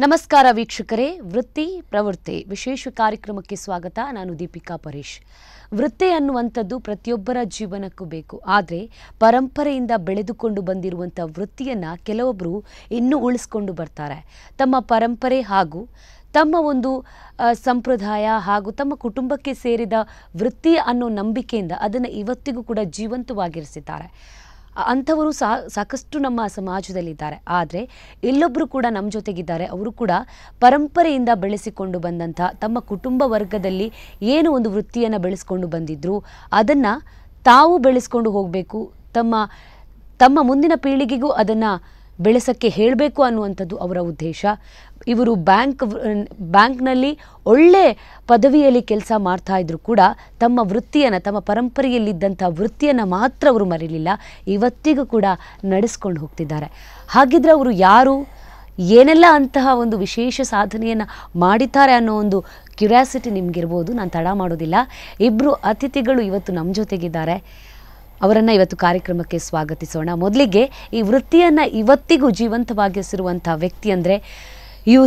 ನಮಸ್ಕಾರ ವೀಕ್ಷಕರೇ, ವೃತ್ತಿ ಪ್ರವೃತ್ತಿ ವಿಶೇಷ ಕಾರ್ಯಕ್ರಮಕ್ಕೆ ಸ್ವಾಗತ. ನಾನು ದೀಪಿಕಾ ಪರೇಶ್. ವೃತ್ತಿ ಅನ್ನುವಂಥದ್ದು ಪ್ರತಿಯೊಬ್ಬರ ಜೀವನಕ್ಕೂ ಬೇಕು. ಆದರೆ ಪರಂಪರೆಯಿಂದ ಬೆಳೆದುಕೊಂಡು ಬಂದಿರುವಂಥ ವೃತ್ತಿಯನ್ನು ಕೆಲವೊಬ್ಬರು ಇನ್ನೂ ಉಳಿಸ್ಕೊಂಡು ಬರ್ತಾರೆ. ತಮ್ಮ ಪರಂಪರೆ ಹಾಗೂ ತಮ್ಮ ಒಂದು ಸಂಪ್ರದಾಯ ಹಾಗೂ ತಮ್ಮ ಕುಟುಂಬಕ್ಕೆ ಸೇರಿದ ವೃತ್ತಿ ಅನ್ನೋ ನಂಬಿಕೆಯಿಂದ ಅದನ್ನು ಇವತ್ತಿಗೂ ಕೂಡ ಜೀವಂತವಾಗಿರಿಸಿದ್ದಾರೆ. ಅಂಥವರು ಸಾಕಷ್ಟು ನಮ್ಮ ಸಮಾಜದಲ್ಲಿದ್ದಾರೆ. ಆದರೆ ಇಲ್ಲೊಬ್ಬರು ಕೂಡ ನಮ್ಮ ಜೊತೆಗಿದ್ದಾರೆ. ಅವರು ಕೂಡ ಪರಂಪರೆಯಿಂದ ಬೆಳೆಸಿಕೊಂಡು ಬಂದಂಥ ತಮ್ಮ ಕುಟುಂಬ ವರ್ಗದಲ್ಲಿ ಏನು ಒಂದು ವೃತ್ತಿಯನ್ನು ಬೆಳೆಸ್ಕೊಂಡು ಬಂದಿದ್ರು ಅದನ್ನು ತಾವು ಬೆಳೆಸ್ಕೊಂಡು ಹೋಗಬೇಕು, ತಮ್ಮ ಮುಂದಿನ ಪೀಳಿಗೆಗೂ ಅದನ್ನು ಬೆಳೆಸೋಕ್ಕೆ ಹೇಳಬೇಕು ಅನ್ನುವಂಥದ್ದು ಅವರ ಉದ್ದೇಶ. ಇವರು ಬ್ಯಾಂಕ್ನಲ್ಲಿ ಒಳ್ಳೆ ಪದವಿಯಲ್ಲಿ ಕೆಲಸ ಮಾಡ್ತಾ ಇದ್ರು ಕೂಡ ತಮ್ಮ ವೃತ್ತಿಯನ್ನು, ತಮ್ಮ ಪರಂಪರೆಯಲ್ಲಿದ್ದಂಥ ವೃತ್ತಿಯನ್ನು ಮಾತ್ರ ಅವರು ಮರೀಲಿಲ್ಲ, ಇವತ್ತಿಗೂ ಕೂಡ ನಡೆಸ್ಕೊಂಡು ಹೋಗ್ತಿದ್ದಾರೆ. ಹಾಗಿದ್ರೆ ಅವರು ಯಾರು, ಏನೆಲ್ಲ ಅಂತಹ ಒಂದು ವಿಶೇಷ ಸಾಧನೆಯನ್ನು ಮಾಡಿದ್ದಾರೆ ಅನ್ನೋ ಒಂದು ಕ್ಯೂರಿಯಾಸಿಟಿ ನಿಮಗಿರ್ಬೋದು. ನಾನು ತಡ ಮಾಡೋದಿಲ್ಲ. ಇಬ್ಬರು ಅತಿಥಿಗಳು ಇವತ್ತು ನಮ್ಮ ಜೊತೆಗಿದ್ದಾರೆ. ಅವರನ್ನು ಇವತ್ತು ಕಾರ್ಯಕ್ರಮಕ್ಕೆ ಸ್ವಾಗತಿಸೋಣ. ಮೊದಲಿಗೆ ಈ ವೃತ್ತಿಯನ್ನು ಇವತ್ತಿಗೂ ಜೀವಂತವಾಗಿಸಿರುವಂಥ ವ್ಯಕ್ತಿ ಅಂದರೆ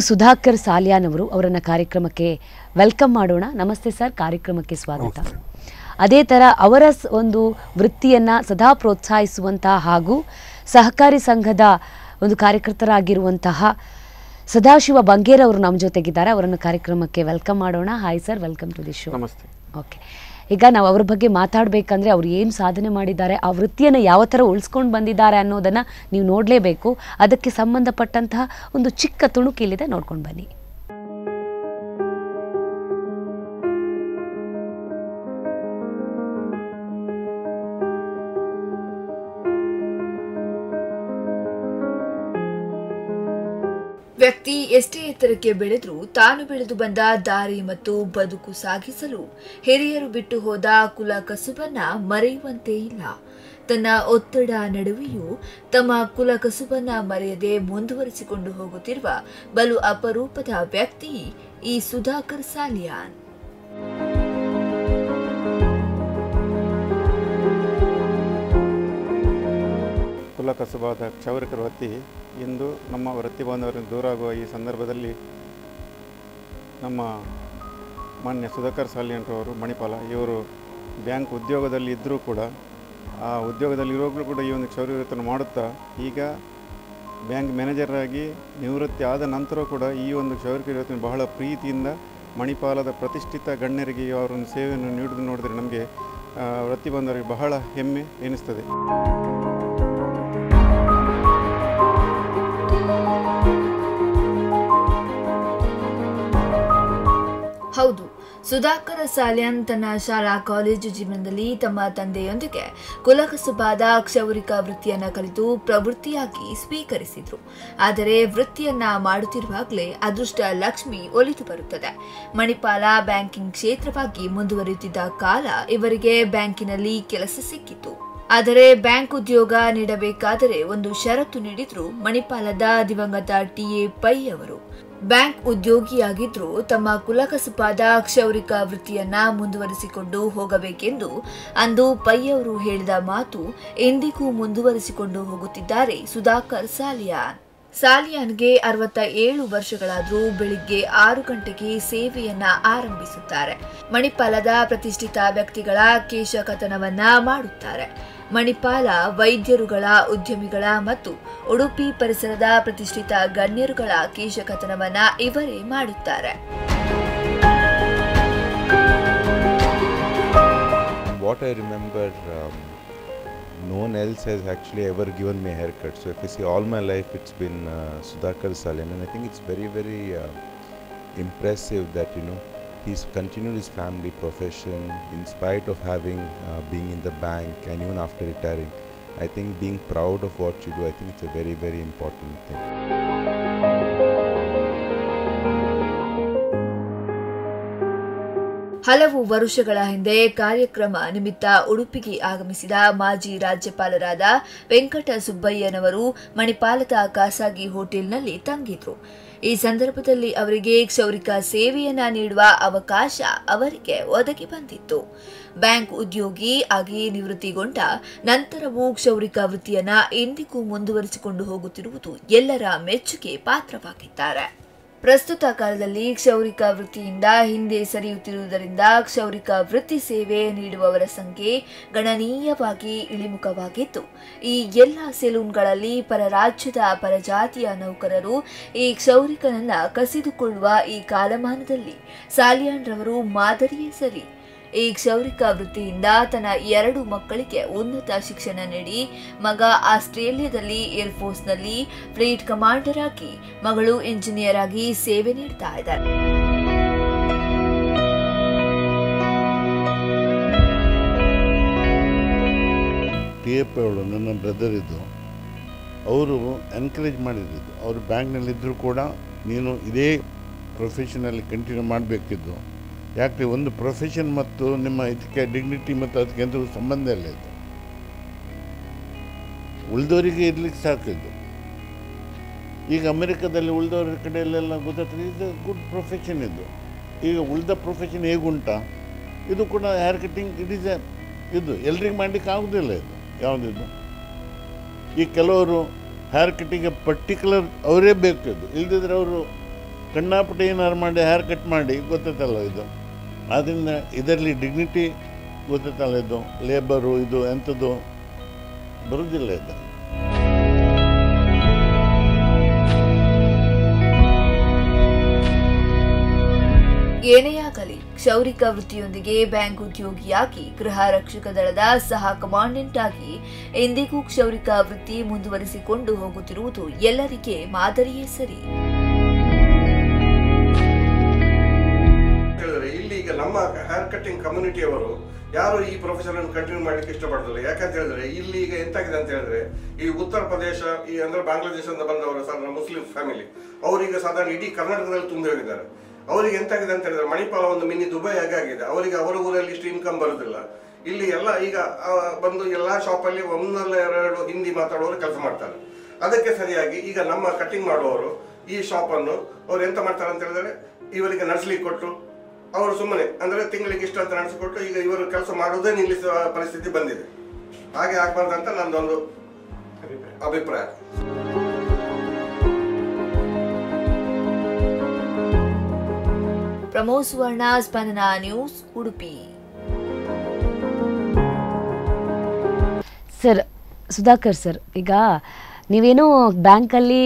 ಸುಧಾಕರ್ ಸಾಲಿಯಾನವರು. ಅವರನ್ನು ಕಾರ್ಯಕ್ರಮಕ್ಕೆ ವೆಲ್ಕಮ್ ಮಾಡೋಣ. ನಮಸ್ತೆ ಸರ್, ಕಾರ್ಯಕ್ರಮಕ್ಕೆ ಸ್ವಾಗತ. ಅದೇ ಥರ ಅವರ ಒಂದು ವೃತ್ತಿಯನ್ನು ಸದಾ ಪ್ರೋತ್ಸಾಹಿಸುವಂತಹ ಹಾಗೂ ಸಹಕಾರಿ ಸಂಘದ ಒಂದು ಕಾರ್ಯಕರ್ತರಾಗಿರುವಂತಹ ಸದಾಶಿವ ಬಂಗೇರ್ ಅವರು ನಮ್ಮ ಜೊತೆಗಿದ್ದಾರೆ. ಅವರನ್ನು ಕಾರ್ಯಕ್ರಮಕ್ಕೆ ವೆಲ್ಕಮ್ ಮಾಡೋಣ. Hi sir, welcome to the show. ನಮಸ್ತೆ. ಓಕೆ, ಈಗ ನಾವು ಅವ್ರ ಬಗ್ಗೆ ಮಾತಾಡಬೇಕಂದ್ರೆ ಅವ್ರು ಏನು ಸಾಧನೆ ಮಾಡಿದ್ದಾರೆ, ಆ ವೃತ್ತಿಯನ್ನು ಯಾವ ಥರ ಉಳಿಸ್ಕೊಂಡು ಬಂದಿದ್ದಾರೆ ಅನ್ನೋದನ್ನು ನೀವು ನೋಡಲೇಬೇಕು. ಅದಕ್ಕೆ ಸಂಬಂಧಪಟ್ಟಂತಹ ಒಂದು ಚಿಕ್ಕ ತುಣುಕು ಇಲ್ಲಿದೆ, ನೋಡ್ಕೊಂಡು ಬನ್ನಿ. ವ್ಯಕ್ತಿ ಎಷ್ಟೇ ಎತ್ತರಕ್ಕೆ ಬೆಳೆದ್ರೂ ತಾನು ಬೆಳೆದು ಬಂದ ದಾರಿ ಮತ್ತು ಬದುಕು ಸಾಗಿಸಲು ಹಿರಿಯರು ಬಿಟ್ಟು ಹೋದ ಕುಲ ಕಸುಬನ್ನ ಮರೆಯುವಂತೆ ಇಲ್ಲ. ತನ್ನ ಒತ್ತಡ ನಡುವೆಯೂ ತಮ್ಮ ಕುಲ ಕಸುಬನ್ನ ಮರೆಯದೆ ಮುಂದುವರಿಸಿಕೊಂಡು ಹೋಗುತ್ತಿರುವ ಬಲು ಅಪರೂಪದ ವ್ಯಕ್ತಿ ಈ ಸುಧಾಕರ್ ಸಾಲಿಯಾನ್. ಕುಲ ಕಸುಬಾದ ಕ್ಷೌರಿಕ ವೃತ್ತಿ ಇಂದು ನಮ್ಮ ವೃತ್ತಿ ಬಾಂಧವರಿಂದ ದೂರ ಆಗುವ ಈ ಸಂದರ್ಭದಲ್ಲಿ ನಮ್ಮ ಮಾನ್ಯ ಸುಧಾಕರ್ ಸಾಲಿಯಾನ್ರವರು ಮಣಿಪಾಲ, ಇವರು ಬ್ಯಾಂಕ್ ಉದ್ಯೋಗದಲ್ಲಿ ಇದ್ದರೂ ಕೂಡ ಆ ಉದ್ಯೋಗದಲ್ಲಿರೋರು ಕೂಡ ಈ ಒಂದು ಕ್ಷೌರಿಕ ವೃತ್ತಿಯನ್ನು ಮಾಡುತ್ತಾ ಈಗ ಬ್ಯಾಂಕ್ ಮ್ಯಾನೇಜರ್ ಆಗಿ ನಿವೃತ್ತಿ ಆದ ನಂತರ ಕೂಡ ಈ ಒಂದು ಕ್ಷೌರಿಕ ವೃತ್ತಿಯನ್ನು ಬಹಳ ಪ್ರೀತಿಯಿಂದ ಮಣಿಪಾಲದ ಪ್ರತಿಷ್ಠಿತ ಗಣ್ಯರಿಗೆ ಅವರೊಂದು ಸೇವೆಯನ್ನು ನೀಡುವುದು ನೋಡಿದರೆ ನಮಗೆ ವೃತ್ತಿ ಬಾಂಧವರಿಗೆ ಬಹಳ ಹೆಮ್ಮೆ ಎನಿಸ್ತದೆ. ಹೌದು, ಸುಧಾಕರ್ ಸಾಲಿಯಾನ್ ತನ್ನ ಶಾಲಾ ಕಾಲೇಜು ಜೀವನದಲ್ಲಿ ತಮ್ಮ ತಂದೆಯೊಂದಿಗೆ ಕುಲಕಸುಬಾದ ಕ್ಷೌರಿಕ ವೃತ್ತಿಯನ್ನ ಕಲಿತು ಪ್ರವೃತ್ತಿಯಾಗಿ ಸ್ವೀಕರಿಸಿದ್ರು. ಆದರೆ ವೃತ್ತಿಯನ್ನ ಮಾಡುತ್ತಿರುವಾಗಲೇ ಅದೃಷ್ಟ ಲಕ್ಷ್ಮಿ ಒಲಿದು ಬರುತ್ತದೆ. ಮಣಿಪಾಲ ಬ್ಯಾಂಕಿಂಗ್ ಕ್ಷೇತ್ರವಾಗಿ ಮುಂದುವರಿಯುತ್ತಿದ್ದ ಕಾಲ ಇವರಿಗೆ ಬ್ಯಾಂಕಿನಲ್ಲಿ ಕೆಲಸ ಸಿಕ್ಕಿತು. ಆದರೆ ಬ್ಯಾಂಕ್ ಉದ್ಯೋಗ ನೀಡಬೇಕಾದರೆ ಒಂದು ಷರತ್ತು ನೀಡಿದ್ರು ಮಣಿಪಾಲದ ದಿವಂಗತ ಟಿ.ಎ. ಪೈ ಅವರು. ಬ್ಯಾಂಕ್ ಉದ್ಯೋಗಿಯಾಗಿದ್ರು ತಮ್ಮ ಕುಲಕಸುಬಾದ ಕ್ಷೌರಿಕ ವೃತ್ತಿಯನ್ನ ಮುಂದುವರಿಸಿಕೊಂಡು ಹೋಗಬೇಕೆಂದು ಅಂದು ಪೈ ಅವರು ಹೇಳಿದ ಮಾತು ಇಂದಿಗೂ ಮುಂದುವರಿಸಿಕೊಂಡು ಹೋಗುತ್ತಿದ್ದಾರೆ ಸುಧಾಕರ್ ಸಾಲಿಯಾನ್. ಸಾಲಿಯಾನ್ಗೆ 67 ವರ್ಷಗಳಾದರೂ ಬೆಳಿಗ್ಗೆ 6 ಗಂಟೆಗೆ ಸೇವೆಯನ್ನ ಆರಂಭಿಸುತ್ತಾರೆ. ಮಣಿಪಾಲದ ಪ್ರತಿಷ್ಠಿತ ವ್ಯಕ್ತಿಗಳ ಕೇಶಕಥನವನ್ನ ಮಾಡುತ್ತಾರೆ. ಮಣಿಪಾಲ ವೈದ್ಯರುಗಳ, ಉದ್ಯಮಿಗಳ ಮತ್ತು ಉಡುಪಿ ಪರಿಸರದ ಪ್ರತಿಷ್ಠಿತ ಗಣ್ಯರುಗಳ ಕೇಶಕಥನವನ್ನ ಇವರೇ ಮಾಡುತ್ತಾರೆ. What I remember, no one else has actually ever given me a haircut. So if you see all my life, it's been Sudhakar Salian, and I think it's very, very impressive that he's continued his family profession in spite of having being in the bank, and even after retiring. I think being proud of what you do, I think it's a very, very important thing. ಹಲವು ವರ್ಷಗಳ ಹಿಂದೆ ಕಾರ್ಯಕ್ರಮ ನಿಮಿತ್ತ ಉಡುಪಿಗೆ ಆಗಮಿಸಿದ ಮಾಜಿ ರಾಜ್ಯಪಾಲರಾದ ವೆಂಕಟ ಸುಬ್ಬಯ್ಯನವರು ಮಣಿಪಾಲದ ಖಾಸಗಿ ಹೋಟೆಲ್ನಲ್ಲಿ ತಂಗಿದ್ರು. ಈ ಸಂದರ್ಭದಲ್ಲಿ ಅವರಿಗೆ ಕ್ಷೌರಿಕ ಸೇವೆಯನ್ನ ನೀಡುವ ಅವಕಾಶ ಅವರಿಗೆ ಒದಗಿ ಬಂದಿತ್ತು. ಬ್ಯಾಂಕ್ ಉದ್ಯೋಗಿ ಆಗಿ ನಿವೃತ್ತಿಗೊಂಡ ನಂತರವೂ ಕ್ಷೌರಿಕ ವೃತ್ತಿಯನ್ನ ಇಂದಿಗೂ ಮುಂದುವರಿಸಿಕೊಂಡು ಹೋಗುತ್ತಿರುವುದು ಎಲ್ಲರ ಮೆಚ್ಚುಗೆ ಪಾತ್ರವಾಗಿದ್ದಾರೆ. ಪ್ರಸ್ತುತ ಕಾಲದಲ್ಲಿ ಕ್ಷೌರಿಕ ವೃತ್ತಿಯಿಂದ ಹಿಂದೆ ಸರಿಯುತ್ತಿರುವುದರಿಂದ ಕ್ಷೌರಿಕ ವೃತ್ತಿ ಸೇವೆ ನೀಡುವವರ ಸಂಖ್ಯೆ ಗಣನೀಯವಾಗಿ ಇಳಿಮುಖವಾಗಿದ್ದು, ಈ ಎಲ್ಲ ಸೆಲೂನ್ಗಳಲ್ಲಿ ಪರರಾಜ್ಯದ ಪರಜಾತಿಯ ನೌಕರರು ಈ ಕ್ಷೌರಿಕನನ್ನ ಕಸಿದುಕೊಳ್ಳುವ ಈ ಕಾಲಮಾನದಲ್ಲಿ ಸಾಲಿಯಾನ್ ರವರು ಮಾದರಿಯೇ ಸರಿ. ಈ ಕ್ಷೌರಿಕ ವೃತ್ತಿಯಿಂದ ತನ್ನ 2 ಮಕ್ಕಳಿಗೆ ಉನ್ನತ ಶಿಕ್ಷಣ ನೀಡಿ ಮಗ ಆಸ್ಟ್ರೇಲಿಯಾದಲ್ಲಿ ಏರ್ಫೋರ್ಸ್ನಲ್ಲಿ ಫ್ಲೀಟ್ ಕಮಾಂಡರ್ ಆಗಿ, ಮಗಳು ಇಂಜಿನಿಯರ್ ಆಗಿ ಸೇವೆ ನೀಡ್ತಾ ಇದ್ದಾರೆ. TF ಅವಳು ನನ್ನ ಬ್ರದರ್ ಇದ್ದು, ಅವರು ಎನ್ಕರೇಜ್ ಮಾಡಿದ್ದು. ಅವರು ಬ್ಯಾಂಕ್ನಲ್ಲಿದ್ದರೂ ಕೂಡ ನೀನು ಇದೇ ಪ್ರೊಫೆಷನಲ್ಲಿ ಕಂಟಿನ್ಯೂ ಮಾಡಬೇಕಿದ್ದು. ಯಾಕೆ ಒಂದು ಪ್ರೊಫೆಷನ್ ಮತ್ತು ನಿಮ್ಮ ಇದಕ್ಕೆ ಡಿಗ್ನಿಟಿ ಮತ್ತು ಅದಕ್ಕೆ ಎಂಥ ಸಂಬಂಧ ಇಲ್ಲ. ಇದು ಉಳಿದವರಿಗೆ ಇರ್ಲಿಕ್ಕೆ ಸಾಕಿದ್ದು. ಈಗ ಅಮೆರಿಕದಲ್ಲಿ ಉಳಿದವ್ರ ಕಡೆಯಲ್ಲೆಲ್ಲ ಗೊತ್ತಾಗ್ತದೆ, ಇದು ಗುಡ್ ಪ್ರೊಫೆಷನ್ ಇದು. ಈಗ ಉಳಿದ ಪ್ರೊಫೆಷನ್ ಹೇಗುಂಟ, ಇದು ಕೂಡ ಹೇರ್ ಕಟ್ಟಿಂಗ್ ಇಟ್ ಈಸ್ ಇದು ಎಲ್ರಿಗೆ ಮಾಡಲಿಕ್ಕೆ ಆಗೋದಿಲ್ಲ. ಇದು ಯಾವುದಿದು, ಈ ಕೆಲವರು ಹೇರ್ ಕಟ್ಟಿಂಗ್ ಪರ್ಟಿಕ್ಯುಲರ್ ಅವರೇ ಬೇಕು. ಇದು ಇಲ್ದಿದ್ರೆ ಅವರು ಕಣ್ಣಾಪಟ್ಟಿ ಏನಾರು ಮಾಡಿ ಹೇರ್ ಕಟ್ ಮಾಡಿ ಗೊತ್ತಲ್ಲ ಇದು. ಆದ್ದರಿಂದ ಇದರಲ್ಲಿ ಡಿಗ್ನಿಟಿ ಗೊತ್ತಲ್ಲ, ಇದು ಲೇಬರು ಇದು ಎಂಥದ್ದು ಬರೋದಿಲ್ಲ. ಇದು ಏನೇ ಆಗಲಿ, ಕ್ಷೌರಿಕ ವೃತ್ತಿಯೊಂದಿಗೆ ಬ್ಯಾಂಕ್ ಉದ್ಯೋಗಿಯಾಗಿ, ಗೃಹ ರಕ್ಷಕ ದಳದ ಸಹ ಕಮಾಂಡೆಂಟ್ ಆಗಿ ಎಂದಿಗೂ ಕ್ಷೌರಿಕ ವೃತ್ತಿ ಮುಂದುವರಿಸಿಕೊಂಡು ಹೋಗುತ್ತಿರುವುದು ಎಲ್ಲರಿಗೆ ಮಾದರಿಯೇ ಸರಿ. ನಮ್ಮ ಹೇರ್ ಕಟ್ಟಿಂಗ್ ಕಮ್ಯುನಿಟಿಯವರು ಯಾರು ಈ ಪ್ರೊಫೆಷನ್ ಅನ್ನು ಕಂಟಿನ್ಯೂ ಮಾಡಲಿಕ್ಕೆ ಇಷ್ಟಪಡ್ತಾರೆ. ಯಾಕಂತ ಹೇಳಿದ್ರೆ ಇಲ್ಲಿ ಈಗ ಎಂತಾಗಿದೆ ಅಂತ ಹೇಳಿದ್ರೆ, ಈ ಉತ್ತರ ಪ್ರದೇಶ, ಈ ಅಂದ್ರೆ ಬಾಂಗ್ಲಾದೇಶದಿಂದ ಬಂದವರು ಸಾಧಾರಣ ಮುಸ್ಲಿಂ ಫ್ಯಾಮಿಲಿ, ಅವರಿಗೆ ಸಾಧಾರಣ ಇಡೀ ಕರ್ನಾಟಕದಲ್ಲಿ ತುಂಬಿ ಹೋಗಿದ್ದಾರೆ. ಅವರಿಗೆ ಎಂತಾಗಿದೆ ಅಂತ ಹೇಳಿದ್ರೆ, ಮಣಿಪಾಲ ಒಂದು ಮಿನಿ ದುಬೈ ಆಗಿದೆ. ಅವರಿಗೆ ಅವರ ಊರಲ್ಲಿ ಇಷ್ಟು ಇನ್ಕಮ್ ಬರುದಿಲ್ಲ. ಇಲ್ಲಿ ಎಲ್ಲ ಈಗ ಬಂದು ಎಲ್ಲಾ ಶಾಪಲ್ಲಿ 1-2 ಹಿಂದಿ ಮಾತಾಡುವವರು ಕೆಲಸ ಮಾಡ್ತಾರೆ. ಅದಕ್ಕೆ ಸರಿಯಾಗಿ ಈಗ ನಮ್ಮ ಕಟಿಂಗ್ ಮಾಡುವವರು ಈ ಶಾಪ್ ಅನ್ನು ಅವ್ರು ಎಂತ ಮಾಡ್ತಾರೆ ಅಂತ ಹೇಳಿದ್ರೆ, ಇವರಿಗೆ ನಡೆಸಲಿಕ್ಕೆ ಕೊಟ್ಟು ಅವರು ಸುಮ್ಮನೆ ಅಂದ್ರೆ ತಿಂಗಳಿಗೆ ಇಷ್ಟ ಅಂತ ನಡೆಸಿಕೊಟ್ಟು ಈಗ ಇವರು ಕೆಲಸ ಮಾಡುವುದೇ ನಿಲ್ಲಿಸುವ ಪರಿಸ್ಥಿತಿ ಬಂದಿದೆ. ಹಾಗೆ ಆಗ್ಬಾರ್ದಂತ ನಂದೊಂದು ಅಭಿಪ್ರಾಯ. Pramod Suvarna, Spandana news, Udupi. Sir, Sudhakar sir, ಈಗ ನೀವೇನೋ ಬ್ಯಾಂಕಲ್ಲಿ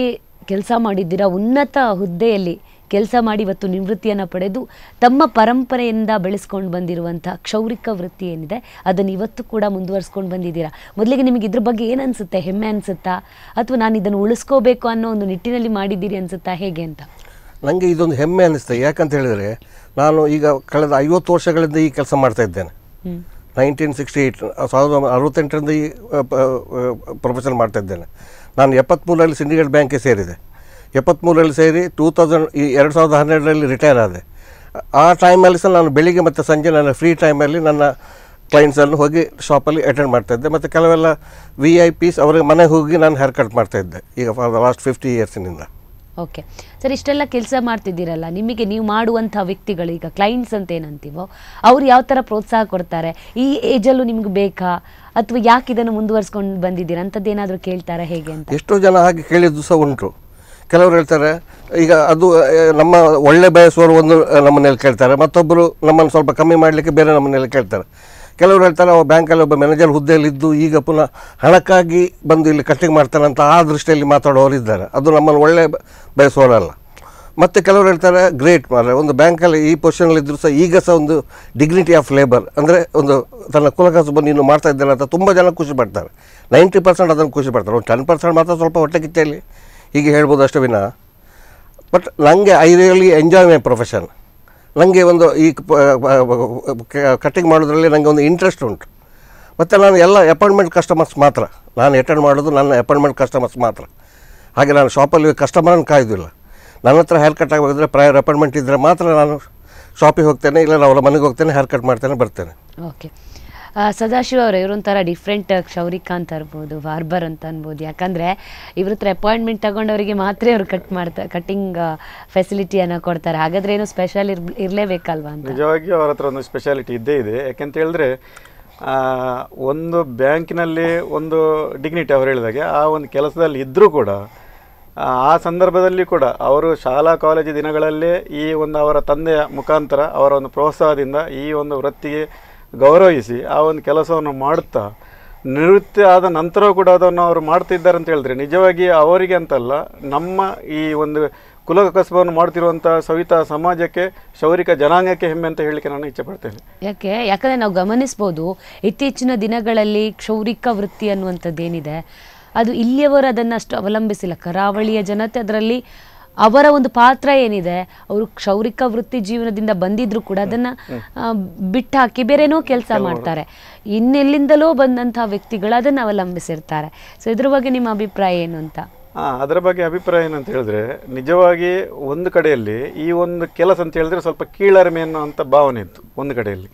ಕೆಲಸ ಮಾಡಿದ್ದೀರಾ, ಉನ್ನತ ಹುದ್ದೆಯಲ್ಲಿ ಕೆಲಸ ಮಾಡಿ ಇವತ್ತು ನಿವೃತ್ತಿಯನ್ನು ಪಡೆದು ತಮ್ಮ ಪರಂಪರೆಯಿಂದ ಬೆಳೆಸ್ಕೊಂಡು ಬಂದಿರುವಂಥ ಕ್ಷೌರಿಕ ವೃತ್ತಿ ಏನಿದೆ ಅದನ್ನು ಇವತ್ತು ಕೂಡ ಮುಂದುವರಿಸ್ಕೊಂಡು ಬಂದಿದ್ದೀರಾ. ಮೊದಲಿಗೆ ನಿಮಗೆ ಇದ್ರ ಬಗ್ಗೆ ಏನು ಅನಿಸುತ್ತೆ? ಹೆಮ್ಮೆ ಅನಿಸುತ್ತಾ, ಅಥವಾ ನಾನು ಇದನ್ನು ಉಳಿಸ್ಕೋಬೇಕು ಅನ್ನೋ ಒಂದು ನಿಟ್ಟಿನಲ್ಲಿ ಮಾಡಿದ್ದೀರಿ ಅನಿಸುತ್ತಾ, ಹೇಗೆ ಅಂತ? ನನಗೆ ಇದೊಂದು ಹೆಮ್ಮೆ ಅನ್ನಿಸ್ತದೆ. ಯಾಕಂತ ಹೇಳಿದರೆ, ನಾನು ಈಗ ಕಳೆದ 50 ವರ್ಷಗಳಿಂದ ಈ ಕೆಲಸ ಮಾಡ್ತಾ ಇದ್ದೇನೆ. 1968 1968ರಿಂದ ಈ ಪ್ರೊಫೆಷನ್ ಮಾಡ್ತಾ ಇದ್ದೇನೆ. ನಾನು 73ರಲ್ಲಿ ಸಿಂಡಿಕೇಟ್ ಬ್ಯಾಂಕ್ಗೆ ಸೇರಿದೆ. 73ರಲ್ಲಿ ಸೇರಿ 2012ರಲ್ಲಿ ರಿಟೈರ್ ಆದೆ. ಆ ಟೈಮಲ್ಲಿ ಸಹ ನಾನು ಬೆಳಿಗ್ಗೆ ಮತ್ತು ಸಂಜೆ ನನ್ನ ಫ್ರೀ ಟೈಮಲ್ಲಿ ನನ್ನ ಕ್ಲೈಂಟ್ಸನ್ನು ಹೋಗಿ ಶಾಪಲ್ಲಿ ಅಟೆಂಡ್ ಮಾಡ್ತಾಯಿದ್ದೆ. ಮತ್ತು ಕೆಲವೆಲ್ಲ VIPs ಅವರಿಗೆ ಮನೆಗೆ ಹೋಗಿ ನಾನು ಹೇರ್ ಕಟ್ ಮಾಡ್ತಾಯಿದ್ದೆ ಈಗ ಫಾರ್ ದ ಲಾಸ್ಟ್ 50 ಇಯರ್ಸಿನಿಂದ. ಓಕೆ ಸರ್, ಇಷ್ಟೆಲ್ಲ ಕೆಲಸ ಮಾಡ್ತಿದ್ದೀರಲ್ಲ, ನಿಮಗೆ ನೀವು ಮಾಡುವಂಥ ವ್ಯಕ್ತಿಗಳು, ಈಗ ಕ್ಲೈಂಟ್ಸ್ ಅಂತ ಏನಂತೀವೋ, ಅವ್ರು ಯಾವ ಥರ ಪ್ರೋತ್ಸಾಹ ಕೊಡ್ತಾರೆ? ಈ ಏಜಲ್ಲೂ ನಿಮ್ಗೆ ಬೇಕಾ, ಅಥವಾ ಯಾಕೆ ಇದನ್ನು ಮುಂದುವರಿಸ್ಕೊಂಡು ಬಂದಿದ್ದೀರಾ ಅಂಥದ್ದು ಏನಾದರೂ ಕೇಳ್ತಾರಾ, ಹೇಗೆ ಅಂತ? ಎಷ್ಟೋ ಜನ ಹಾಗೆ ಕೇಳಿದ್ದು ಸಹ ಉಂಟು. ಕೆಲವರು ಹೇಳ್ತಾರೆ, ಈಗ ಅದು ನಮ್ಮ ಒಳ್ಳೆ ಬಯಸುವವರು ಒಂದು ನಮ್ಮನೇಲಿ ಕೇಳ್ತಾರೆ, ಮತ್ತೊಬ್ಬರು ನಮ್ಮನ್ನು ಸ್ವಲ್ಪ ಕಮ್ಮಿ ಮಾಡಲಿಕ್ಕೆ ಬೇರೆ ನಮ್ಮನೇಲಿ ಕೇಳ್ತಾರೆ. ಕೆಲವರು ಹೇಳ್ತಾರೆ, ಅವ ಬ್ಯಾಂಕಲ್ಲಿ ಒಬ್ಬ ಮ್ಯಾನೇಜರ್ ಹುದ್ದೆಯಲ್ಲಿದ್ದು ಈಗ ಪುನಃ ಹಣಕ್ಕಾಗಿ ಬಂದು ಇಲ್ಲಿ ಕಟ್ಟಿಂಗ್ ಮಾಡ್ತಾನಂತ ಆ ದೃಷ್ಟಿಯಲ್ಲಿ ಮಾತಾಡೋರು ಇದ್ದಾರೆ. ಅದು ನಮ್ಮನ್ನು ಒಳ್ಳೆ ಬಯಸುವವರಲ್ಲ. ಮತ್ತು ಕೆಲವರು ಹೇಳ್ತಾರೆ, ಗ್ರೇಟ್ ಮಾರ್ರೆ, ಒಂದು ಬ್ಯಾಂಕಲ್ಲಿ ಈ ಪೊಸಿಷನಲ್ಲಿದ್ದರೂ ಸಹ ಈಗ ಸಹ ಒಂದು ಡಿಗ್ನಿಟಿ ಆಫ್ ಲೇಬರ್, ಅಂದರೆ ಒಂದು ತನ್ನ ಕುಲಕಸುಬು ನೀನು ಮಾಡ್ತಾ ಇದ್ದೇನೆ ಅಂತ ತುಂಬ ಜನ ಖುಷಿ ಪಡ್ತಾರೆ. 90% ಅದನ್ನು ಖುಷಿ ಪಡ್ತಾರೆ. ಒಂದು 10% ಮಾತ್ರ ಸ್ವಲ್ಪ ಹೊಟ್ಟೆ ಕಿಚ್ಚಲ್ಲಿ ಹೀಗೆ ಹೇಳ್ಬೋದು ಅಷ್ಟೇ ವಿನ. ಬಟ್ ನನಗೆ I really enjoy my profession. ನನಗೆ ಒಂದು ಈ ಕಟ್ಟಿಂಗ್ ಮಾಡೋದ್ರಲ್ಲಿ ನನಗೆ ಒಂದು ಇಂಟ್ರೆಸ್ಟ್ ಉಂಟು. ಮತ್ತು ನಾನು ಎಲ್ಲ ಅಪಾಯಿಂಟ್ಮೆಂಟ್ ಕಸ್ಟಮರ್ಸ್ ಮಾತ್ರ ನಾನು ಅಟೆಂಡ್ ಮಾಡೋದು, ನನ್ನ ಅಪಾಯಿಂಟ್ಮೆಂಟ್ ಕಸ್ಟಮರ್ಸ್ ಮಾತ್ರ. ಹಾಗೆ ನಾನು ಶಾಪಲ್ಲಿ ಕಸ್ಟಮರನ್ನು ಕಾಯೋದಿಲ್ಲ. ನನ್ನ ಹತ್ರ ಹೇರ್ ಕಟ್ ಆಗಬೇಕಾದ್ರೆ ಪ್ರಯರ್ ಅಪಾಯಿಂಟ್ಮೆಂಟ್ ಇದ್ದರೆ ಮಾತ್ರ ನಾನು ಶಾಪಿಗೆ ಹೋಗ್ತೇನೆ, ಇಲ್ಲ ಅವರ ಮನೆಗೆ ಹೋಗ್ತೇನೆ, ಹೇರ್ ಕಟ್ ಮಾಡ್ತೇನೆ, ಬರ್ತೇನೆ. ಓಕೆ, ಸದಾಶಿವ ಅವರು ಇವರೊಂಥರ ಡಿಫ್ರೆಂಟ್ ಕ್ಷೌರಿಕ ಅಂತ ಇರ್ಬೋದು, ಬಾರ್ಬರ್ ಅಂತ ಅನ್ಬೋದು. ಯಾಕಂದರೆ ಇವ್ರ ಹತ್ರ ಅಪಾಯಿಂಟ್ಮೆಂಟ್ ತಗೊಂಡವರಿಗೆ ಮಾತ್ರ ಅವರು ಕಟ್ಟಿಂಗ್ ಫೆಸಿಲಿಟಿಯನ್ನು ಕೊಡ್ತಾರೆ. ಹಾಗಾದ್ರೆ ಏನು ಸ್ಪೆಷಲ್ ಇರಲೇಬೇಕಲ್ವಾ ಅಂತ? ನಿಜವಾಗಿ ಅವರ ಹತ್ರ ಒಂದು ಸ್ಪೆಷಾಲಿಟಿ ಇದ್ದೇ ಇದೆ. ಯಾಕೆಂತ ಹೇಳಿದ್ರೆ, ಒಂದು ಬ್ಯಾಂಕಿನಲ್ಲಿ ಒಂದು ಡಿಗ್ನಿಟಿ ಅವ್ರು ಹೇಳಿದಾಗೆ ಆ ಒಂದು ಕೆಲಸದಲ್ಲಿ ಇದ್ದರೂ ಕೂಡ ಆ ಸಂದರ್ಭದಲ್ಲಿ ಕೂಡ ಅವರು ಶಾಲಾ ಕಾಲೇಜು ದಿನಗಳಲ್ಲೇ ಈ ಒಂದು ಅವರ ತಂದೆಯ ಮುಖಾಂತರ ಅವರ ಒಂದು ಪ್ರೋತ್ಸಾಹದಿಂದ ಈ ಒಂದು ವೃತ್ತಿಗೆ ಗೌರವಿಸಿ ಆ ಒಂದು ಕೆಲಸವನ್ನು ಮಾಡುತ್ತಾ ನಿವೃತ್ತಿ ಆದ ನಂತರ ಕೂಡ ಅದನ್ನು ಅವರು ಮಾಡ್ತಿದ್ದಾರೆ ಅಂತ ಹೇಳಿದ್ರೆ ನಿಜವಾಗಿ ಅವರಿಗೆ ಅಂತಲ್ಲ, ನಮ್ಮ ಈ ಒಂದು ಕುಲ ಕಸಬನ್ನು ಮಾಡ್ತಿರುವಂಥ ಸವಿತಾ ಸಮಾಜಕ್ಕೆ, ಕ್ಷೌರಿಕ ಜನಾಂಗಕ್ಕೆ ಹೆಮ್ಮೆ ಅಂತ ಹೇಳಲಿಕ್ಕೆ ನಾನು ಇಚ್ಛೆ ಪಡ್ತೇನೆ. ಯಾಕಂದರೆ ನಾವು ಗಮನಿಸ್ಬೋದು ಇತ್ತೀಚಿನ ದಿನಗಳಲ್ಲಿ ಕ್ಷೌರಿಕ ವೃತ್ತಿ ಅನ್ನುವಂಥದ್ದೇನಿದೆ ಅದು ಇಲ್ಲಿಯವರು ಅದನ್ನು ಅಷ್ಟು ಅವಲಂಬಿಸಿಲ್ಲ. ಕರಾವಳಿಯ ಜನತೆ ಅದರಲ್ಲಿ ಅವರ ಒಂದು ಪಾತ್ರ ಏನಿದೆ, ಅವರು ಕ್ಷೌರಿಕ ವೃತ್ತಿ ಜೀವನದಿಂದ ಬಂದಿದ್ರು ಕೂಡ ಅದನ್ನು ಬಿಟ್ಟಾಕಿ ಬೇರೆನೋ ಕೆಲಸ ಮಾಡ್ತಾರೆ. ಇನ್ನೆಲ್ಲಿಂದಲೋ ಬಂದಂಥ ವ್ಯಕ್ತಿಗಳು ಅದನ್ನು ಅವಲಂಬಿಸಿರ್ತಾರೆ. ಸೊ ಇದ್ರ ಬಗ್ಗೆ ನಿಮ್ಮ ಅಭಿಪ್ರಾಯ ಏನು ಅಂತ? ಅದರ ಬಗ್ಗೆ ಅಭಿಪ್ರಾಯ ಏನಂತ ಹೇಳಿದ್ರೆ, ನಿಜವಾಗಿ ಒಂದು ಕಡೆಯಲ್ಲಿ ಈ ಒಂದು ಕೆಲಸ ಅಂತ ಹೇಳಿದ್ರೆ ಸ್ವಲ್ಪ ಕೀಳರಿಮೆ ಅನ್ನುವಂಥ ಭಾವನೆ ಇತ್ತು ಒಂದು ಕಡೆಯಲ್ಲಿ.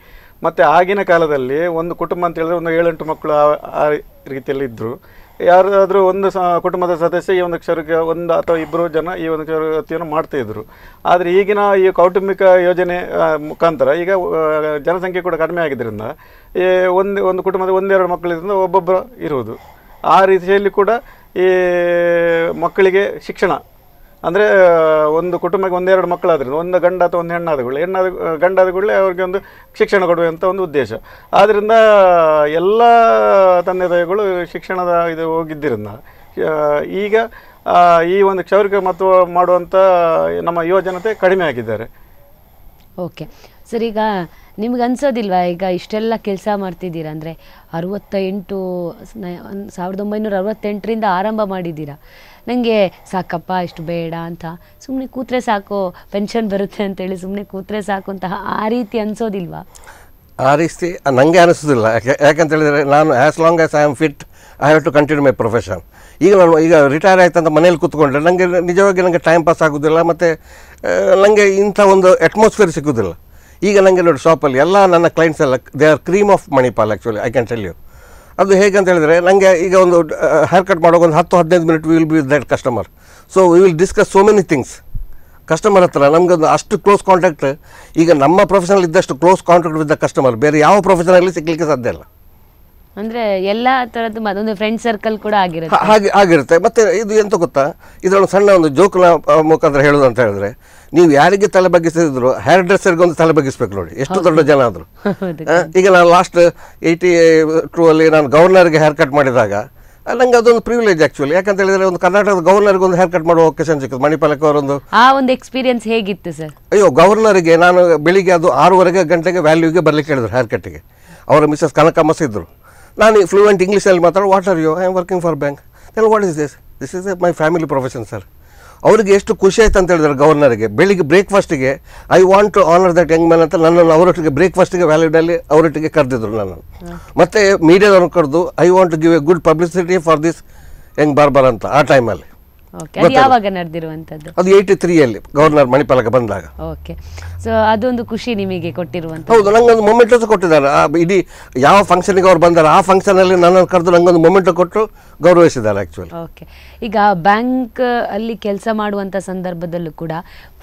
ಮತ್ತು ಆಗಿನ ಕಾಲದಲ್ಲಿ ಒಂದು ಕುಟುಂಬ ಅಂತ ಹೇಳಿದ್ರೆ ಒಂದು 7-8 ಮಕ್ಕಳು ಆ ರೀತಿಯಲ್ಲಿ ಇದ್ದರು. ಯಾರಾದರೂ ಒಂದು ಕುಟುಂಬದ ಸದಸ್ಯ ಈ ಒಂದು ಕ್ಷೌರಿಕ ಒಂದು ಅಥವಾ ಇಬ್ಬರು ಜನ ಈ ಒಂದು ಕ್ಷೌರಿಕತೆಯನ್ನು ಮಾಡ್ತಾಯಿದ್ರು. ಆದರೆ ಈಗಿನ ಈ ಕೌಟುಂಬಿಕ ಯೋಜನೆ ಮುಖಾಂತರ ಈಗ ಜನಸಂಖ್ಯೆ ಕೂಡ ಕಡಿಮೆ ಆಗಿದ್ದರಿಂದ ಒಂದು ಕುಟುಂಬದ 1-2 ಮಕ್ಕಳಿಂದ ಒಬ್ಬೊಬ್ಬರು ಇರುವುದು. ಆ ರೀತಿಯಲ್ಲಿ ಕೂಡ ಈ ಮಕ್ಕಳಿಗೆ ಶಿಕ್ಷಣ ಅಂದರೆ ಒಂದು ಕುಟುಂಬಕ್ಕೆ 1-2 ಮಕ್ಕಳಾದ್ರಿಂದ ಒಂದು ಗಂಡ ಅಥವಾ ಒಂದು ಗಂಡಾದ ಕೂಡಲೇ ಅವ್ರಿಗೆ ಒಂದು ಶಿಕ್ಷಣ ಕೊಡುವಂಥ ಒಂದು ಉದ್ದೇಶ. ಆದ್ದರಿಂದ ಎಲ್ಲ ತಂದೆ ತಾಯಿಗಳು ಶಿಕ್ಷಣದ ಇದು ಹೋಗಿದ್ದರಿಂದ ಈಗ ಈ ಒಂದು ಕ್ಷೌರಿಕ ಮತ್ತು ಮಾಡುವಂಥ ನಮ್ಮ ಯುವ ಜನತೆ ಕಡಿಮೆ ಆಗಿದ್ದಾರೆ. ಓಕೆ ಸರ್, ಈಗ ನಿಮ್ಗೆ ಅನ್ಸೋದಿಲ್ವಾ ಈಗ ಇಷ್ಟೆಲ್ಲ ಕೆಲಸ ಮಾಡ್ತಿದ್ದೀರಾ ಅಂದರೆ 1968ರಿಂದ ಆರಂಭ ಮಾಡಿದ್ದೀರಾ, ನನಗೆ ಸಾಕಪ್ಪ ಇಷ್ಟು ಬೇಡ ಅಂತ ಸುಮ್ಮನೆ ಕೂತ್ರೆ ಸಾಕು, ಪೆನ್ಷನ್ ಬರುತ್ತೆ ಅಂತೇಳಿ ಸುಮ್ಮನೆ ಕೂತ್ರೆ ಸಾಕು ಅಂತ ಆ ರೀತಿ ಅನ್ಸೋದಿಲ್ವಾ? ಆ ರೀತಿ ನನಗೆ ಅನಿಸೋದಿಲ್ಲ. ಯಾಕಂತ ಹೇಳಿದರೆ ನಾನು as long as I am fit I have to continue my profession. ಈಗ ರಿಟೈರ್ ಆಯ್ತು ಅಂತ ಮನೇಲಿ ಕೂತ್ಕೊಂಡ್ರೆ ನನಗೆ ನಿಜವಾಗಿ ನನಗೆ ಟೈಮ್ ಪಾಸ್ ಆಗೋದಿಲ್ಲ, ಮತ್ತು ನನಗೆ ಇಂಥ ಒಂದು ಅಟ್ಮಾಸ್ಫಿಯರ್ ಸಿಗೋದಿಲ್ಲ. ಈಗ ನನಗೆ ನೋಡಿ ಶಾಪಲ್ಲಿ ಎಲ್ಲ ನನ್ನ ಕ್ಲೈಂಟ್ಸ್ ಎಲ್ಲ they are cream of Manipal actually, I can tell you. ಅದು ಹೇಗೆ ಅಂತ ಹೇಳಿದರೆ, ನನಗೆ ಈಗ ಒಂದು ಹೇರ್ ಕಟ್ ಮಾಡೋಕೆ ಒಂದು 10-15 minute will be with that customer. So we will discuss so many things customer ಹತ್ರ. ನಮಗೊಂದು ಅಷ್ಟು ಕ್ಲೋಸ್ ಕಾಂಟ್ಯಾಕ್ಟ್, ಈಗ ನಮ್ಮ ಪ್ರೊಫೆಷನಲ್ ಇದ್ದಷ್ಟು close contact with the customer ಬೇರೆ ಯಾವ ಪ್ರೊಫೆಷನಲ್ಲಿ ಸಿಗಲಿಕ್ಕೆ ಸಾಧ್ಯ ಇಲ್ಲ. ಅಂದರೆ ಎಲ್ಲ ಥರದ್ದು ಅದೊಂದು ಫ್ರೆಂಡ್ ಸರ್ಕಲ್ ಕೂಡ ಆಗಿರುತ್ತೆ. ಮತ್ತು ಇದು ಎಂತ ಗೊತ್ತಾ, ಇದರೊಂದು ಸಣ್ಣ ಒಂದು ಜೋಕ್ನ ಮುಖಾಂತರ ಹೇಳೋದು ಅಂತ ಹೇಳಿದ್ರೆ, ನೀವು ಯಾರಿಗೆ ತಲೆ ಬಗ್ಗಿಸಿದ್ರು ಹೇರ್ ಡ್ರೆಸ್ಸರ್ಗೆ ಒಂದು ತಲೆ ಬಗ್ಗಿಸ್ಬೇಕು ನೋಡಿ, ಎಷ್ಟು ದೊಡ್ಡ ಜನ ಆದರು. ಈಗ ನಾನು ಲಾಸ್ಟ್ 82 ಅಲ್ಲಿ ನಾನು ಗವರ್ನರ್ಗೆ ಹೇರ್ ಕಟ್ ಮಾಡಿದಾಗ ನಂಗೆ ಅದೊಂದು ಪ್ರಿವಿಲೇಜ್ ಆ್ಯಕ್ಚುಲಿ. ಯಾಕಂತ ಹೇಳಿದರೆ ಒಂದು ಕರ್ನಾಟಕದ ಗವರ್ನರ್ಗೆ ಒಂದು ಹೇರ್ ಕಟ್ ಮಾಡುವ ಅವಕಾಶ ಸಿಕ್ಕಿತ್ತು. ಮಣಿಪಾಲಕ್ಕೆ ಅವರೊಂದು ಎಕ್ಸ್ಪೀರಿಯನ್ಸ್ ಹೇಗಿತ್ತು ಸರ್? ಅಯ್ಯೋ, ಗವರ್ನರ್ಗೆ ನಾನು ಬೆಳಿಗ್ಗೆ ಅದು 6:30 ಗಂಟೆಗೆ ವ್ಯಾಲ್ಯೂಗೆ ಬರಲಿಕ್ಕೆ ಹೇಳಿದ್ರು ಹೇರ್ ಕಟ್ಟಿಗೆ. ಅವರ ಮಿಸಸ್ ಕನಕಮ್ಮಸ್ ಇದ್ದರು. ನಾನು ಫ್ಲೂಯೆಂಟ್ ಇಂಗ್ಲೀಷಲ್ಲಿ ಮಾತಾಡೋ, what are you? I am working for bank. Then what is this is my family profession sir. ಅವರಿಗೆ ಎಷ್ಟು ಖುಷಿ ಆಯ್ತು ಅಂತ ಹೇಳಿದ್ರೆ ಗವರ್ನರ್ಗೆ, ಬೆಳಿಗ್ಗೆ ಬ್ರೇಕ್ಫಾಸ್ಟಿಗೆ I want to honour that young man ಅಂತ ನನ್ನನ್ನು ಅವರೊಟ್ಟಿಗೆ ಬ್ರೇಕ್ಫಾಸ್ಟಿಗೆ ವ್ಯಾಲಿಡಲ್ಲಿ ಅವರೊಟ್ಟಿಗೆ ಕರೆದಿದ್ರು ನನ್ನನ್ನು. ಮತ್ತು ಮೀಡಿಯಾದವ್ರನ್ನ ಕರೆದು I want to give a good publicity for this young barber ಅಂತ ಆ ಟೈಮಲ್ಲಿ. ಯಾವಾಗ ನಡೆದಿರುವಂಥದ್ದು? ಅದು 83 ಗವರ್ನರ್ ಮಣಿಪಾಲಕ್ಕೆ ಬಂದಾಗ. ಓಕೆ, ಸೊ ಅದೊಂದು ಖುಷಿ ನಿಮಗೆ ಕೊಟ್ಟಿರುವಂಥ? ಹೌದು, ನಂಗೊಂದು ಮೊಮೆಂಟಸ್ ಕೊಟ್ಟಿದ್ದಾರೆ. ಇಡೀ ಯಾವ ಫಂಕ್ಷನ್ಗೆ ಅವ್ರು ಬಂದಾರೆ ಆ ಫಂಕ್ಷನಲ್ಲಿ ನನ್ನನ್ನು ಕರೆದು ನಂಗೊಂದು ಮೊಮೆಂಟ್ ಕೊಟ್ಟು ಗೌರವಿಸಿದ್ದಾರೆ ಆ್ಯಕ್ಚುಲಿ. ಓಕೆ, ಈಗ ಬ್ಯಾಂಕ್ ಅಲ್ಲಿ ಕೆಲಸ ಮಾಡುವಂಥ ಸಂದರ್ಭದಲ್ಲೂ ಕೂಡ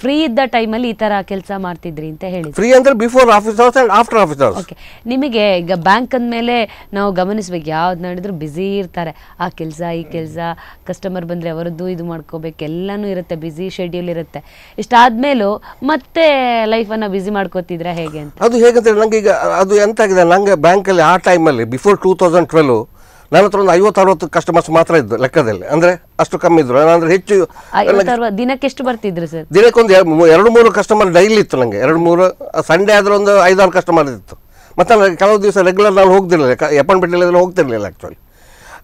ಫ್ರೀ ಇದ್ದ ಟೈಮಲ್ಲಿ ಈ ಥರ ಕೆಲಸ ಮಾಡ್ತಿದ್ರಿ ಅಂತ ಹೇಳಿ. ಫ್ರೀ ಅಂದರೆ before office hours and after office hours. Okay, ನಿಮಗೆ ಈಗ ಬ್ಯಾಂಕ್ ಅಂದಮೇಲೆ ನಾವು ಗಮನಿಸ್ಬೇಕು, ಯಾವ್ದು ನಡೆದ್ರು ಬ್ಯುಸಿ ಇರ್ತಾರೆ. ಆ ಕೆಲಸ ಈ ಕೆಲಸ, ಕಸ್ಟಮರ್ ಬಂದರೆ ಅವರದ್ದು ಇದು ಮಾಡ್ಕೋಬೇಕು, ಎಲ್ಲನೂ ಇರುತ್ತೆ, ಬ್ಯುಸಿ ಶೆಡ್ಯೂಲ್ ಇರುತ್ತೆ. ಇಷ್ಟಾದ್ಮೇಲೂ ಮತ್ತೆ ಲೈಫನ್ನು ಬ್ಯುಸಿ ಮಾಡ್ಕೋತಿದ್ರೆ ಹೇಗೆ ಅಂತ? ಅದು ಹೇಗಂತ ನನಗೆ ಈಗ ಅದು ಎಂತಾಗಿದೆ, ನನಗೆ ಬ್ಯಾಂಕಲ್ಲಿ ಆ ಟೈಮಲ್ಲಿ ಬಿಫೋರ್ 2012 ನನ್ನ ಹತ್ರ ಒಂದು 50-60 ಕಸ್ಟಮರ್ಸ್ ಮಾತ್ರ ಇದ್ದು ಲೆಕ್ಕದಲ್ಲಿ, ಅಂದರೆ ಅಷ್ಟು ಕಮ್ಮಿ ಇದ್ರು. ಅಂದರೆ ಹೆಚ್ಚು ದಿನಕ್ಕೆ ಎಷ್ಟು ಬರ್ತಿದ್ರು ಸರ್? ದಿನಕ್ಕೊಂದು 2-3 ಕಸ್ಟಮರ್ ಡೈಲಿ ಇತ್ತು ನನಗೆ. 2-3 ಸಂಡೇ ಆದರೆ ಒಂದು 5-6 ಕಸ್ಟಮರ್ ಇತ್ತು. ಮತ್ತು ಕೆಲವು ದಿವಸ ರೆಗ್ಯುಲರ್ ನಾನು ಹೋಗ್ತಿರಲಿಲ್ಲ, ಅಪಾಯಿಂಟ್ಮೆಂಟ್ ಹೋಗ್ತಿರಲಿಲ್ಲ ಆ್ಯಕ್ಚುಲಿ.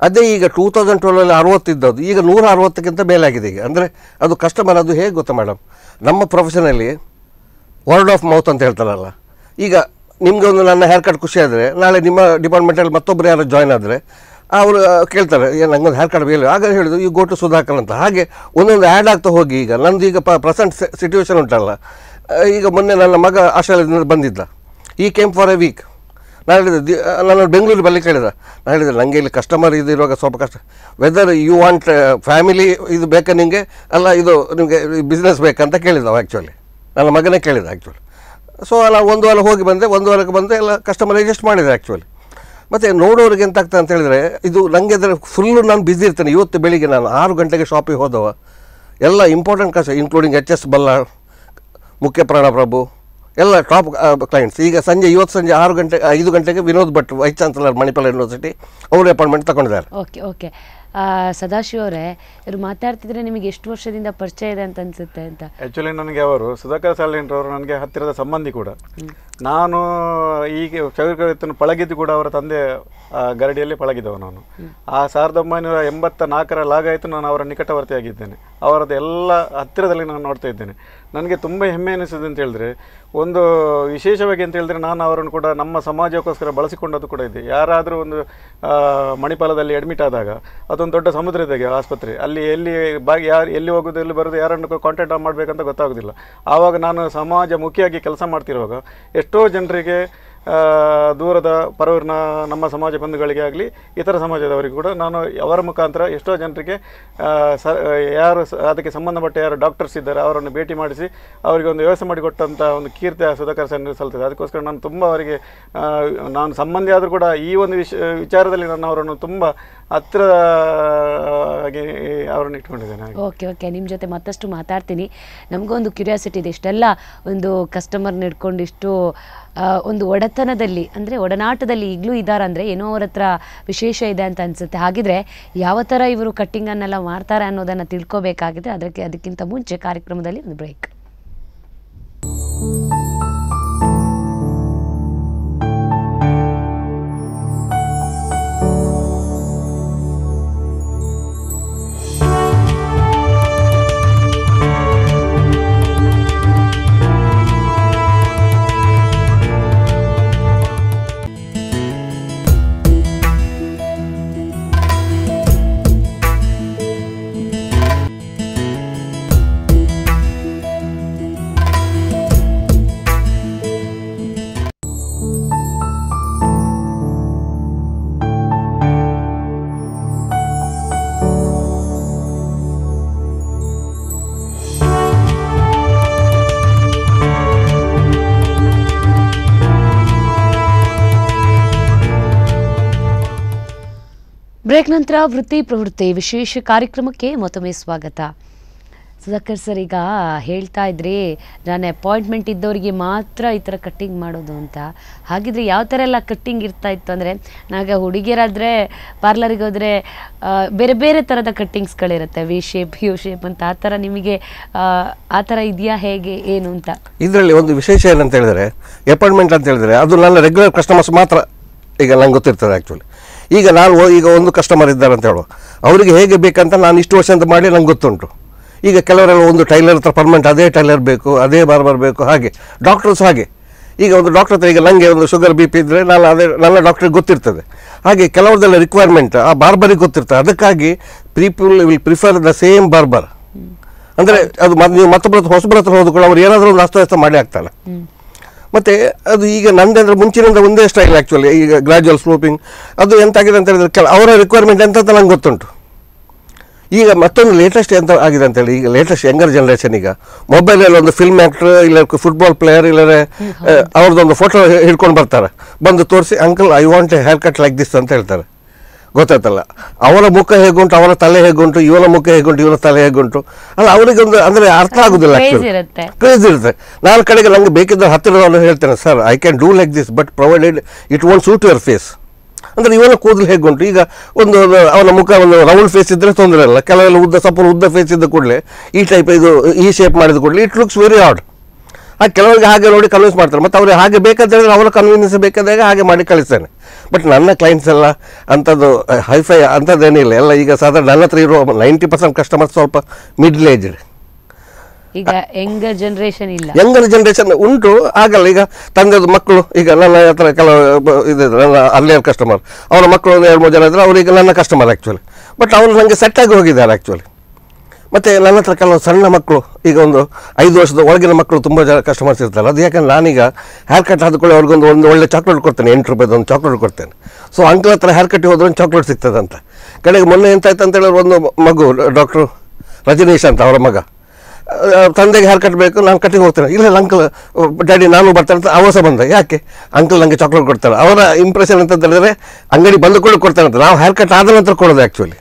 ಅದೇ ಈಗ 2012 60 ಇದ್ದದ್ದು ಈಗ 160ಕ್ಕಿಂತ ಮೇಲಾಗಿದೆ ಈಗ. ಅಂದರೆ ಅದು ಕಸ್ಟಮರ್, ಅದು ಹೇಗೆ ಗೊತ್ತಾ ಮೇಡಮ್, ನಮ್ಮ ಪ್ರೊಫೆಷನಲ್ಲಿ ವರ್ಡ್ ಆಫ್ ಮೌತ್ ಅಂತ ಹೇಳ್ತಾರಲ್ಲ. ಈಗ ನಿಮಗೆ ಒಂದು ನನ್ನ ಹೇರ್ ಕಟ್ ಖುಷಿ ಆದರೆ ನಾಳೆ ನಿಮ್ಮ ಡಿಪಾರ್ಟ್ಮೆಂಟಲ್ಲಿ ಮತ್ತೊಬ್ಬರು ಯಾರು ಜಾಯ್ನ್ ಆದರೆ ಅವರು ಕೇಳ್ತಾರೆ, ನಂಗೊಂದು ಹೇರ್ ಕಟ್ ಬೇರೆ, ಆಗ ಹೇಳಿದ್ರು ಈ ಗೋ ಟು ಸುಧಾಕರ್ ಅಂತ. ಹಾಗೆ ಒಂದೊಂದು ಆ್ಯಡ್ ಆಗ್ತಾ ಹೋಗಿ ಈಗ ನಂದು ಈಗ ಪ್ರೆಸೆಂಟ್ ಸಿಚುವೇಶನ್ ಉಂಟಲ್ಲ. ಈಗ ಮೊನ್ನೆ ನನ್ನ ಮಗ ಆಸ್ಟ್ರೇಲಿಯಾದಿಂದ ಬಂದಿದ್ದ, ಈ ಕೇಮ್ ಫಾರ್ ಎ ವೀಕ್. ನಾನು ಹೇಳಿದೆ, ನಾನು ಬೆಂಗಳೂರು ಬರಲಿಕ್ಕೆ ಹೇಳಿದೆ. ನಾನು ಹೇಳಿದೆ, ನನಗೆ ಇಲ್ಲಿ ಕಸ್ಟಮರ್ ಇದು ಇರುವಾಗ ಸ್ವಲ್ಪ ಕಷ್ಟ. ವೆದರ್ ಯು ವಾಂಟ್ ಫ್ಯಾಮಿಲಿ ಇದು ಬೇಕಾ ನಿಮಗೆ, ಅಲ್ಲ ಇದು ನಿಮಗೆ ಬಿಸ್ನೆಸ್ ಬೇಕಂತ ಕೇಳಿದ ಆ್ಯಕ್ಚುಲಿ. ನನ್ನ ಮಗನೇ ಕೇಳಿದ ಆ್ಯಕ್ಚುಲಿ. ಸೊ ನಾನು 1 ವಾರ ಹೋಗಿ ಬಂದೆ, 1 ವಾರಕ್ಕೆ ಬಂದೆ, ಎಲ್ಲ ಕಸ್ಟಮರ್ ಅಡ್ಜಸ್ಟ್ ಮಾಡಿದೆ ಆ್ಯಕ್ಚುಲಿ. ಮತ್ತು ನೋಡೋರಿಗೆ ಎಂತಾಗ್ತದೆ ಅಂತ ಹೇಳಿದರೆ, ಇದು ನನಗೆ ಅದರ ಫುಲ್ಲು ನಾನು ಬ್ಯುಸಿ ಇರ್ತೇನೆ. ಇವತ್ತು ಬೆಳಿಗ್ಗೆ ನಾನು 6 ಗಂಟೆಗೆ ಶಾಪಿಗೆ ಹೋದವ, ಎಲ್ಲ important customer including HS Ballal, ಮುಖ್ಯ ಪ್ರಾಣಪ್ರಭು ಎಲ್ಲ ಟಾಪ್ ಕ್ಲೈಂಟ್ಸ್. ಈಗ ಇವತ್ತು ಸಂಜೆ 5 ಗಂಟೆಗೆ Vinod Bhat vice chancellor Manipal university ಅವರು ಅಪಾಯಿಂಟ್ಮೆಂಟ್ ತಗೊಂಡಿದ್ದಾರೆ. ಓಕೆ ಸದಾಶಿವ ಅವರೇ, ಇವರು ಮಾತಾಡ್ತಿದ್ರೆ ನಿಮಗೆ ಎಷ್ಟು ವರ್ಷದಿಂದ ಪರಿಚಯ ಇದೆ ಅಂತ ಅನ್ಸುತ್ತೆ ಅಂತ? ಆ್ಯಕ್ಚುಲಿ ನನಗೆ ಅವರು ಸುಧಾಕರ್ ಸಾಲಿಯಂಟ್ರವರು ನನಗೆ ಹತ್ತಿರದ ಸಂಬಂಧಿ ಕೂಡ. ನಾನು ಈಗ ಚೌರಿಕರನ್ನು ಪಳಗಿದ್ದು ಕೂಡ ಅವರ ತಂದೆ ಗರಡಿಯಲ್ಲಿ ಪಳಗಿದ್ದವ ನಾನು. ಆ 1984 ಲಾಗಾಯಿತು ನಾನು ಅವರ ನಿಕಟವರ್ತಿಯಾಗಿದ್ದೇನೆ. ಅವರದ್ದು ಎಲ್ಲ ಹತ್ತಿರದಲ್ಲಿ ನಾನು ನೋಡ್ತಾ ಇದ್ದೇನೆ. ನನಗೆ ತುಂಬ ಹೆಮ್ಮೆ ಅನಿಸಿದೆ ಅಂತ ಹೇಳಿದ್ರೆ, ಒಂದು ವಿಶೇಷವಾಗಿ ಅಂತ ಹೇಳಿದ್ರೆ ನಾನು ಅವರನ್ನು ಕೂಡ ನಮ್ಮ ಸಮಾಜಕ್ಕೋಸ್ಕರ ಬಳಸಿಕೊಂಡದ್ದು ಕೂಡ ಇದೆ. ಯಾರಾದರೂ ಒಂದು ಮಣಿಪಾಲದಲ್ಲಿ ಅಡ್ಮಿಟ್ ಆದಾಗ ಅದೊಂದು ದೊಡ್ಡ ಸಮುದ್ರದಾಗೆ ಆಸ್ಪತ್ರೆ, ಅಲ್ಲಿ ಎಲ್ಲಿ ಹೋಗೋದು ಎಲ್ಲಿ ಬರೋದು ಯಾರನ್ನು ಕಾಂಟ್ಯಾಕ್ಟ್ ಮಾಡಬೇಕಂತ ಗೊತ್ತಾಗೋದಿಲ್ಲ. ಆವಾಗ ನಾನು ಸಮಾಜಮುಖಿಯಾಗಿ ಕೆಲಸ ಮಾಡ್ತಿರುವಾಗ ಎಷ್ಟೋ ಜನರಿಗೆ ದೂರದ ಪರವೂರಿನ ನಮ್ಮ ಸಮಾಜ ಬಂಧುಗಳಿಗೆ ಆಗಲಿ ಇತರ ಸಮಾಜದವರಿಗೂ ಕೂಡ ನಾನು ಅವರ ಮುಖಾಂತರ ಎಷ್ಟೋ ಜನರಿಗೆ ಯಾರು ಅದಕ್ಕೆ ಸಂಬಂಧಪಟ್ಟ ಯಾರು ಡಾಕ್ಟರ್ಸ್ ಇದ್ದಾರೆ ಅವರನ್ನು ಭೇಟಿ ಮಾಡಿಸಿ ಅವರಿಗೆ ಒಂದು ವ್ಯವಸ್ಥೆ ಮಾಡಿಕೊಟ್ಟಂಥ ಒಂದು ಕೀರ್ತಿ ಸುಧಾಕರ್ ಸರ್ ಸಲ್ತದೆ. ಅದಕ್ಕೋಸ್ಕರ ನಾನು ತುಂಬ ಅವರಿಗೆ ನಾನು ಸಂಬಂಧಿ ಆದರೂ ಕೂಡ ಈ ಒಂದು ವಿಚಾರದಲ್ಲಿ ನಾನು ಅವರನ್ನು ತುಂಬ ಹತ್ತಿರವಾಗಿ ಅವರನ್ನು ಇಟ್ಕೊಂಡಿದ್ದೇನೆ. ಓಕೆ ನಿಮ್ಮ ಜೊತೆ ಮತ್ತಷ್ಟು ಮಾತಾಡ್ತೀನಿ. ನಮಗೊಂದು ಕ್ಯೂರಿಯಾಸಿಟಿ ಇದೆ, ಇಷ್ಟೆಲ್ಲ ಒಂದು ಕಸ್ಟಮರ್ನ ಹಿಡ್ಕೊಂಡು ಇಷ್ಟು ಒಂದು ಒಡೆತನದಲ್ಲಿ ಅಂದರೆ ಒಡನಾಟದಲ್ಲಿ ಈಗಲೂ ಇದ್ದಾರಂದರೆ ಏನೋ ಅವ್ರ ಹತ್ರ ವಿಶೇಷ ಇದೆ ಅಂತ ಅನಿಸುತ್ತೆ. ಹಾಗಿದ್ರೆ ಯಾವ ಥರ ಇವರು ಕಟ್ಟಿಂಗನ್ನೆಲ್ಲ ಮಾಡ್ತಾರೆ ಅನ್ನೋದನ್ನು ತಿಳ್ಕೊಬೇಕಾಗಿದೆ. ಅದಕ್ಕಿಂತ ಮುಂಚೆ ಕಾರ್ಯಕ್ರಮದಲ್ಲಿ ಒಂದು ಬ್ರೇಕ್. ಬ್ರೇಕ್ ನಂತರ ವೃತ್ತಿ ಪ್ರವೃತ್ತಿ ವಿಶೇಷ ಕಾರ್ಯಕ್ರಮಕ್ಕೆ ಮತ್ತೊಮ್ಮೆ ಸ್ವಾಗತ. ಸುಧಾಕರ್ ಸರ್, ಈಗ ಹೇಳ್ತಾ ಇದ್ರಿ ನಾನು ಅಪಾಯಿಂಟ್ಮೆಂಟ್ ಇದ್ದವರಿಗೆ ಮಾತ್ರ ಈ ಥರ ಕಟ್ಟಿಂಗ್ ಮಾಡೋದು ಅಂತ. ಹಾಗಿದ್ರೆ ಯಾವ ಥರ ಎಲ್ಲ ಕಟ್ಟಿಂಗ್ ಇರ್ತಾ ಇತ್ತು ಅಂದರೆ, ನಾಗ ಹುಡುಗಿಯರಾದರೆ ಪಾರ್ಲರಿಗೆ ಹೋದರೆ ಬೇರೆ ಬೇರೆ ಥರದ ಕಟ್ಟಿಂಗ್ಸ್ಗಳಿರುತ್ತೆ, ವಿ ಶೇಪ್ ಯು ಶೇಪ್ ಅಂತ. ಆ ಥರ ನಿಮಗೆ ಆ ಥರ ಇದೆಯಾ, ಹೇಗೆ ಏನು ಅಂತ? ಇದರಲ್ಲಿ ಒಂದು ವಿಶೇಷ ಏನಂತ ಹೇಳಿದರೆ, ಅಪಾಯಿಂಟ್ಮೆಂಟ್ ಅಂತ ಹೇಳಿದರೆ ಅದು ನನ್ನ ರೆಗ್ಯುಲರ್ ಕಸ್ಟಮರ್ಸ್ ಮಾತ್ರ ಈಗ ನಂಗೆ ಗೊತ್ತಿರ್ತದೆ. ಆ್ಯಕ್ಚುಲಿ ಈಗ ಈಗ ಒಂದು ಕಸ್ಟಮರ್ ಇದ್ದಾರೆ ಅಂತ ಹೇಳುವ, ಅವರಿಗೆ ಹೇಗೆ ಬೇಕಂತ ನಾನು ಇಷ್ಟು ವರ್ಷ ಅಂತ ಮಾಡಿ ನಂಗೆ ಗೊತ್ತುಂಟು. ಈಗ ಕೆಲವರೆಲ್ಲ ಒಂದು ಟೈಲರ್ ಹತ್ರ ಪರ್ಮನೆಂಟ್ ಅದೇ ಟೈಲರ್ ಬೇಕು, ಅದೇ ಬಾರ್ಬರ್ ಬೇಕು, ಹಾಗೆ ಡಾಕ್ಟರ್ಸ್ ಹಾಗೆ. ಈಗ ಒಂದು ಡಾಕ್ಟರ್ ಹತ್ರ ಈಗ ನನಗೆ ಒಂದು ಶುಗರ್ BP ಇದ್ದರೆ ನಾನು ಅದೇ ನನ್ನ ಡಾಕ್ಟ್ರಿಗೆ ಗೊತ್ತಿರ್ತದೆ. ಹಾಗೆ ಕೆಲವ್ರದ್ದೆಲ್ಲ ರಿಕ್ವೈರ್ಮೆಂಟ್ ಆ ಬಾರ್ಬರಿಗೆ ಗೊತ್ತಿರ್ತದೆ. ಅದಕ್ಕಾಗಿ people will prefer the same barber. ಅಂದರೆ ಅದು ನೀವು ಮತ್ತೊಬ್ಬರ ಹತ್ರ ಹೊಸಬ್ರ ಹತ್ರ ಹೋದ್ಕೊಳ್ಳೋ ಅವ್ರು ಏನಾದರೂ ಒಂದು ಅಸ್ತವ್ಯಸ್ತ ಮಾಡಿ ಆಗ್ತಾನೆ. ಮತ್ತು ಅದು ಈಗ ನಂದು ಅಂದರೆ ಮುಂಚಿನಿಂದ ಒಂದೇ ಸ್ಟೈಲ್. ಆ್ಯಕ್ಚುಲಿ ಈಗ ಗ್ರಾಜುವಲ್ ಸ್ಲೋಪಿಂಗ್ ಅದು ಎಂತಾಗಿದೆ ಅಂತ ಹೇಳಿದ್ರೆ ಅವರ ರಿಕ್ವೈರ್ಮೆಂಟ್ ಎಂತ ನಂಗೆ ಗೊತ್ತುಂಟು. ಈಗ ಮತ್ತೊಂದು ಲೇಟೆಸ್ಟ್ ಎಂತ ಆಗಿದೆ ಅಂತೇಳಿ, ಈಗ ಲೇಟೆಸ್ಟ್ ಯಂಗರ್ ಜನ್ರೇಷನ್ ಈಗ ಮೊಬೈಲಲ್ಲಿ ಒಂದು ಫಿಲ್ಮ್ ಆ್ಯಕ್ಟ್ರ್ ಇಲ್ಲ ಫುಟ್ಬಾಲ್ ಪ್ಲೇಯರ್ ಇಲ್ಲರೆ ಅವ್ರದ್ದೊಂದು ಫೋಟೋ ಹಿಡ್ಕೊಂಡು ಬರ್ತಾರೆ, ಬಂದು ತೋರಿಸಿ uncle I want A hair cut like this ಅಂತ ಹೇಳ್ತಾರೆ. ಗೊತ್ತಾಯ್ತಲ್ಲ, ಅವರ ಮುಖ ಹೇಗುಂಟು, ಅವರ ತಲೆ ಹೇಗುಂಟು, ಇವನ ಮುಖ ಹೇಗುಂಟು, ಇವನ ತಲೆ ಹೇಗುಂಟು, ಅಲ್ಲ ಅವರಿಗೆ ಒಂದು ಅಂದರೆ ಅರ್ಥ ಆಗುದಿಲ್ಲ. ಕ್ರೇಜ್ ಇರುತ್ತೆ. ನಾನು ಕಡೆಗೆ ನಂಗೆ ಬೇಕಿದ್ದ ಹತ್ತಿರದವನು ಹೇಳ್ತೇನೆ, sir I can do like this but provided it won't suit your face. ಅಂದರೆ ಇವನ ಕೂದಲು ಹೇಗುಂಟು, ಈಗ ಒಂದು ಅವನ ಮುಖ ಒಂದು ರೌಂಡ್ ಫೇಸ್ ಇದ್ದರೆ ತೊಂದರೆ ಇಲ್ಲ. ಕೆಲವೆಲ್ಲ ಸ್ವಲ್ಪ ಉದ್ದ ಫೇಸ್ ಇದ್ದ ಕೂಡಲೇ ಈ ಟೈಪ್ ಇದು ಈ ಶೇಪ್ ಮಾಡಿದ ಕೂಡಲೇ ಇಟ್ ಲುಕ್ಸ್ ವೆರಿ ಆಡ್. ಆ ಕೆಲವರಿಗೆ ಹಾಗೆ ನೋಡಿ ಕನ್ವಿನ್ಸ್ ಮಾಡ್ತಾರೆ. ಮತ್ತು ಅವ್ರಿಗೆ ಹಾಗೆ ಬೇಕಂತ ಹೇಳಿದ್ರೆ ಅವರ ಕನ್ವಿನ್ಸ್ ಬೇಕಾದಾಗ ಹಾಗೆ ಮಾಡಿ ಕಳಿಸ್ತೇನೆ. ಬಟ್ ನನ್ನ ಕ್ಲೈಂಟ್ಸ್ ಎಲ್ಲ ಅಂಥದ್ದು ಹೈಫೈ ಅಂಥದ್ದೇನಿಲ್ಲ. ಎಲ್ಲ ಈಗ ಸಾಧಾರಣ ನನ್ನ ಹತ್ರ ಇರೋ 90% ಕಸ್ಟಮರ್ಸ್ ಸ್ವಲ್ಪ ಮಿಡ್ಲ್ ಏಜ್ಡ್. ಈಗ ಯಂಗರ್ ಜನರೇಷನ್ ಇಲ್ಲ, ಯಂಗರ್ ಜನರೇಷನ್ ಉಂಟು, ಆಗಲ್ಲ. ಈಗ ತಂದೆದು ಮಕ್ಕಳು, ಈಗ ನನ್ನ ಹತ್ರ ಕೆಲವು ಇದೆ ನನ್ನ ಅರ್ಲಿಯರ್ ಕಸ್ಟಮರ್, ಅವರ ಮಕ್ಕಳು 2-3 ಜನ ಇದ್ದರೆ ಅವರಿಗೆ ನನ್ನ ಕಸ್ಟಮರ್ ಆ್ಯಕ್ಚುಲಿ. ಬಟ್ ಅವರು ನನಗೆ ಸೆಟ್ ಆಗಿ ಹೋಗಿದ್ದಾರೆ ಆ್ಯಕ್ಚುಲಿ. ಮತ್ತು ನನ್ನ ಹತ್ರ ಕೆಲವು ಸಣ್ಣ ಮಕ್ಕಳು, ಈಗ ಒಂದು 5 ವರ್ಷದ ಒಳಗಿನ ಮಕ್ಕಳು ತುಂಬ ಜನ ಕಸ್ಟಮರ್ಸ್ ಇರ್ತಾರೆ. ಅದು ಯಾಕಂದ್ರೆ ನಾನೀಗ ಹೇರ್ ಕಟ್ ಆದ್ಕೊಳ್ಳಿ ಅವ್ರಿಗೊಂದು ಒಳ್ಳೆ ಚಾಕ್ಲೇಟ್ ಕೊಡ್ತೇನೆ, 8 ರೂಪಾಯಿದು ಒಂದು ಚಾಕ್ಲೇಟ್ ಕೊಡ್ತೇನೆ. ಸೊ ಅಂಕಲ್ ಹತ್ರ ಹೇರ್ ಕಟ್ಟಿಗೆ ಹೋದ್ರೆ ಒಂದು ಚಾಕ್ಲೇಟ್ ಸಿಗ್ತದೆ ಅಂತ. ಕಡೆಗೆ ಮೊನ್ನೆ ಎಂತಾಯ್ತು ಅಂತ ಹೇಳಿದ್ರೆ, ಒಂದು ಮಗು ಡಾಕ್ಟ್ರು ರಜನೀಶ್ ಅಂತ ಅವರ ಮಗ, ತಂದೆಗೆ ಹೇರ್ ಕಟ್ ಬೇಕು, ನಾನು ಕಟ್ಟಿಗೆ ಹೋಗ್ತೇನೆ. ಇಲ್ಲ ಅಂಕಲ್ ಡ್ಯಾಡಿ ನಾನು ಬರ್ತಾನೆ ಅಂತ ಅವಸ ಬಂದ. ಯಾಕೆ ಅಂಕಲ್ ನನಗೆ ಚಾಕ್ಲೇಟ್ ಕೊಡ್ತಾರೆ. ಅವರ ಇಂಪ್ರೆಷನ್ ಅಂತ ಹೇಳಿದ್ರೆ ಅಂಗಡಿ ಬಂದುಕೊಳ್ಳಿ ಕೊಡ್ತಾನೆ ಅಂತ, ನಾವು ಹೇರ್ ಕಟ್ ಆದ ನಂತರ ಕೊಡೋದು ಆ್ಯಕ್ಚುಲಿ.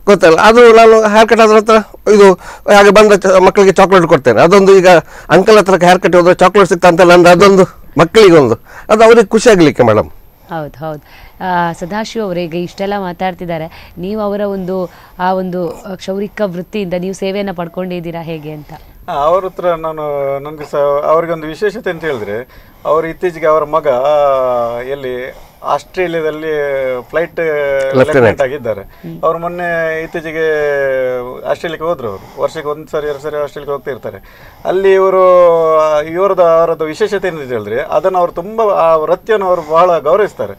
ಗೊತ್ತಲ್ಲ. ಅದು ನಾನು ಹೇರ್ ಕಟ್ ಆದ್ರ ಹತ್ರ ಇದು ಹಾಗೆ ಬಂದ ಮಕ್ಕಳಿಗೆ ಚಾಕ್ಲೇಟ್ ಕೊಡ್ತೇನೆ. ಅದೊಂದು ಈಗ ಅಂಕಲ್ ಹತ್ರ ಹೇರ್ ಕಟ್ ಹೋದ್ರೆ ಚಾಕ್ಲೇಟ್ ಸಿಗ್ತಾ ಅಂತಲ್ಲ ಅಂದ್ರೆ ಅದೊಂದು ಮಕ್ಕಳಿಗೊಂದು ಅದು ಅವ್ರಿಗೆ ಖುಷಿ ಆಗಲಿಕ್ಕೆ ಮೇಡಮ್. ಹೌದು ಹೌದು. ಸದಾಶಿವ ಅವರಿಗೆ ಇಷ್ಟೆಲ್ಲ ಮಾತಾಡ್ತಿದ್ದಾರೆ, ನೀವು ಅವರ ಆ ಒಂದು ಕ್ಷೌರಿಕ ವೃತ್ತಿಯಿಂದ ನೀವು ಸೇವೆಯನ್ನು ಪಡ್ಕೊಂಡಿದ್ದೀರಾ ಹೇಗೆ ಅಂತ? ಅವ್ರ ಹತ್ರ ನನಗೆ ಸಹ ಅವ್ರಿಗೊಂದು ವಿಶೇಷತೆ ಅಂತ ಹೇಳಿದ್ರೆ, ಅವರು ಇತ್ತೀಚೆಗೆ ಅವರ ಮಗ ಎಲ್ಲಿ ಆಸ್ಟ್ರೇಲಿಯಾದಲ್ಲಿ ಫ್ಲೈಟ್ ಲೆಫ್ಟಿನೆಂಟ್ ಆಗಿದ್ದಾರೆ. ಅವರು ಮೊನ್ನೆ ಇತ್ತೀಚೆಗೆ ಆಸ್ಟ್ರೇಲಿಯಾಕ್ಕೆ ಹೋದ್ರು. ಅವರು ವರ್ಷಕ್ಕೆ 1 ಸರಿ 2 ಸರಿ ಆಸ್ಟ್ರೇಲಿಯಾಕ್ಕೆ ಹೋಗ್ತಾ ಇರ್ತಾರೆ. ಅಲ್ಲಿ ಅವರದ್ದು ವಿಶೇಷತೆ ಏನಂತ ಹೇಳಿದ್ರೆ, ಅದನ್ನು ಅವರು ತುಂಬ ಆ ವೃತ್ತಿಯನ್ನು ಅವರು ಬಹಳ ಗೌರವಿಸ್ತಾರೆ.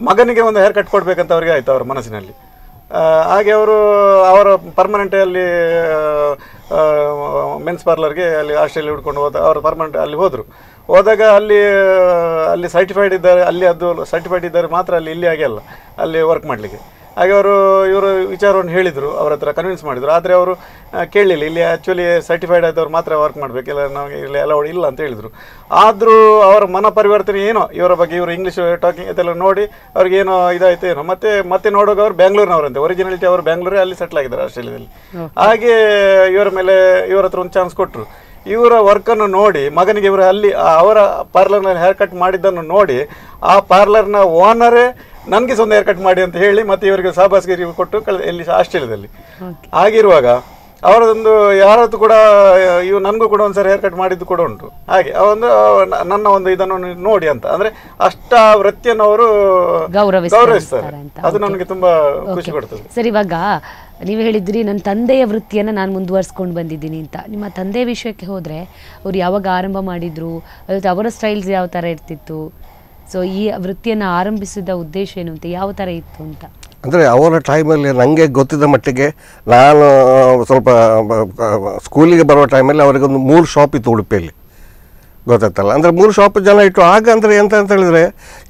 ಮಗನಿಗೆ ಒಂದು ಹೇರ್ ಕಟ್ ಕೊಡಬೇಕಂತ ಅವರಿಗೆ ಆಯಿತು ಅವರ ಮನಸ್ಸಿನಲ್ಲಿ. ಹಾಗೆ ಅವರ ಪರ್ಮನೆಂಟ್ ಅಲ್ಲಿ ಮೆನ್ಸ್ ಪಾರ್ಲರ್ಗೆ ಅಲ್ಲಿ ಆಸ್ಟ್ರೇಲಿಯಾ ಹುಡ್ಕೊಂಡು ಅವರು ಪರ್ಮನೆಂಟ್ ಅಲ್ಲಿ ಹೋದಾಗ ಅಲ್ಲಿ ಸರ್ಟಿಫೈಡ್ ಇದ್ದಾರೆ, ಅಲ್ಲಿ ಅದು ಸರ್ಟಿಫೈಡ್ ಇದ್ದಾರೆ ಮಾತ್ರ ಇಲ್ಲಿ ಹಾಗೆ ಅಲ್ಲ ಅಲ್ಲಿ ವರ್ಕ್ ಮಾಡಲಿಕ್ಕೆ. ಹಾಗೆ ಇವರು ವಿಚಾರವನ್ನು ಹೇಳಿದರು, ಅವ್ರ ಹತ್ರ ಕನ್ವಿನ್ಸ್ ಮಾಡಿದರು. ಆದರೆ ಅವರು ಕೇಳಲಿಲ್ಲ, ಇಲ್ಲಿ ಆ್ಯಕ್ಚುಲಿ ಸರ್ಟಿಫೈಡ್ ಆದವ್ರು ಮಾತ್ರ ವರ್ಕ್ ಮಾಡಬೇಕಿಲ್ಲ, ನಮಗೆ ಇಲ್ಲಿ ಅಲೌಡ್ ಇಲ್ಲ ಅಂತ ಹೇಳಿದರು. ಆದರೂ ಅವರ ಮನ ಪರಿವರ್ತನೆ ಏನೋ ಇವರ ಬಗ್ಗೆ, ಇವರು ಇಂಗ್ಲೀಷ್ ಟಾಕಿಂಗ್ ಇದೆಲ್ಲ ನೋಡಿ ಅವ್ರಿಗೆ ಏನೋ ಇದಾಯಿತು ಏನೋ. ಮತ್ತೆ ನೋಡುವಾಗ ಅವರು ಬ್ಯಾಂಗ್ಳೂರಿನವರಂತೆ, ಒರಿಜಿನಾಲಿಟಿ ಅವರು ಬ್ಯಾಂಗ್ಳೂರೇ, ಅಲ್ಲಿ ಸೆಟ್ಲ್ ಆಗಿದ್ದಾರೆ ಆಸ್ಟ್ರೇಲಿಯಾದಲ್ಲಿ. ಹಾಗೆ ಇವರ ಹತ್ರ ಒಂದು ಚಾನ್ಸ್ ಕೊಟ್ಟರು. ಇವರ ವರ್ಕನ್ನು ನೋಡಿ ಮಗನಿಗೆ ಇವರು ಅಲ್ಲಿ ಅವರ ಪಾರ್ಲರ್ನಲ್ಲಿ ಹೇರ್ ಕಟ್ ಮಾಡಿದ್ದನ್ನು ನೋಡಿ ಆ ಪಾರ್ಲರ್ನ ಓನರೇ ನನಗೆ ಒಂದು ಹೇರ್ ಕಟ್ ಮಾಡಿ ಅಂತ ಹೇಳಿ ಮತ್ತೆ ಇವರಿಗೆ ಸಾಬಾಸ್ಗಿರಿ ಕೊಟ್ಟು ಇಲ್ಲಿ ಆಸ್ಟ್ರೇಲಿಯಾದಲ್ಲಿ. ಆಗಿರುವಾಗ ಅವರದೊಂದು ಯಾರದ್ದು ಕೂಡ ನನಗೂ ಕೂಡ ಒಂದ್ಸರಿ ಹೇರ್ ಕಟ್ ಮಾಡಿದ್ದು ಕೂಡ ಉಂಟು. ಹಾಗೆ ನನ್ನ ಒಂದು ಇದನ್ನು ನೋಡಿ ಅಂತ ಅಂದರೆ ಅಷ್ಟ ವೃತ್ತಿಯನ್ನು ಅವರು ಗೌರವಿಸ್ತಾರೆ. ಅದು ನನಗೆ ತುಂಬಾ ಖುಷಿ ಕೊಡ್ತದೆ. ಸರ್, ಇವಾಗ ನೀವು ಹೇಳಿದ್ರಿ ನನ್ನ ತಂದೆಯ ವೃತ್ತಿಯನ್ನು ನಾನು ಮುಂದುವರಿಸ್ಕೊಂಡು ಬಂದಿದ್ದೀನಿ ಅಂತ. ನಿಮ್ಮ ತಂದೆಯ ವಿಷಯಕ್ಕೆ ಹೋದರೆ ಅವ್ರು ಯಾವಾಗ ಆರಂಭ ಮಾಡಿದ್ರು, ಅದು ಅವರ ಸ್ಟೈಲ್ಸ್ ಯಾವ ಥರ ಇರ್ತಿತ್ತು? ಸೊ ಈ ವೃತ್ತಿಯನ್ನು ಆರಂಭಿಸಿದ ಉದ್ದೇಶ ಏನು ಅಂತ, ಯಾವ ಥರ ಇತ್ತು ಅಂತ? ಅಂದರೆ ಅವರ ಟೈಮಲ್ಲಿ ನನಗೆ ಗೊತ್ತಿದ್ದ ಮಟ್ಟಿಗೆ, ನಾನು ಸ್ವಲ್ಪ ಸ್ಕೂಲಿಗೆ ಬರೋ ಟೈಮಲ್ಲಿ ಅವರಿಗೊಂದು 3 ಶಾಪ್ ಇತ್ತು ಉಡುಪಿಯಲ್ಲಿ, ಗೊತ್ತಾಯ್ತಲ್ಲ. ಅಂದರೆ 3 ಶಾಪ್ ಜನ ಇಟ್ಟು. ಆಗ ಅಂದರೆ ಎಂತ ಅಂತ ಹೇಳಿದರೆ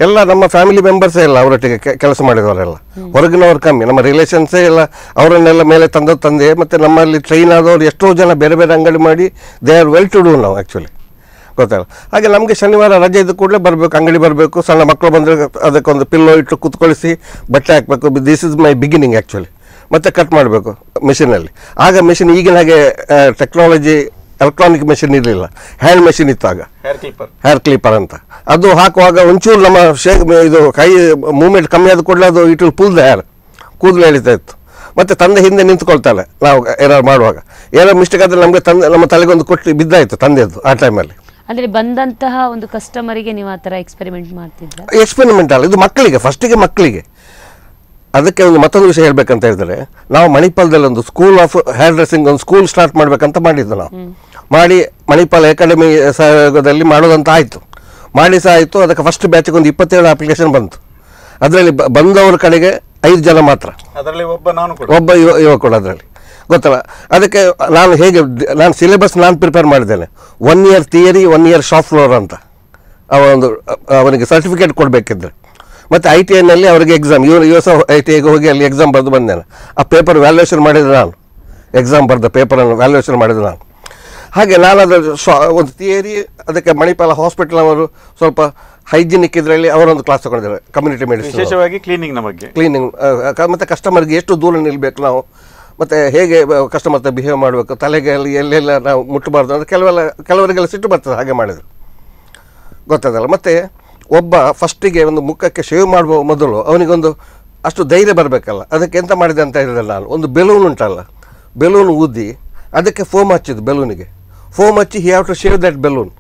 ಎಲ್ಲ ನಮ್ಮ ಫ್ಯಾಮಿಲಿ ಮೆಂಬರ್ಸೇ ಎಲ್ಲ ಅವರೊಟ್ಟಿಗೆ ಕೆಲಸ ಮಾಡಿದವರೆಲ್ಲ, ಹೊರಗಿನವ್ರು ಕಮ್ಮಿ, ನಮ್ಮ ರಿಲೇಷನ್ಸೇ ಎಲ್ಲ ಅವರನ್ನೆಲ್ಲ ಮೇಲೆ ತಂದೆ. ಮತ್ತು ನಮ್ಮಲ್ಲಿ ಟ್ರೈನ್ ಆದವರು ಎಷ್ಟೋ ಜನ ಬೇರೆ ಬೇರೆ ಅಂಗಡಿ ಮಾಡಿ they are well to do ನಾವು ಆ್ಯಕ್ಚುಲಿ, ಗೊತ್ತಲ್ಲ. ಹಾಗೆ ನಮಗೆ ಶನಿವಾರ ರಜೆ ಇದ್ದ ಕೂಡಲೇ ಬರಬೇಕು, ಅಂಗಡಿ ಬರಬೇಕು. ಸಣ್ಣ ಮಕ್ಕಳು ಬಂದರೆ ಅದಕ್ಕೊಂದು ಪಿಲ್ಲೋ ಇಟ್ಟು ಕುತ್ಕೊಳಿಸಿ ಬಟ್ಟೆ ಹಾಕಬೇಕು. This is my beginning actually. ಮತ್ತು ಕಟ್ ಮಾಡಬೇಕು ಮಿಷಿನಲ್ಲಿ. ಆಗ ಮಿಷಿನ್ ಈಗಿನ ಹಾಗೆ ಟೆಕ್ನಾಲಜಿ ಎಲೆಕ್ಟ್ರಾನಿಕ್ ಮೆಷಿನ್ ಇರಲಿಲ್ಲ, ಹ್ಯಾಂಡ್ ಮೆಷಿನ್ ಇತ್ತು ಆಗ, ಹೇರ್ ಕ್ಲಿಪ್ಪರ್ ಅಂತ. ಅದು ಹಾಕುವಾಗ ಒಂಚೂರು ನಮ್ಮ ಇದು ಕೈ ಮೂವ್ಮೆಂಟ್ ಕಮ್ಮಿ ಆದ ಕೂಡಲೇ ಅದು it will full the hair, ಕೂದಲು ಎಳಿತಾ ಇತ್ತು. ಮತ್ತು ತಂದೆ ಹಿಂದೆ ನಿಂತ್ಕೊಳ್ತಾಳೆ ನಾವು ಏನಾರು ಮಾಡುವಾಗ. ಏನೋ ಮಿಸ್ಟೇಕ್ ಆದರೆ ನಮ್ಮ ತಲೆಗೊಂದು ಕೊಟ್ಟು ಬಿದ್ದಾಯಿತು ತಂದೆದು ಆ ಟೈಮಲ್ಲಿ. ಅಂದರೆ ಬಂದಂತಹ ಒಂದು ಕಸ್ಟಮರಿಗೆ ನೀವು ಆ ಥರ ಎಕ್ಸ್ಪೆರಿಮೆಂಟ್ ಮಾಡ್ತಿದ್ದ? ಎಕ್ಸ್ಪೆರಿಮೆಂಟ್ ಅಲ್ಲ, ಇದು ಮಕ್ಕಳಿಗೆ, ಫಸ್ಟಿಗೆ ಮಕ್ಕಳಿಗೆ. ಅದಕ್ಕೆ ಒಂದು ಮತ್ತೊಂದು ವಿಷಯ ಹೇಳ್ಬೇಕಂತ ಹೇಳಿದ್ರೆ, ನಾವು ಮಣಿಪಾಲದಲ್ಲಿ ಒಂದು ಸ್ಕೂಲ್ ಆಫ್ ಹೇರ್ ಡ್ರೆಸ್ಸಿಂಗ್ ಒಂದು ಸ್ಕೂಲ್ ಸ್ಟಾರ್ಟ್ ಮಾಡಬೇಕಂತ ಮಾಡಿದ್ದು ನಾವು. ಮಾಡಿ ಮಣಿಪಾಲ್ ಅಕಾಡೆಮಿ ಸಹಯೋಗದಲ್ಲಿ ಮಾಡೋದಂತ ಆಯಿತು, ಮಾಡಿ ಸಹ ಆಯಿತು. ಅದಕ್ಕೆ ಫಸ್ಟ್ ಬ್ಯಾಚಿಗೆ ಒಂದು 27 ಅಪ್ಲಿಕೇಶನ್ ಬಂತು. ಅದರಲ್ಲಿ ಬಂದವರ ಕಡೆಗೆ 5 ಜನ ಮಾತ್ರ, ಒಬ್ಬ ಯುವಕರು ಅದರಲ್ಲಿ, ಗೊತ್ತಲ್ಲ. ಅದಕ್ಕೆ ನಾನು ಸಿಲೆಬಸ್ ಪ್ರಿಪೇರ್ ಮಾಡಿದ್ದೇನೆ. 1 year theory, 1 year shop floor ಅಂತ ಅವನಿಗೆ ಸರ್ಟಿಫಿಕೇಟ್ ಕೊಡಬೇಕಿದ್ರೆ. ಮತ್ತು ITIನಲ್ಲಿ ಅವರಿಗೆ ಎಕ್ಸಾಮ್, US ITIಗೆ ಹೋಗಿ ಅಲ್ಲಿ ಎಕ್ಸಾಮ್ ಬರೆದು ಬಂದೇನೆ. ಆ ಪೇಪರ್ ವ್ಯಾಲ್ಯೂಯೇಷನ್ ಮಾಡಿದ್ದು ನಾನು, ಎಕ್ಸಾಮ್ ಬರೆದ ಪೇಪರನ್ನು ವ್ಯಾಲ್ಯೂಯೇಷನ್ ಮಾಡಿದ್ದು ನಾನು. ಹಾಗೆ ನಾನು ಅದರ ಒಂದು ಥಿಯರಿ, ಅದಕ್ಕೆ ಮಣಿಪಾಲ ಹಾಸ್ಪಿಟಲ್ ಅವರು ಸ್ವಲ್ಪ ಹೈಜಿನಿಕ್ ಇದರಲ್ಲಿ ಅವರೊಂದು ಕ್ಲಾಸ್ ತಗೊಂಡಿದ್ದಾರೆ, ಕಮ್ಯುನಿಟಿ ಮೆಡಿಸಿನ್, ವಿಶೇಷವಾಗಿ ಕ್ಲೀನಿಂಗ್ ಮತ್ತು ಕಸ್ಟಮರ್ಗೆ ಎಷ್ಟು ದೂರ ನಿಲ್ಲಬೇಕು ನಾವು, ಮತ್ತು ಹೇಗೆ ಕಸ್ಟಮರ್ ಹತ್ರ ಬಿಹೇವ್ ಮಾಡಬೇಕು, ತಲೆಗೆ ಎಲ್ಲೆಲ್ಲ ನಾವು ಮುಟ್ಟಬಾರ್ದು ಅಂತ ಕೆಲವರಿಗೆಲ್ಲ ಸಿಟ್ಟು ಬರ್ತದೆ ಹಾಗೆ ಮಾಡಿದರು, ಗೊತ್ತದಲ್ಲ. ಮತ್ತು ಒಬ್ಬ ಫಸ್ಟಿಗೆ ಒಂದು ಮುಖಕ್ಕೆ ಶೇವ್ ಮಾಡುವ ಮೊದಲು ಅವನಿಗೊಂದು ಅಷ್ಟು ಧೈರ್ಯ ಬರಬೇಕಲ್ಲ. ಅದಕ್ಕೆ ಎಂತ ಮಾಡಿದೆ ಅಂತ ಹೇಳಿದ್ರೆ, ನಾನು ಒಂದು ಬೆಲೂನ್ ಉಂಟಲ್ಲ, ಬೆಲೂನ್ ಊದಿ ಅದಕ್ಕೆ ಫೋಮ್ ಹಚ್ಚಿದ್ದು, ಬೆಲೂನಿಗೆ ಫೋಮ್ ಹಚ್ಚಿ he have to shave that balloon.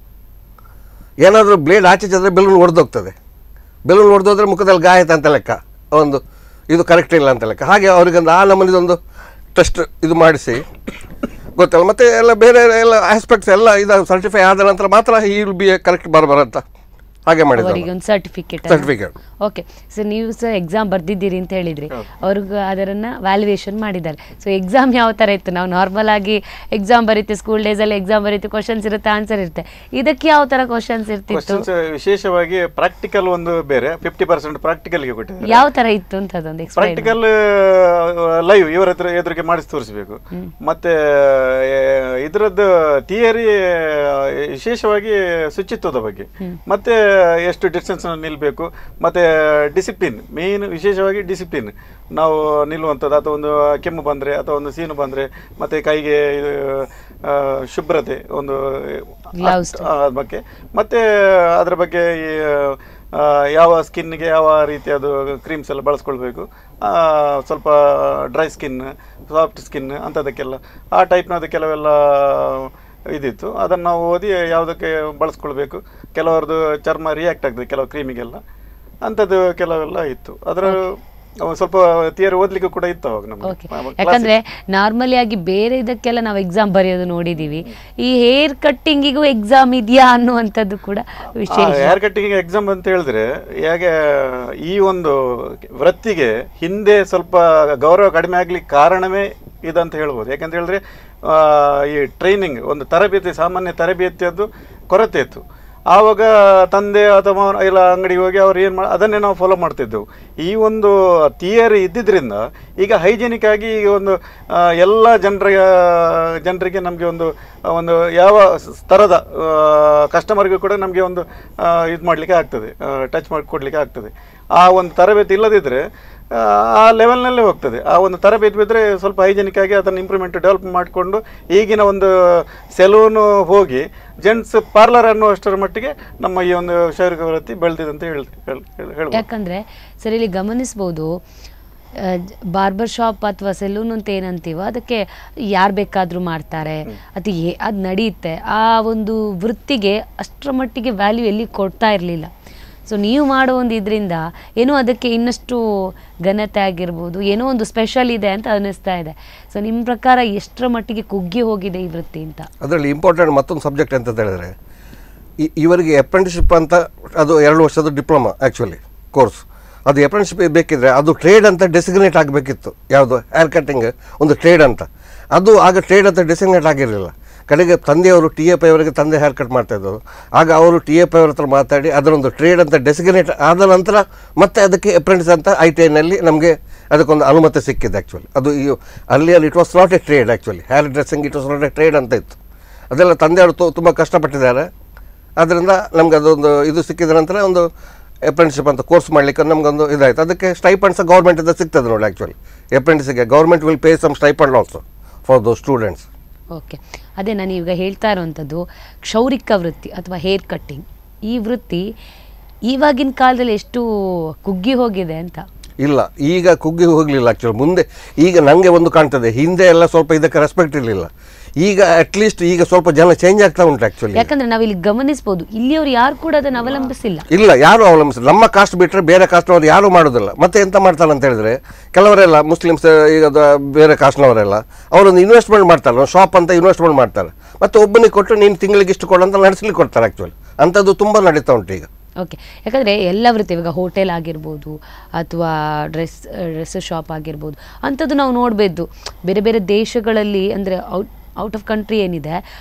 ಏನಾದರೂ ಬ್ಲೇಡ್ ಆಚೆ ಚಂದರೆ ಬೆಲೂನ್ ಒಡೆದೋಗ್ತದೆ, ಬೆಲೂನ್ ಒಡೆದೋದ್ರೆ ಮುಖದಲ್ಲಿ ಗಾಯ ಆಯ್ತು ಅಂತ ಲೆಕ್ಕ, ಒಂದು ಇದು ಕರೆಕ್ಟ್ ಇಲ್ಲ ಅಂತ ಲೆಕ್ಕ. ಹಾಗೆ ಅವರಿಗೊಂದು ಆ ನಮ್ಮನಿದೊಂದು ಟೆಸ್ಟ್ ಇದು ಮಾಡಿಸಿ, ಗೊತ್ತಲ್ಲ. ಮತ್ತು ಎಲ್ಲ ಬೇರೆ ಎಲ್ಲ ಆಸ್ಪೆಕ್ಟ್ಸ್ ಎಲ್ಲ ಇದು ಸರ್ಟಿಫೈ ಆದ ನಂತರ ಮಾತ್ರ ಈ ವಿಲ್ ಬಿ ಕರೆಕ್ಟ್ ಬರಬಾರಂತ ಹಾಗೆ ಮಾಡಿದ್ದಾರೆ. ಒಂದು ಸರ್ಟಿಫಿಕೇಟ್. ಓಕೆ ಸರ್, ನೀವು ಸರ್ ಎಕ್ಸಾಮ್ ಬರ್ದಿದ್ದೀರಿ ಅಂತ ಹೇಳಿದ್ರಿ, ಅವ್ರಿಗೆ ಅದನ್ನು ವ್ಯಾಲ್ಯೂಯೇಷನ್ ಮಾಡಿದ್ದಾರೆ. ಸೊ ಎಕ್ಸಾಮ್ ಯಾವ ಥರ ಇತ್ತು? ನಾವು ನಾರ್ಮಲ್ ಆಗಿ ಎಕ್ಸಾಮ್ ಬರೀತೀವಿ, ಸ್ಕೂಲ್ ಡೇಸಲ್ಲಿ ಎಕ್ಸಾಮ್ ಬರೀತೀವಿ, ಕ್ವಶನ್ಸ್ ಇರುತ್ತೆ, ಆನ್ಸರ್ ಇರುತ್ತೆ. ಇದಕ್ಕೆ ಯಾವ ಥರ ಕ್ವಶನ್ಸ್ ಇರ್ತಿತ್ತು? ವಿಶೇಷವಾಗಿ ಪ್ರಾಕ್ಟಿಕಲ್ ಒಂದು ಬೇರೆ, 50% ಪ್ರಾಕ್ಟಿಕಲ್ಗೆ ಕೊಟ್ಟಿದ್ದಾರೆ. ಯಾವ ಥರ ಇತ್ತು ಅಂತ ಅದೊಂದು ಪ್ರಾಕ್ಟಿಕಲ್ ಲೈವ್ ಇವರ ಹತ್ರ ಎದುರಿಗೆ ಮಾಡಿಸಿ ತೋರಿಸಬೇಕು. ಮತ್ತೆ ಇದರದ್ದು ಥಿಯರಿ ವಿಶೇಷವಾಗಿ ಶುಚಿತ್ವದ ಬಗ್ಗೆ, ಮತ್ತೆ ಎಷ್ಟು ಡಿಸ್ಟೆನ್ಸ್ನ ನಿಲ್ಲಬೇಕು, ಮತ್ತು ಡಿಸಿಪ್ಲಿನ್ ಮೇನ್, ವಿಶೇಷವಾಗಿ ಡಿಸಿಪ್ಲಿನ್ ನಾವು ನಿಲ್ಲುವಂಥದ್ದು. ಅಥವಾ ಒಂದು ಕೆಮ್ಮು ಬಂದರೆ ಅಥವಾ ಒಂದು ಸೀನು ಬಂದರೆ ಮತ್ತು ಕೈಗೆ ಶುಭ್ರತೆ ಒಂದು ಬಗ್ಗೆ, ಮತ್ತು ಅದರ ಬಗ್ಗೆ ಯಾವ ಸ್ಕಿನ್ಗೆ ಯಾವ ರೀತಿಯದು ಕ್ರೀಮ್ಸ್ ಎಲ್ಲ ಬಳಸ್ಕೊಳ್ಬೇಕು, ಸ್ವಲ್ಪ ಡ್ರೈ ಸ್ಕಿನ್, ಸಾಫ್ಟ್ ಸ್ಕಿನ್ ಅಂಥದಕ್ಕೆಲ್ಲ ಆ ಟೈಪ್ನದು ಕೆಲವೆಲ್ಲ ಇದಿತ್ತು. ಅದನ್ನು ನಾವು ಓದಿ ಯಾವುದಕ್ಕೆ ಬಳಸ್ಕೊಳ್ಬೇಕು, ಕೆಲವರದ್ದು ಚರ್ಮ ರಿಯಾಕ್ಟ್ ಆಗ್ತದೆ ಕೆಲವು ಕ್ರೀಮಿಗೆಲ್ಲ, ಅಂಥದ್ದು ಕೆಲವೆಲ್ಲ ಇತ್ತು. ಅದರ ಸ್ವಲ್ಪ ಥಿಯರಿ ಓದಲಿಕ್ಕೆ ಕೂಡ ಇತ್ತು ಅವಾಗ ನಮಗೆ. ಯಾಕಂದ್ರೆ ನಾರ್ಮಲಿ ಆಗಿ ಬೇರೆ ಇದಕ್ಕೆಲ್ಲ ನಾವು ಎಕ್ಸಾಮ್ ಬರೆಯೋದು ನೋಡಿದೀವಿ, ಈ ಹೇರ್ ಕಟ್ಟಿಂಗಿಗೂ ಎಕ್ಸಾಮ್ ಇದೆಯಾ ಅನ್ನುವಂಥದ್ದು ಕೂಡ ವಿಶೇಷ. ಹೇರ್ ಕಟ್ಟಿಂಗ್ ಎಕ್ಸಾಮ್ ಅಂತ ಹೇಳಿದ್ರೆ ಹೇಗೆ ಈ ಒಂದು ವೃತ್ತಿಗೆ ಹಿಂದೆ ಸ್ವಲ್ಪ ಗೌರವ ಕಡಿಮೆ ಆಗ್ಲಿಕ್ಕೆ ಕಾರಣವೇ ಇದಂತ ಹೇಳ್ಬೋದು. ಯಾಕಂತ ಹೇಳಿದ್ರೆ ಈ ಟ್ರೈನಿಂಗ್ ಒಂದು ತರಬೇತಿ, ಸಾಮಾನ್ಯ ತರಬೇತಿಯದ್ದು ಕೊರತೆ ಇತ್ತು. ಆವಾಗ ತಂದೆ ಅಥವಾ ಇಲ್ಲ ಅಂಗಡಿಗೆ ಹೋಗಿ ಅವ್ರು ಏನು ಅದನ್ನೇ ನಾವು ಫಾಲೋ ಮಾಡ್ತಿದ್ದೆವು. ಈ ಒಂದು ಥಿಯರಿ ಇದ್ದಿದ್ದರಿಂದ ಈಗ ಹೈಜಿನಿಕ್ ಆಗಿ ಈಗ ಒಂದು ಎಲ್ಲ ಜನರಿಗೆ ನಮಗೆ ಒಂದು ಯಾವ ಥರದ ಕಸ್ಟಮರ್ಗೂ ಕೂಡ ನಮಗೆ ಒಂದು ಇದು ಮಾಡಲಿಕ್ಕೆ ಆಗ್ತದೆ, ಟಚ್ ಮಾಡಿ ಕೊಡಲಿಕ್ಕೆ ಆಗ್ತದೆ. ಆ ಒಂದು ತರಬೇತಿ ಇಲ್ಲದಿದ್ದರೆ ಆ ಲೆವೆಲ್ನಲ್ಲೇ ಹೋಗ್ತದೆ. ಆ ಒಂದು ತರಬೇತಿ ಬಿದ್ದರೆ ಸ್ವಲ್ಪ ಹೈಜಿನಿಕ್ ಆಗಿ ಅದನ್ನು ಇಂಪ್ರೂವ್ಮೆಂಟ್ ಡೆವಲಪ್ ಮಾಡಿಕೊಂಡು ಈಗಿನ ಒಂದು ಸೆಲೂನು ಹೋಗಿ ಜೆಂಟ್ಸ್ ಪಾರ್ಲರ್ ಅನ್ನುವಷ್ಟರ ಮಟ್ಟಿಗೆ ನಮ್ಮ ಈ ಒಂದು ಕ್ಷೌರಿಕ ವೃತ್ತಿ ಬೆಳೆದಿದೆ ಅಂತ ಹೇಳ್ಬೋದು. ಯಾಕಂದರೆ ಸರ್ ಇಲ್ಲಿ ಗಮನಿಸ್ಬೋದು, ಬಾರ್ಬರ್ ಶಾಪ್ ಅಥವಾ ಸೆಲೂನ್ ಅಂತ ಏನಂತೀವೋ ಅದಕ್ಕೆ ಯಾರು ಬೇಕಾದರೂ ಮಾಡ್ತಾರೆ, ಅದು ನಡೆಯುತ್ತೆ. ಆ ಒಂದು ವೃತ್ತಿಗೆ ಅಷ್ಟರ ಮಟ್ಟಿಗೆ ವ್ಯಾಲ್ಯೂ ಎಲ್ಲಿ ಕೊಡ್ತಾ ಇರಲಿಲ್ಲ. ಸೊ ನೀವು ಮಾಡೋ ಒಂದು ಇದರಿಂದ ಏನೋ ಅದಕ್ಕೆ ಇನ್ನಷ್ಟು ಘನತೆ ಆಗಿರ್ಬೋದು, ಏನೋ ಒಂದು ಸ್ಪೆಷಲ್ ಇದೆ ಅಂತ ಅನ್ನಿಸ್ತಾ ಇದೆ. ಸೊ ನಿಮ್ಮ ಪ್ರಕಾರ ಎಷ್ಟರ ಮಟ್ಟಿಗೆ ಕುಗ್ಗಿ ಹೋಗಿದೆ ಈ ವೃತ್ತಿ ಅಂತ? ಅದರಲ್ಲಿ ಇಂಪಾರ್ಟೆಂಟ್ ಮತ್ತೊಂದು ಸಬ್ಜೆಕ್ಟ್ ಅಂತ ಹೇಳಿದ್ರೆ, ಇವರಿಗೆ ಅಪ್ರೆಂಟಿಸ್ಶಿಪ್ ಅಂತ ಅದು 2 ವರ್ಷದ ಡಿಪ್ಲೊಮಾ ಆ್ಯಕ್ಚುಲಿ ಕೋರ್ಸ್. ಅದು ಅಪ್ರೆಂಟಿಸ್ಶಿಪ್ ಬೇಕಿದ್ರೆ ಅದು ಟ್ರೇಡ್ ಅಂತ ಡೆಸಿಗ್ನೇಟ್ ಆಗಬೇಕಿತ್ತು. ಯಾವುದು ಹೇರ್ ಕಟ್ಟಿಂಗ್ ಒಂದು ಟ್ರೇಡ್ ಅಂತ, ಅದು ಆಗ ಟ್ರೇಡ್ ಅಂತ ಡೆಸಿಗ್ನೇಟ್ ಆಗಿರಲಿಲ್ಲ. ಕಡೆಗೆ ತಂದೆಯವರು TFI ಅವರಿಗೆ ತಂದೆ ಹೇರ್ ಕಟ್ ಮಾಡ್ತಾಯಿದ್ರು. ಆಗ ಅವರು TFI ಅವ್ರ ಹತ್ರ ಮಾತಾಡಿ ಅದರೊಂದು ಟ್ರೇಡ್ ಅಂತ ಡೆಸಿಗ್ನೇಟ್ ಆದ ನಂತರ ಮತ್ತೆ ಅದಕ್ಕೆ ಅಪ್ರೆಂಟಿಸ್ ಅಂತ ITIನಲ್ಲಿ ನಮಗೆ ಅದಕ್ಕೊಂದು ಅನುಮತಿ ಸಿಕ್ಕಿದೆ. ಆ್ಯಕ್ಚುಲಿ ಅದು ಅಲ್ಲಿ it was not A trade, actually hair dressing it was not A trade ಅಂತ ಇತ್ತು. ಅದೆಲ್ಲ ತಂದೆಯವರು ತುಂಬ ಕಷ್ಟಪಟ್ಟಿದ್ದಾರೆ. ಆದ್ದರಿಂದ ನಮ್ಗೆ ಅದೊಂದು ಇದು ಸಿಕ್ಕಿದ ನಂತರ ಒಂದು ಅಪ್ರೆಂಟಿಸ್ಶಿಪ್ ಅಂತ ಕೋರ್ಸ್ ಮಾಡಲಿಕ್ಕೆ ನಮಗೊಂದು ಇದಾಯಿತು. ಅದಕ್ಕೆ ಸ್ಟೈಪಂಡ್ಸ್ ಗೌರ್ಮೆಂಟಿಂದ ಸಿಗ್ತದೆ ನೋಡಿ. ಆ್ಯಕ್ಚುಲಿ ಅಪ್ರೆಂಟಿಸ್ಗೆ government will pay some stipend also for those students. Okay, ಅದೇ ನಾನು ಈಗ ಹೇಳ್ತಾ ಇರೋವಂಥದ್ದು ಕ್ಷೌರಿಕ ವೃತ್ತಿ ಅಥವಾ ಹೇರ್ ಕಟ್ಟಿಂಗ್. ಈ ವೃತ್ತಿ ಇವಾಗಿನ ಕಾಲದಲ್ಲಿ ಎಷ್ಟು ಕುಗ್ಗಿ ಹೋಗಿದೆ ಅಂತ. ಇಲ್ಲ, ಈಗ ಕುಗ್ಗಿ ಹೋಗಲಿಲ್ಲ ಆ್ಯಕ್ಚುಲಿ. ಮುಂದೆ ಈಗ ನನಗೆ ಒಂದು ಕಾಣ್ತದೆ, ಹಿಂದೆ ಎಲ್ಲ ಸ್ವಲ್ಪ ಇದಕ್ಕೆ ರೆಸ್ಪೆಕ್ಟ್ ಇರಲಿಲ್ಲ. ಈಗ ಅಟ್ಲೀಸ್ಟ್ ಈಗ ಸ್ವಲ್ಪ ಜನ ಚೇಂಜ್ ಆಗ್ತಾ ಉಂಟು ಆ್ಯಕ್ಚುಲಿ. ಯಾಕಂದ್ರೆ ನಾವಿಲ್ಲಿ ಗಮನಿಸ್ಬೋದು, ಇಲ್ಲಿಯವರು ಯಾರು ಕೂಡ ಅದನ್ನು ಅವಲಂಬಿಸಿಲ್ಲ. ಇಲ್ಲ, ಯಾರು ಅವಲಂಬಿಸಿಲ್ಲ. ನಮ್ಮ ಕಾಸ್ಟ್ ಬಿಟ್ಟರೆ ಬೇರೆ ಕಾಸ್ಟ್ನವ್ರು ಯಾರೂ ಮಾಡೋದಿಲ್ಲ. ಮತ್ತೆ ಎಂತ ಮಾಡ್ತಾರೆ ಅಂತ ಹೇಳಿದ್ರೆ, ಕೆಲವರೆಲ್ಲ ಮುಸ್ಲಿಮ್ಸ್, ಈಗ ಬೇರೆ ಕಾಸ್ಟ್ನವರೆಲ್ಲ ಅವರೊಂದು ಇನ್ವೆಸ್ಟ್ಮೆಂಟ್ ಮಾಡ್ತಾರೆ, ಒಂದು ಶಾಪ್ ಅಂತ ಇನ್ವೆಸ್ಟ್ಮೆಂಟ್ ಮಾಡ್ತಾರೆ. ಮತ್ತು ಒಬ್ಬನಿಗೆ ಕೊಟ್ಟು ನೀನು ತಿಂಗಳಿಗೆ ಇಷ್ಟು ಕೊಡು ಅಂತ ನಡೆಸಲಿಕ್ಕೆ ಕೊಡ್ತಾರೆ. ಆ್ಯಕ್ಚುಲಿ ಅಂಥದ್ದು ತುಂಬ ನಡೀತಾ ಉಂಟು ಈಗ. ಓಕೆ, ಯಾಕಂದರೆ ಎಲ್ಲ ವೃತ್ತಿ, ಇವಾಗ ಹೋಟೆಲ್ ಆಗಿರ್ಬೋದು ಅಥವಾ ಡ್ರೆಸ್ ಶಾಪ್ ಆಗಿರ್ಬೋದು, ಅಂಥದ್ದು ನಾವು ನೋಡಬೇಕು. ಬೇರೆ ಬೇರೆ ದೇಶಗಳಲ್ಲಿ ಅಂದರೆ ಔಟ್ ಆಫ್ ಕಂಟ್ರಿ ಏನಿದೆ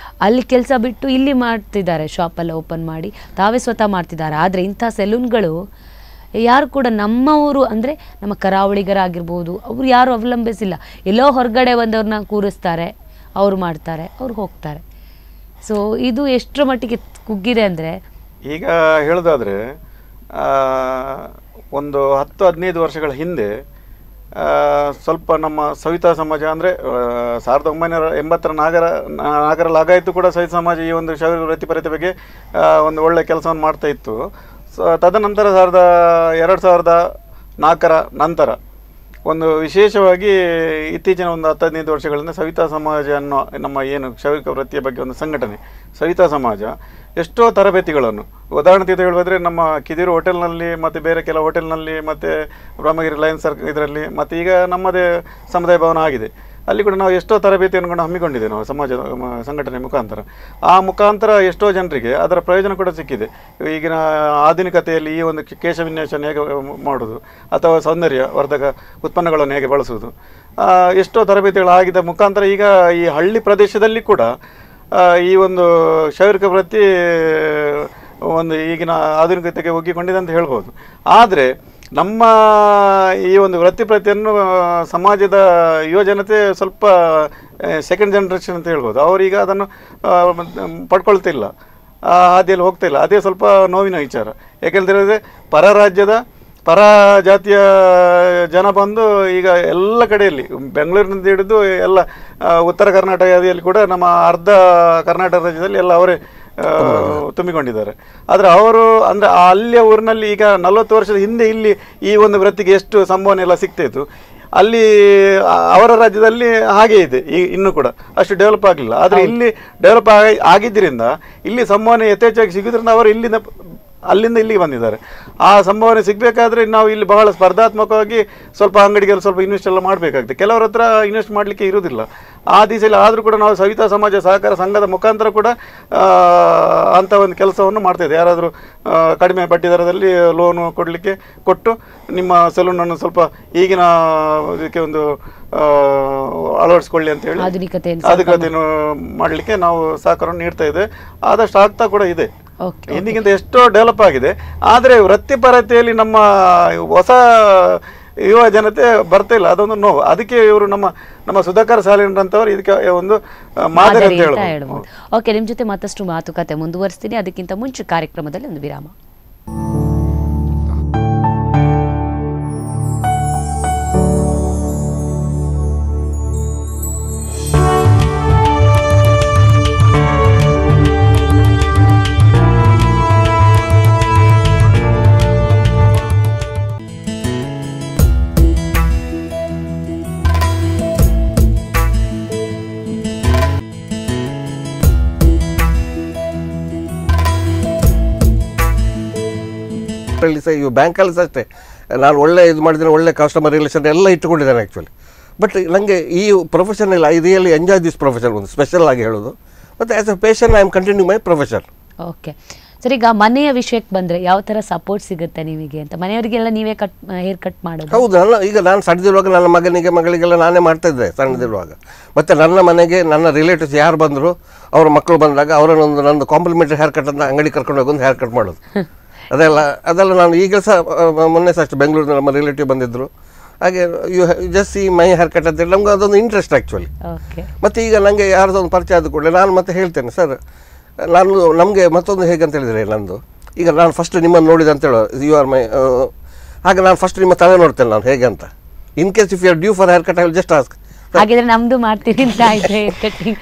ಅಲ್ಲಿ ಕೆಲಸ ಬಿಟ್ಟು ಇಲ್ಲಿ ಮಾಡ್ತಿದ್ದಾರೆ, ಶಾಪೆಲ್ಲ ಓಪನ್ ಮಾಡಿ ತಾವೇ ಸ್ವತಃ ಮಾಡ್ತಿದ್ದಾರೆ. ಆದರೆ ಇಂಥ ಸೆಲೂನ್ಗಳು ಯಾರು ಕೂಡ ನಮ್ಮವರು ಅಂದರೆ ನಮ್ಮ ಕರಾವಳಿಗರಾಗಿರ್ಬೋದು ಅವ್ರು ಯಾರು ಅವಲಂಬಿಸಿಲ್ಲ. ಎಲ್ಲೋ ಹೊರಗಡೆ ಬಂದವ್ರನ್ನ ಕೂರಿಸ್ತಾರೆ, ಅವ್ರು ಮಾಡ್ತಾರೆ, ಅವ್ರು ಹೋಗ್ತಾರೆ. ಸೊ ಇದು ಎಷ್ಟರ ಮಟ್ಟಿಗೆ ಕುಗ್ಗಿದೆ ಅಂದರೆ, ಈಗ ಹೇಳೋದಾದರೆ ಒಂದು 10-15 ವರ್ಷಗಳ ಹಿಂದೆ ಸ್ವಲ್ಪ ನಮ್ಮ ಸವಿತಾ ಸಮಾಜ ಅಂದರೆ 1980ರ ನಾಗರಲ್ಲಿ ಆಗಾಯಿತು ಕೂಡ ಸವಿತಾ ಸಮಾಜ ಈ ಒಂದು ಕ್ಷೌರಿಕ ವೃತ್ತಿಪರತೆ ಬಗ್ಗೆ ಒಂದು ಒಳ್ಳೆಯ ಕೆಲಸವನ್ನು ಮಾಡ್ತಾ ಇತ್ತು. ತದನಂತರ 2004ರ ನಂತರ ಒಂದು ವಿಶೇಷವಾಗಿ ಇತ್ತೀಚಿನ ಒಂದು 10-15 ವರ್ಷಗಳಿಂದ ಸವಿತಾ ಸಮಾಜ ಅನ್ನೋ ನಮ್ಮ ಏನು ಕ್ಷೌರಿಕ ವೃತ್ತಿಯ ಬಗ್ಗೆ ಒಂದು ಸಂಘಟನೆ ಸವಿತಾ ಸಮಾಜ ಎಷ್ಟೋ ತರಬೇತಿಗಳನ್ನು, ಉದಾಹರಣೆ ಹೇಳೋದಾದರೆ ನಮ್ಮ ಕಿದಿರು ಹೋಟೆಲ್ನಲ್ಲಿ ಮತ್ತು ಬೇರೆ ಕೆಲವು ಹೋಟೆಲ್ನಲ್ಲಿ ಮತ್ತು ಬ್ರಹ್ಮಗಿರಿ ಲಯನ್ಸ್ ಇದರಲ್ಲಿ ಮತ್ತು ಈಗ ನಮ್ಮದೇ ಸಮುದಾಯ ಭವನ ಆಗಿದೆ, ಅಲ್ಲಿ ಕೂಡ ನಾವು ಎಷ್ಟೋ ತರಬೇತಿಯನ್ನು ಹಮ್ಮಿಕೊಂಡಿದ್ದೇವೆ ನಾವು ಸಮಾಜದ ಸಂಘಟನೆ ಮುಖಾಂತರ. ಆ ಮುಖಾಂತರ ಎಷ್ಟೋ ಜನರಿಗೆ ಅದರ ಪ್ರಯೋಜನ ಕೂಡ ಸಿಕ್ಕಿದೆ. ಈಗಿನ ಆಧುನಿಕತೆಯಲ್ಲಿ ಈ ಒಂದು ಕೇಶ ವಿನ್ಯಾಸವನ್ನು ಹೇಗೆ ಮಾಡೋದು ಅಥವಾ ಸೌಂದರ್ಯ ವರ್ಧಕ ಉತ್ಪನ್ನಗಳನ್ನು ಹೇಗೆ ಬಳಸುವುದು, ಎಷ್ಟೋ ತರಬೇತಿಗಳಾಗಿದ್ದ ಮುಖಾಂತರ ಈಗ ಈ ಹಳ್ಳಿ ಪ್ರದೇಶದಲ್ಲಿ ಕೂಡ ಈ ಒಂದು ಕ್ಷೌರಿಕ ವೃತ್ತಿ ಒಂದು ಈಗಿನ ಆಧುನಿಕತೆಗೆ ಒಗ್ಗಿಕೊಂಡಿದೆ ಅಂತ ಹೇಳ್ಬೋದು. ಆದರೆ ನಮ್ಮ ಈ ಒಂದು ವೃತ್ತಿಪ್ರತಿಯನ್ನು ಸಮಾಜದ ಯುವಜನತೆ ಸ್ವಲ್ಪ ಸೆಕೆಂಡ್ ಜನರೇಷನ್ ಅಂತ ಹೇಳ್ಬೋದು, ಅವರೀಗ ಅದನ್ನು ಪಡ್ಕೊಳ್ತಿಲ್ಲ. ಆ ಹಾದಿಯಲ್ಲಿ ಹೋಗ್ತಾ ಇಲ್ಲ. ಅದೇ ಸ್ವಲ್ಪ ನೋವಿನ ವಿಚಾರ. ಯಾಕೆಂದರೆ ಪರ ರಾಜ್ಯದ ಪರ ಜಾತಿಯ ಜನ ಬಂದು ಈಗ ಎಲ್ಲ ಕಡೆಯಲ್ಲಿ ಬೆಂಗಳೂರಿನಿಂದ ಹಿಡಿದು ಎಲ್ಲ ಉತ್ತರ ಕರ್ನಾಟಕದಲ್ಲಿ ಕೂಡ ನಮ್ಮ ಅರ್ಧ ಕರ್ನಾಟಕ ರಾಜ್ಯದಲ್ಲಿ ಎಲ್ಲ ಅವರೇ ತುಂಬಿಕೊಂಡಿದ್ದಾರೆ. ಆದರೆ ಅವರು ಅಂದರೆ ಅಲ್ಲಿಯ ಊರಿನಲ್ಲಿ ಈಗ 40 ವರ್ಷದ ಹಿಂದೆ ಇಲ್ಲಿ ಈ ಒಂದು ವೃತ್ತಿಗೆ ಎಷ್ಟು ಸಂಭಾವನೆ ಎಲ್ಲ ಸಿಗ್ತಾಯಿತ್ತು, ಅಲ್ಲಿ ಅವರ ರಾಜ್ಯದಲ್ಲಿ ಹಾಗೇ ಇದೆ ಇನ್ನೂ ಕೂಡ ಅಷ್ಟು ಡೆವಲಪ್ ಆಗಲಿಲ್ಲ. ಆದರೆ ಇಲ್ಲಿ ಡೆವಲಪ್ ಆಗಿದ್ದರಿಂದ ಇಲ್ಲಿ ಸಂಭಾವನೆ ಯಥೇಚ್ಛಾಗಿ ಸಿಗೋದ್ರಿಂದ ಅವರು ಅಲ್ಲಿಂದ ಇಲ್ಲಿಗೆ ಬಂದಿದ್ದಾರೆ. ಆ ಸಂಭಾವನೆ ಸಿಗಬೇಕಾದ್ರೆ ನಾವು ಇಲ್ಲಿ ಬಹಳ ಸ್ಪರ್ಧಾತ್ಮಕವಾಗಿ ಸ್ವಲ್ಪ ಅಂಗಡಿಗೆಲ್ಲ ಸ್ವಲ್ಪ ಇನ್ವೆಸ್ಟ್ ಎಲ್ಲ ಮಾಡಬೇಕಾಗ್ತದೆ. ಕೆಲವರ ಹತ್ರ ಇನ್ವೆಸ್ಟ್ ಮಾಡಲಿಕ್ಕೆ ಇರೋದಿಲ್ಲ ಆ ದಿಸೆಯಲ್ಲಿ. ಆದರೂ ಕೂಡ ನಾವು ಸವಿತಾ ಸಮಾಜ ಸಹಕಾರ ಸಂಘದ ಮುಖಾಂತರ ಕೂಡ ಅಂಥ ಒಂದು ಕೆಲಸವನ್ನು ಮಾಡ್ತಾಯಿದ್ದೆ. ಯಾರಾದರೂ ಕಡಿಮೆ ಬಡ್ಡಿ ದರದಲ್ಲಿ ಲೋನು ಕೊಟ್ಟು ನಿಮ್ಮ ಸಲೂನನ್ನು ಸ್ವಲ್ಪ ಈಗಿನ ಇದಕ್ಕೆ ಒಂದು ಅಳವಡಿಸ್ಕೊಳ್ಳಿ ಅಂತ ಹೇಳಿ ಆಧುನಿಕತೆಯನ್ನು ಮಾಡಲಿಕ್ಕೆ ನಾವು ಸಹಕಾರವನ್ನು ನೀಡ್ತಾ ಇದ್ದೇವೆ. ಆದಷ್ಟು ಆಗ್ತಾ ಕೂಡ ಇದೆ. ಹಿಂದಿಗಿಂತ ಎಷ್ಟೋ ಡೆವಲಪ್ ಆಗಿದೆ. ಆದರೆ ವೃತ್ತಿಪರತೆಯಲ್ಲಿ ನಮ್ಮ ಹೊಸ ಯುವ ಜನತೆ ಬರ್ತಾ ಇಲ್ಲ, ಅದೊಂದು ನೋವು. ಅದಕ್ಕೆ ಇವರು ನಮ್ಮ ಸುಧಾಕರ್ ಸಾಲಿನಂತವರು ಇದಕ್ಕೆ ಒಂದು ಮಾದರಿ ಅಂತ ಹೇಳ್ಬೋದು. ಓಕೆ, ನಿಮ್ಮ ಜೊತೆ ಮತ್ತಷ್ಟು ಮಾತುಕತೆ ಮುಂದುವರಿಸ್ತೀನಿ. ಅದಕ್ಕಿಂತ ಮುಂಚೆ ಕಾರ್ಯಕ್ರಮದಲ್ಲಿ ಒಂದು ವಿರಾಮ. ಇವು ಬ್ಯಾಂಕಲ್ಲಿ ಅಷ್ಟೇ ನಾನು ಒಳ್ಳೆ ಇದು ಮಾಡಿದ್ದೇನೆ, ಒಳ್ಳೆ ಕಸ್ಟಮರ್ ರಿಲೇಷನ್ ಎಲ್ಲ ಇಟ್ಟುಕೊಂಡಿದ್ದೇನೆ ಆ್ಯಕ್ಚುಲಿ. ಬಟ್ ನನಗೆ ಈ ಪ್ರೊಫೆಷನಲ್ಲಿ I really enjoy this profession, ಒಂದು ಸ್ಪೆಷಲ್ ಆಗಿ ಹೇಳೋದು. ಮತ್ತು as a passion I am continue my profession. Okay sir, ಈಗ ಮನೆಯ ವಿಷಯಕ್ಕೆ ಬಂದರೆ ಯಾವ ಥರ ಸಪೋರ್ಟ್ ಸಿಗುತ್ತೆ ನಿಮಗೆ ಅಂತ? ಮನೆಯವರಿಗೆಲ್ಲ ನೀವೇ ಹೇರ್ ಕಟ್ ಮಾಡೋದು? ಹೌದು, ನಾನು ಸಣ್ಣದಿರುವಾಗ ನನ್ನ ಮಗಳಿಗೆಲ್ಲ ನಾನೇ ಮಾಡ್ತಾಯಿದ್ದೆ ಸಣ್ಣದಿರುವಾಗ. ಮತ್ತು ನನ್ನ ಮನೆಗೆ ನನ್ನ ರಿಲೇಟಿವ್ಸ್ ಯಾರು ಬಂದರು, ಅವ್ರ ಮಕ್ಕಳು ಬಂದಾಗ ಅವರನ್ನೊಂದು ನಂದು ಕಾಂಪ್ಲಿಮೆಂಟರಿ ಹೇರ್ ಕಟ್ ಅಂತ ಅಂಗಡಿ ಕರ್ಕೊಂಡು ಹೋಗಿ ಒಂದು ಹೇರ್ ಕಟ್ ಮಾಡೋದು. ಅದೆಲ್ಲ ನಾನು ಈಗ ಸಹ ಮೊನ್ನೆ ಸಹ ಅಷ್ಟು ಬೆಂಗಳೂರಿನ ನಮ್ಮ ರಿಲೇಟಿವ್ ಬಂದಿದ್ದರು. ಹಾಗೆ you just see my hair cut ಅಂತೇಳಿ ನಮ್ಗೆ ಅದೊಂದು ಇಂಟ್ರೆಸ್ಟ್ ಆ್ಯಕ್ಚುಲಿ. ಮತ್ತು ಈಗ ನನಗೆ ಯಾರ್ದೊಂದು ಪರಿಚಯ ಆದ ಕೂಡಲೇ ನಾನು ಮತ್ತೆ ಹೇಳ್ತೇನೆ, ಸರ್ ನಮಗೆ ಮತ್ತೊಂದು ಹೇಗಂತ ಹೇಳಿದರೆ, ನಂದು ಈಗ ನಾನು ಫಸ್ಟ್ ನಿಮ್ಮನ್ನು ನೋಡಿದೆ ಅಂತ ಹೇಳೋ ಯು ಆರ್ ಮೈ, ಹಾಗೆ ನಾನು ಫಸ್ಟ್ ನಿಮ್ಮ ತಲೆ ನೋಡ್ತೇನೆ ನಾನು ಹೇಗೆ ಅಂತ. In case if you are due for hair cut I will just ask. ಹಾಗಿದ್ರೆ ನಮ್ದು ಮಾಡ್ತೀವಿ ಅಂತ ಆಯ್ತು ಹೇರ್ ಕಟ್ಟಿಂಗ್.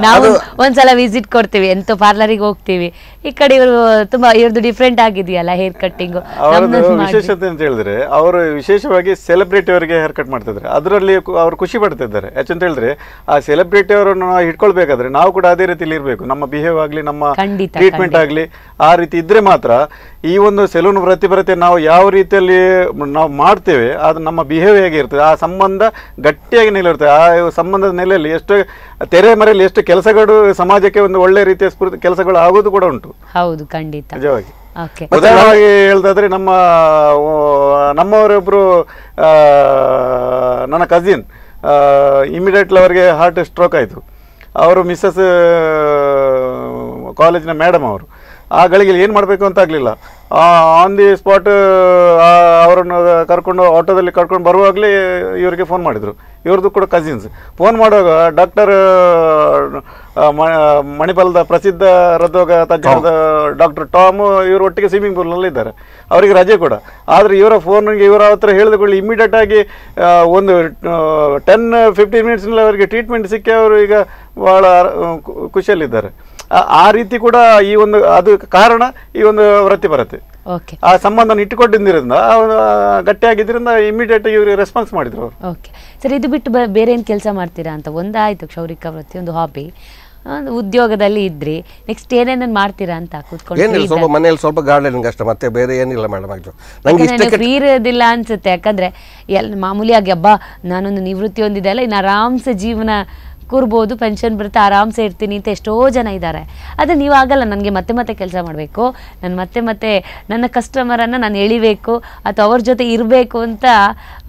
ನಾವು ಒಂದ್ಸಲ ವಿಸಿಟ್ ಕೊಡ್ತೀವಿ, ಎಂತ ಪಾರ್ಲರಿಗೆ ಹೋಗ್ತೀವಿ. ಈ ಕಡೆ ಇವರು ತುಂಬಾ ಇವ್ರದ್ದು ಡಿಫ್ರೆಂಟ್ ಆಗಿದೆಯಲ್ಲ ಹೇರ್ ಕಟ್ಟಿಂಗ್. ವಿಶೇಷತೆ ಅಂತ ಹೇಳಿದ್ರೆ ಅವರು ವಿಶೇಷವಾಗಿ ಸೆಲೆಬ್ರಿಟಿ ಅವರಿಗೆ ಹೇರ್ ಕಟ್ ಮಾಡ್ತಿದ್ದಾರೆ. ಅದರಲ್ಲಿ ಅವರು ಖುಷಿ ಪಡ್ತಿದ್ದಾರೆ. ಯಾಕಂತ ಹೇಳಿದ್ರೆ ಆ ಸೆಲೆಬ್ರಿಟಿ ಅವರನ್ನು ನಾವು ಇಟ್ಕೊಳ್ಬೇಕಾದ್ರೆ ನಾವು ಕೂಡ ಅದೇ ರೀತಿಯಲ್ಲಿ ಇರಬೇಕು. ನಮ್ಮ ಬಿಹೇವ್ ಆಗಲಿ, ನಮ್ಮ ಟ್ರೀಟ್ಮೆಂಟ್ ಆಗಲಿ ಆ ರೀತಿ ಇದ್ರೆ ಮಾತ್ರ ಈ ಒಂದು ಸೆಲೂನ್ ವೃತ್ತಿಪರತೆ ನಾವು ಯಾವ ರೀತಿಯಲ್ಲಿ ನಾವು ಮಾಡ್ತೇವೆ, ಅದು ನಮ್ಮ ಬಿಹೇವ್ ಹೇಗೆ ಇರ್ತದೆ, ಆ ಸಂಬಂಧ ಗಟ್ಟಿಯಾಗಿ ನಿಲ್ಲಿರ್ತದೆ. ಆ ಸಂಬಂಧದ ನೆಲೆಯಲ್ಲಿ ಎಷ್ಟು ತೆರೆ ಮರೆಯಲ್ಲಿ ಎಷ್ಟು ಕೆಲಸಗಳು ಸಮಾಜಕ್ಕೆ ಒಂದು ಒಳ್ಳೆ ರೀತಿಯ ಸ್ಫೂರ್ತಿ ಕೆಲಸಗಳು ಆಗೋದು ಕೂಡ ಉಂಟು. ಹೌದು, ಖಂಡಿತ. ನಿಜವಾಗಿ ಉದಾಹರಣೆಯಾಗಿ ಹೇಳ್ದಾದ್ರೆ ನಮ್ಮವರೊಬ್ರು ನನ್ನ ಕಸಿನ್ ಇಮಿಡಿಯೇಟ್ಲಿ ಅವರಿಗೆ ಹಾರ್ಟ್ ಸ್ಟ್ರೋಕ್ ಆಯಿತು. ಅವರು ಮಿಸ್ಸಸ್ ಕಾಲೇಜಿನ ಮೇಡಮ್ ಅವರು. ಆ ಗಳಿಗೆ ಏನು ಮಾಡಬೇಕು ಅಂತ ಆಗಲಿಲ್ಲ. ಆನ್ ದಿ ಸ್ಪಾಟ್ ಅವರನ್ನು ಆಟೋದಲ್ಲಿ ಕರ್ಕೊಂಡು ಬರುವಾಗಲೇ ಇವರಿಗೆ ಫೋನ್ ಮಾಡಿದರು. ಇವ್ರದ್ದು ಕೂಡ ಕಸಿನ್ಸ್. ಫೋನ್ ಮಾಡುವಾಗ ಡಾಕ್ಟರ್ ಮಣಿಪಾಲದ ಪ್ರಸಿದ್ಧ ಹೃದ್ರೋಗ ತಜ್ಞರಾದ ಡಾಕ್ಟರ್ ಟಾಮ್ ಇವರು ಒಟ್ಟಿಗೆ ಸ್ವಿಮ್ಮಿಂಗ್ ಪೂಲ್ನಲ್ಲಿ ಇದ್ದಾರೆ. ಅವರಿಗೆ ರಜೆ ಕೂಡ. ಆದರೆ ಇವರ ಫೋನ್ಗೆ ಇವರ ಹತ್ರ ಹೇಳಿದುಕೊಳ್ಳಿ ಇಮಿಡಿಯೇಟ್ ಆಗಿ ಒಂದು 10-15 ಮಿನಿಟ್ಸ್ನಲ್ಲಿ ಅವರಿಗೆ ಟ್ರೀಟ್ಮೆಂಟ್ ಸಿಕ್ಕಿ ಅವರು ಈಗ ಭಾಳ ಖುಷಿಯಲ್ಲಿದ್ದಾರೆ. ಆ ರೀತಿ ಕೂಡ ಈ ಒಂದು ಅದು ಕಾರಣ ಈ ಒಂದು ವೃತ್ತಿಪರತೆ. ಆ ಸಂಬಂಧ ಇಟ್ಟುಕೊಂಡಿದ್ದರಿಂದ ಗಟ್ಟಿಯಾಗಿದ್ದರಿಂದ ಇಮಿಡಿಯೇಟ್ ಇವ್ರಿಗೆ ರೆಸ್ಪಾನ್ಸ್ ಮಾಡಿದ್ರು ಅವರು. ಓಕೆ ಸರ್, ಇದು ಬಿಟ್ಟು ಬೇರೆ ಏನು ಕೆಲಸ ಮಾಡ್ತೀರಾ ಅಂತ? ಒಂದಾಯ್ತು ಕ್ಷೌರಿಕ ವೃತ್ತಿ, ಒಂದು ಹಾಬಿ, ಉದ್ಯೋಗದಲ್ಲಿ ಇದ್ರಿ, ನೆಕ್ಸ್ಟ್ ಏನೇನು ಮಾಡ್ತೀರಾ ಅಂತ ಕೂತ್ಕೊಂಡು? ಸ್ವಲ್ಪ ಮನೆಯಲ್ಲಿ ಸ್ವಲ್ಪ ಗಾರ್ಡನಿಂಗ್ ಅಷ್ಟೇ, ಮತ್ತೆ ಬೇರೆ ಏನಿಲ್ಲ ಮೇಡಮ್. ಫ್ರೀ ಇರೋದಿಲ್ಲ ಅನ್ಸುತ್ತೆ. ಯಾಕಂದ್ರೆ ಮಾಮೂಲಿಯಾಗಿ ಹಬ್ಬ ನಾನೊಂದು ನಿವೃತ್ತಿ ಹೊಂದಿದೆ ಅಲ್ಲ, ಇನ್ನು ಆರಾಮ್ಸೆ ಜೀವನ ಕೂರ್ಬೋದು, ಪೆನ್ಷನ್ ಬರುತ್ತೆ, ಆರಾಮ್ಸೆ ಇರ್ತೀನಿ ಅಂತ ಎಷ್ಟೋ ಜನ ಇದ್ದಾರೆ. ಆದರೆ ನೀವು ಆಗಲ್ಲ, ನನಗೆ ಮತ್ತೆ ಮತ್ತೆ ಕೆಲಸ ಮಾಡಬೇಕು, ನಾನು ಮತ್ತೆ ನನ್ನ ಕಸ್ಟಮರನ್ನು ನಾನು ಎಳಿಬೇಕು ಅಥವಾ ಅವ್ರ ಜೊತೆ ಇರಬೇಕು ಅಂತ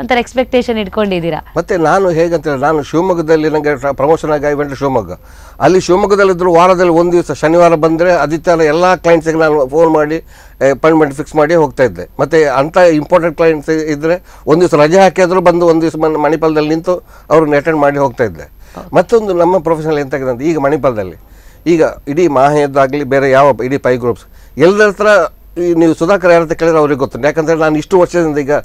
ಒಂಥರ ಎಕ್ಸ್ಪೆಕ್ಟೇಷನ್ ಇಟ್ಕೊಂಡಿದ್ದೀರಾ. ಮತ್ತು ನಾನು ಹೇಗಂತೇಳಿ, ನಾನು ಶಿವಮೊಗ್ಗದಲ್ಲಿ ನನಗೆ ಪ್ರಮೋಷನ್ ಆಗಿ ಇವೆಂಟ್ ಶಿವಮೊಗ್ಗ, ಅಲ್ಲಿ ಶಿವಮೊಗ್ಗದಲ್ಲಿದ್ದರೂ ವಾರದಲ್ಲಿ ಒಂದು ದಿವಸ ಶನಿವಾರ ಬಂದರೆ ಆದಿತ್ಯವಾರ ಎಲ್ಲ ಕ್ಲೈಂಟ್ಸಿಗೆ ನಾನು ಫೋನ್ ಮಾಡಿ ಅಪಾಯಿಂಟ್ಮೆಂಟ್ ಫಿಕ್ಸ್ ಮಾಡಿ ಹೋಗ್ತಾ ಇದ್ದೆ. ಮತ್ತು ಅಂಥ ಇಂಪಾರ್ಟೆಂಟ್ ಕ್ಲೈಂಟ್ಸ್ ಇದ್ದರೆ ಒಂದು ದಿವಸ ರಜೆ ಹಾಕಿದ್ರು ಬಂದು ಒಂದು ದಿವಸ ಮಣಿಪಾಲದಲ್ಲಿ ನಿಂತು ಅವ್ರನ್ನ ಅಟೆಂಡ್ ಮಾಡಿ ಹೋಗ್ತಾ ಇದ್ದೆ. ಮತ್ತೊಂದು ನಮ್ಮ ಪ್ರೊಫೆಷನಲ್ ಎಂತಾಗಿದೆ ಅಂತ, ಈಗ ಮಣಿಪಾಲದಲ್ಲಿ ಈಗ ಇಡೀ ಮಾಹೆದ್ದಾಗಲಿ ಬೇರೆ ಯಾವ ಇಡೀ ಪೈ ಗ್ರೂಪ್ಸ್ ಎಲ್ಲರ ಹತ್ರ ನೀವು ಸುಧಾಕರ್ ಯಾರಂತ ಕೇಳಿದ್ರೆ ಅವ್ರಿಗೆ ಗೊತ್ತು. ಯಾಕಂದರೆ ನಾನು ಇಷ್ಟು ವರ್ಷದಿಂದ ಈಗ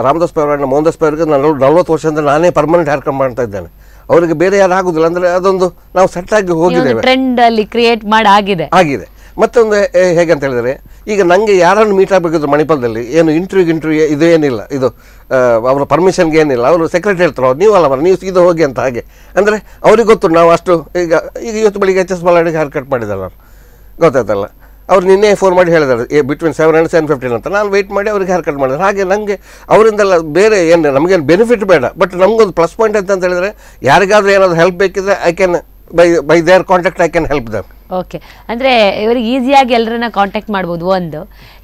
ರಾಮದಾಸ್ ಪೈ ಅವರನ್ನ ಮೋಹನ್ದಾಸ್ ಪೈ ಅವರಿಗೆ ನಾನು 40 ವರ್ಷದಿಂದ ನಾನೇ ಪರ್ಮನೆಂಟ್ ಹೇರ್ ಕಟ್ ಮಾಡ್ತಾ ಇದ್ದೇನೆ. ಅವರಿಗೆ ಬೇರೆ ಯಾರು ಆಗೋದಿಲ್ಲ. ಅಂದರೆ ಅದೊಂದು ನಾವು ಸೆಟ್ ಆಗಿ ಹೋಗಿದ್ದೇವೆ, ಟ್ರೆಂಡ್ ಅಲ್ಲಿ ಕ್ರಿಯೇಟ್ ಮಾಡಿ ಆಗಿದೆ. ಮತ್ತೊಂದು ಹೇಗಂತ ಹೇಳಿದರೆ, ಈಗ ನನಗೆ ಯಾರನ್ನು ಮೀಟ್ ಆಗಬೇಕಿದ್ರು ಮಣಿಪಾಲದಲ್ಲಿ ಏನು ಇಂಟರ್ವ್ಯೂ ಇದು ಏನಿಲ್ಲ, ಇದು ಅವರ ಪರ್ಮಿಷನ್ಗೆ ಏನಿಲ್ಲ. ಅವರು ಸೆಕ್ರೆಟರಿ ಹೇಳ್ತಾರೆ, ನೀವು ಅಲ್ಲ ನೀವು ಸೀದಾ ಹೋಗಿ ಅಂತ. ಹಾಗೆ ಅಂದರೆ ಅವ್ರಿಗೆ ಗೊತ್ತು ನಾವು ಅಷ್ಟು. ಈಗ ಇವತ್ತು ಬೆಳಿಗ್ಗೆ HS ಬಾಲಾಡಿಗೆ ಹೇರ್ ಕಟ್ ಮಾಡಿದ್ದಾರೆ ಅವ್ರು, ಗೊತ್ತಾಯ್ತಲ್ಲ. ಅವ್ರು ನಿನ್ನೆ ಫೋನ್ ಮಾಡಿ ಹೇಳಿದ್ದಾರೆ ಬಿಟ್ವೀನ್ 7 and 7:15 ಅಂತ. ನಾನು ವೆಯ್ಟ್ ಮಾಡಿ ಅವ್ರಿಗೆ ಹೇರ್ ಕಟ್ ಮಾಡಿದ್ದಾರೆ. ಹಾಗೆ ನನಗೆ ಅವರಿಂದೆಲ್ಲ ಬೇರೆ ಏನು ನಮಗೇನು ಬೆನಿಫಿಟ್ ಬೇಡ, ಬಟ್ ನಮಗೊಂದು ಪ್ಲಸ್ ಪಾಯಿಂಟ್ ಅಂತ ಹೇಳಿದರೆ ಯಾರಿಗಾದ್ರೂ ಏನಾದರೂ ಹೆಲ್ಪ್ ಬೇಕಿದ್ರೆ I can buy there contact I can help them. Okay, ಅಂದರೆ ಇವರಿಗೆ ಈಸಿಯಾಗಿ ಎಲ್ಲರನ್ನ ಕಾಂಟ್ಯಾಕ್ಟ್ ಮಾಡ್ಬೋದು.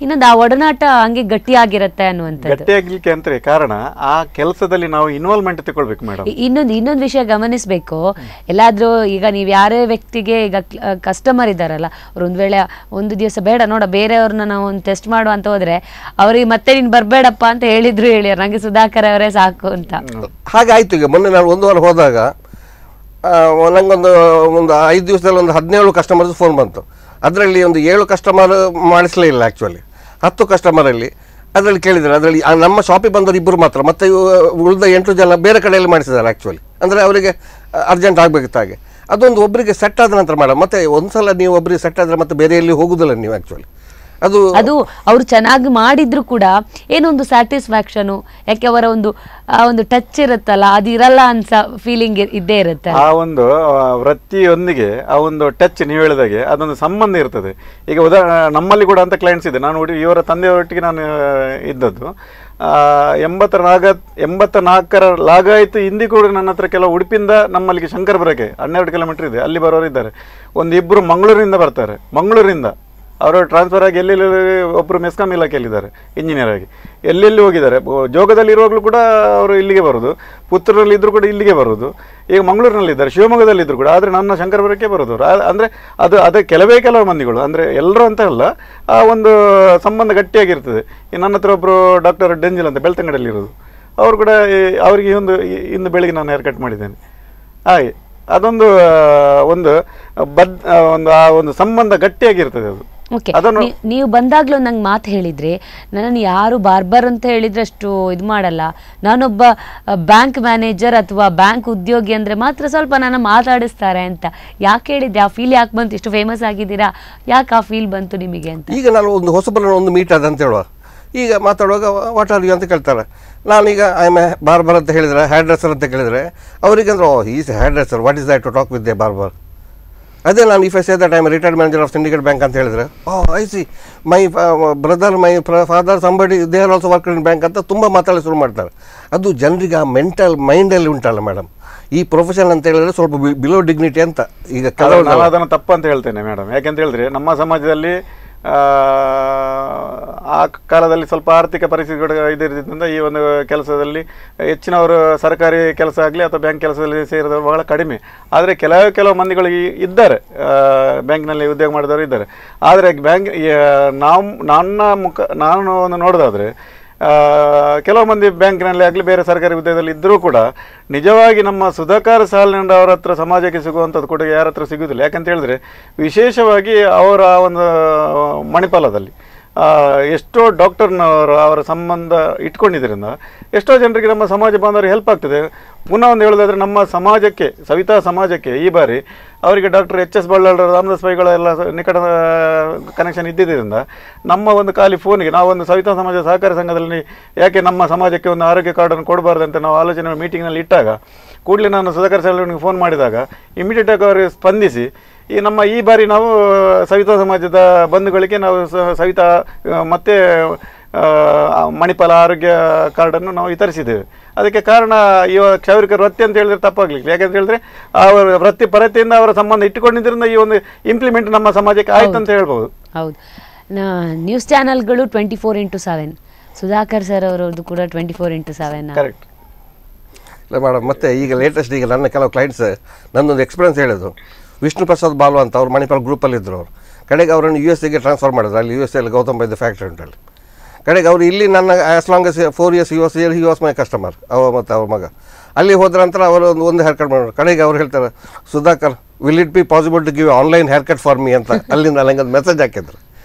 ಇನ್ನೊಂದು ಆ ಒಡನಾಟ ಹಂಗೆ ಗಟ್ಟಿಯಾಗಿರುತ್ತೆ ಅನ್ನುವಂಥದ್ದು. ಗಟ್ಟಿಯಾಗಲಿಕ್ಕೆ ಅಂತ ಕಾರಣ ಆ ಕೆಲಸದಲ್ಲಿ ನಾವು ಇನ್ವಾಲ್ವ್ಮೆಂಟ್ ತಗೊಳ್ಬೇಕು ಮೇಡಮ್. ಇನ್ನೊಂದು ವಿಷಯ ಗಮನಿಸಬೇಕು. ಎಲ್ಲಾದರೂ ಈಗ ನೀವು ಯಾರೇ ವ್ಯಕ್ತಿಗೆ ಈಗ ಕಸ್ಟಮರ್ ಇದ್ದಾರಲ್ಲ, ಅವ್ರು ಒಂದು ವೇಳೆ ಒಂದು ದಿವಸ ಬೇಡ ನೋಡ ಬೇರೆಯವ್ರನ್ನ ನಾವು ಒಂದು ಟೆಸ್ಟ್ ಮಾಡುವ ಅಂತ ಹೋದ್ರೆ ಅವ್ರಿಗೆ ಮತ್ತೆ ನೀನು ಬರಬೇಡಪ್ಪ ಅಂತ ಹೇಳಿದ್ರು ನನಗೆ ಸುಧಾಕರ್ ಅವರೇ ಸಾಕು ಅಂತ. ಹಾಗಾಯ್ತು. ಈಗ ಮೊನ್ನೆ ನಾನು 1 ವಾರ ಹೋದಾಗ ನನಗೊಂದು 5 ದಿವಸದಲ್ಲಿ ಒಂದು 17 ಕಸ್ಟಮರ್ಸ್ ಫೋನ್ ಬಂತು. ಅದರಲ್ಲಿ ಒಂದು 7 ಕಸ್ಟಮರ್ ಮಾಡಿಸಲೇ ಇಲ್ಲ. ಆ್ಯಕ್ಚುಲಿ 10 ಕಸ್ಟಮರಲ್ಲಿ ಅದರಲ್ಲಿ ಕೇಳಿದ್ದಾರೆ. ಅದರಲ್ಲಿ ನಮ್ಮ ಶಾಪಿಗೆ ಬಂದವರು 2 ಮಾತ್ರ, ಮತ್ತು ಉಳಿದ 8 ಜನ ಬೇರೆ ಕಡೆಯಲ್ಲಿ ಮಾಡಿಸಿದ್ದಾರೆ. ಆ್ಯಕ್ಚುಲಿ ಅಂದರೆ ಅವರಿಗೆ ಅರ್ಜೆಂಟ್ ಆಗಬೇಕಿತ್ತು. ಹಾಗೆ ಅದೊಂದು ಒಬ್ಬರಿಗೆ ಸೆಟ್ ಆದ ನಂತರ ಮೇಡಮ್, ಮತ್ತೆ ಒಂದ್ಸಲ ನೀವು ಒಬ್ಬರಿಗೆ ಸೆಟ್ ಆದರೆ ಮತ್ತೆ ಬೇರೆ ಎಲ್ಲಿ ಹೋಗುದಿಲ್ಲ ನೀವು. ಆ್ಯಕ್ಚುಲಿ ಅದು ಅವರು ಚೆನ್ನಾಗಿ ಮಾಡಿದ್ರು ಕೂಡ ಏನೋ ಒಂದು ಸ್ಯಾಟಿಸ್ಫ್ಯಾಕ್ಷನು, ಯಾಕೆ ಅವರ ಒಂದು ಟಚ್ ಇರುತ್ತಲ್ಲ, ಅದು ಇರಲ್ಲ ಅನ್ಸ ಫೀಲಿಂಗ್ ಇದ್ದೇ ಇರುತ್ತೆ. ಆ ಒಂದು ವೃತ್ತಿಯೊಂದಿಗೆ ಆ ಒಂದು ಟಚ್ ನೀವು ಹೇಳಿದಾಗೆ ಅದೊಂದು ಸಂಬಂಧ ಇರ್ತದೆ. ಈಗ ನಮ್ಮಲ್ಲಿ ಕೂಡ ಅಂತ ಕ್ಲೈಂಟ್ಸ್ ಇದೆ. ನಾನು ಇವರ ತಂದೆಯವರೊಟ್ಟಿಗೆ ನಾನು ಇದ್ದದ್ದು 84ರ ಲಾಗಾಯಿತು. ಹಿಂದಿ ಕೂಡ ನನ್ನ ಹತ್ರ ಕೆಲವು ಉಡುಪಿಯಿಂದ ನಮ್ಮಲ್ಲಿಗೆ ಶಂಕರ ಬರೋಕ್ಕೆ 12 ಕಿಲೋಮೀಟರ್ ಇದೆ, ಅಲ್ಲಿ ಬರೋರು ಇದ್ದಾರೆ. 1-2 ಮಂಗಳೂರಿಂದ ಬರ್ತಾರೆ. ಮಂಗಳೂರಿಂದ ಅವರು ಟ್ರಾನ್ಸ್ಫರ್ ಆಗಿ ಎಲ್ಲೆಲ್ಲಿ, ಒಬ್ಬರು ಮೆಸ್ಕಾಂ ಇಲಾಖೆಯಲ್ಲಿದ್ದಾರೆ ಇಂಜಿನಿಯರ್ ಆಗಿ, ಎಲ್ಲೆಲ್ಲಿ ಹೋಗಿದ್ದಾರೆ. ಜೋಗದಲ್ಲಿ ಇರುವಾಗಲೂ ಕೂಡ ಅವರು ಇಲ್ಲಿಗೆ ಬರೋದು, ಪುತ್ತೂರಲ್ಲಿ ಇದ್ದರೂ ಕೂಡ ಇಲ್ಲಿಗೆ ಬರೋದು. ಈಗ ಮಂಗಳೂರಿನಲ್ಲಿದ್ದಾರೆ, ಶಿವಮೊಗ್ಗದಲ್ಲಿದ್ದರು ಕೂಡ, ಆದರೆ ನನ್ನ ಶಂಕರಪುರಕ್ಕೆ ಬರೋದು. ಅಂದರೆ ಅದು ಕೆಲವು ಮಂದಿಗಳು, ಅಂದರೆ ಎಲ್ಲರೂ ಅಂತ ಅಲ್ಲ, ಆ ಒಂದು ಸಂಬಂಧ ಗಟ್ಟಿಯಾಗಿರ್ತದೆ. ನನ್ನ ಹತ್ರ ಒಬ್ಬರು ಡಾಕ್ಟರ್ ಡೆಂಜಿಲ್ ಅಂತ ಬೆಳ್ತಂಗಡಿಯಲ್ಲಿರೋದು, ಅವರು ಕೂಡ ಅವರಿಗೆ ಇಂದು ಬೆಳಿಗ್ಗೆ ನಾನು ಹೇರ್ ಕಟ್ ಮಾಡಿದ್ದೇನೆ. ಹಾಗೆ ಅದೊಂದು ಆ ಒಂದು ಸಂಬಂಧ ಗಟ್ಟಿಯಾಗಿರ್ತದೆ ಅದು. ಓಕೆ, ನೀವು ಬಂದಾಗಲೂ ನಂಗೆ ಮಾತು ಹೇಳಿದ್ರಿ, ನನ್ನನ್ನು ಯಾರು ಬಾರ್ಬರ್ ಅಂತ ಹೇಳಿದ್ರೆ ಅಷ್ಟು ಇದು ಮಾಡಲ್ಲ, ನಾನೊಬ್ಬ ಬ್ಯಾಂಕ್ ಮ್ಯಾನೇಜರ್ ಅಥವಾ ಬ್ಯಾಂಕ್ ಉದ್ಯೋಗಿ ಅಂದರೆ ಮಾತ್ರ ಸ್ವಲ್ಪ ನನ್ನ ಮಾತಾಡಿಸ್ತಾರೆ ಅಂತ. ಯಾಕೆ ಹೇಳಿದ್ದೆ? ಆ ಫೀಲ್ ಯಾಕೆ ಬಂತು? ಇಷ್ಟು ಫೇಮಸ್ ಆಗಿದ್ದೀರಾ, ಯಾಕೆ ಆ ಫೀಲ್ ಬಂತು ನಿಮಗೆ ಅಂತ? ಈಗ ನಾನು ಒಂದು ಹೊಸಬರನ್ನು ಒಂದು ಮೀಟ್ ಆದ ಅಂತ ಹೇಳುವ, ಈಗ ಮಾತಾಡುವಾಗ ವಾಟ್ ಆರ್ ಯು ಅಂತ ಕೇಳ್ತಾರೆ. ನಾನೀಗ ಐ ಎಮ್ ಎ ಬಾರ್ಬರ್ ಅಂತ ಹೇಳಿದರೆ, ಹೇರ್ ಡ್ರೆಸ್ಸರ್ ಅಂತ ಕೇಳಿದರೆ ಅವರಿಗೆ ಅಂದ್ರೆ is hair dresser, what is that to talk with the barber. ಅದೇ ನಾನು if I say that I am retired manager of Syndicate Bank ಅಂತ ಹೇಳಿದರೆ, I see my brother, my father, somebody they are also work in bank ಅಂತ ತುಂಬ ಮಾತಾಡಲು ಶುರು ಮಾಡ್ತಾರೆ. ಅದು ಜನರಿಗೆ ಆ ಮೆಂಟಲ್ ಮೈಂಡಲ್ಲಿ ಉಂಟಲ್ಲ ಮೇಡಮ್, ಈ ಪ್ರೊಫೆಷನ್ ಅಂತ ಹೇಳಿದ್ರೆ ಸ್ವಲ್ಪ ಬಿಲೋ ಡಿಗ್ನಿಟಿ ಅಂತ. ಈಗ ನಾನು ಅದನ್ನು ತಪ್ಪು ಅಂತ ಹೇಳ್ತೇನೆ ಮೇಡಮ್. ಯಾಕೆಂತ ಹೇಳಿದ್ರೆ ನಮ್ಮ ಸಮಾಜದಲ್ಲಿ ಆ ಕಾಲದಲ್ಲಿ ಸ್ವಲ್ಪ ಆರ್ಥಿಕ ಪರಿಸ್ಥಿತಿಗಳು ಇದಿದ್ದರಿಂದ ಈ ಒಂದು ಕೆಲಸದಲ್ಲಿ ಹೆಚ್ಚಿನವರು ಸರ್ಕಾರಿ ಕೆಲಸ ಆಗಲಿ ಅಥವಾ ಬ್ಯಾಂಕ್ ಕೆಲಸದಲ್ಲಿ ಸೇರಿದವರು ಬಹಳ ಕಡಿಮೆ. ಆದರೆ ಕೆಲವು ಮಂದಿಗಳು ಇದ್ದಾರೆ, ಬ್ಯಾಂಕ್ನಲ್ಲಿ ಉದ್ಯೋಗ ಮಾಡಿದವರು ಇದ್ದಾರೆ. ಆದರೆ ನಾನು ಒಂದು ನೋಡೋದಾದರೆ ಕೆಲವು ಮಂದಿ ಬ್ಯಾಂಕ್ನಲ್ಲಿ ಆಗಲಿ ಬೇರೆ ಸರ್ಕಾರಿ ಉದ್ಯೋಗದಲ್ಲಿ ಇದ್ದರೂ ಕೂಡ ನಿಜವಾಗಿ ನಮ್ಮ ಸುಧಾಕರ್ ಸಾಲಿನಿಂದ ಅವರ ಹತ್ರ ಸಮಾಜಕ್ಕೆ ಸಿಗುವಂಥದ್ದು ಕೂಡ ಯಾರ ಹತ್ರ ಸಿಗೋದಿಲ್ಲ. ಯಾಕಂತ ಹೇಳಿದ್ರೆ ವಿಶೇಷವಾಗಿ ಅವರ ಒಂದು ಮಣಿಪಾಲದಲ್ಲಿ ಎಷ್ಟೋ ಡಾಕ್ಟರ್ನವರು ಅವರ ಸಂಬಂಧ ಇಟ್ಕೊಂಡಿದ್ದರಿಂದ ಎಷ್ಟೋ ಜನರಿಗೆ ನಮ್ಮ ಸಮಾಜ ಬಾಂಧವರಿಗೆ ಹೆಲ್ಪ್ ಆಗ್ತದೆ. ಪುನಃ ಒಂದು ಹೇಳೋದಾದರೆ ನಮ್ಮ ಸಮಾಜಕ್ಕೆ, ಸವಿತಾ ಸಮಾಜಕ್ಕೆ ಈ ಬಾರಿ ಅವರಿಗೆ ಡಾಕ್ಟರ್ HS ಬಳ್ಳಾಳರ, ರಾಮದಾಸ್ ಪೈಗಳೆಲ್ಲ ನಿಕಟ ಕನೆಕ್ಷನ್ ಇದ್ದಿದ್ದರಿಂದ ನಮ್ಮ ಒಂದು ಖಾಲಿ ಫೋನಿಗೆ ನಾವು ಒಂದು ಸವಿತಾ ಸಮಾಜ ಸಹಕಾರಿ ಸಂಘದಲ್ಲಿ ಯಾಕೆ ನಮ್ಮ ಸಮಾಜಕ್ಕೆ ಒಂದು ಆರೋಗ್ಯ ಕಾರ್ಡನ್ನು ಕೊಡಬಾರ್ದು ಅಂತ ನಾವು ಆಲೋಚನೆ ಮೀಟಿಂಗ್ನಲ್ಲಿ ಇಟ್ಟಾಗ ಕೂಡಲೇ ನಾನು ಸುಧಾಕರ್ ಸಾಲಿನಿಗೆ ಫೋನ್ ಮಾಡಿದಾಗ ಇಮಿಡಿಯೇಟಾಗಿ ಅವರಿಗೆ ಸ್ಪಂದಿಸಿ ಈ ಬಾರಿ ನಾವು ಸವಿತಾ ಸಮಾಜದ ಬಂಧುಗಳಿಗೆ ನಾವು ಸವಿತಾ ಮತ್ತು ಮಣಿಪಾಲ ಆರೋಗ್ಯ ಕಾರ್ಡನ್ನು ನಾವು ವಿತರಿಸಿದ್ದೇವೆ. ಅದಕ್ಕೆ ಕಾರಣ ಕ್ಷೌರಿಕರ ವೃತ್ತಿ ಅಂತ ಹೇಳಿದ್ರೆ ತಪ್ಪಾಗ್ಲಿಕ್ಕೆ, ಯಾಕಂತ ಹೇಳಿದ್ರೆ ಅವರ ವೃತ್ತಿ ಪರತೆಯಿಂದ ಅವರ ಸಂಬಂಧ ಇಟ್ಟುಕೊಂಡಿದ್ದರಿಂದ ಈ ಒಂದು ಇಂಪ್ಲಿಮೆಂಟ್ ನಮ್ಮ ಸಮಾಜಕ್ಕೆ ಆಯ್ತು ಅಂತ ಹೇಳ್ಬೋದು. ಹೌದು, ನ್ಯೂಸ್ ಚಾನಲ್ಗಳು 24x7, ಸುಧಾಕರ್ ಸರ್ ಅವರದ್ದು ಕೂಡ 24x7. ಕರೆಕ್ಟ್. ಇಲ್ಲ ಮೇಡಮ್, ಮತ್ತೆ ಈಗ ಲೇಟೆಸ್ಟ್ ಈಗ ನನ್ನ ಕೆಲವು ಕ್ಲೈಂಟ್ಸ್ ನನ್ನೊಂದು ಎಕ್ಸ್ಪೀರಿಯನ್ಸ್ ಹೇಳಿದ್ರು. ವಿಷ್ಣು ಪ್ರಸಾದ್ ಬಾಲು ಅಂತ ಅವ್ರು ಮಣಿಪಾಲ್ ಗ್ರೂಪಲ್ಲಿದ್ದರು. ಅವರು ಕಡೆಗೆ ಅವರನ್ನು USA ಟ್ರಾನ್ಸ್ಫರ್ ಮಾಡಿದ್ರು. ಅಲ್ಲಿ USA ಗೌತಮ್ ಬೈದ ಫ್ಯಾಕ್ಟ್ರಿ ಉಂಟಲ್ಲಿ. ಕಡೆಗೆ ಅವರು ಇಲ್ಲಿ ನನ್ನ as long as 4 years he was my customer, ಮತ್ತು ಅವ್ರ ಮಗ. ಅಲ್ಲಿ ಹೋದ ನಂತರ ಅವರು ಒಂದು ಹೇರ್ ಕಟ್ ಮಾಡೋರು. ಕಡೆಗೆ ಅವ್ರು ಹೇಳ್ತಾರೆ, Sudhakar will it be possible to give online hair cut for me ಅಂತ ಅಲ್ಲಿಂದ ನನಗೆ ಒಂದು ಮೆಸೇಜ್ ಹಾಕಿದ್ರು.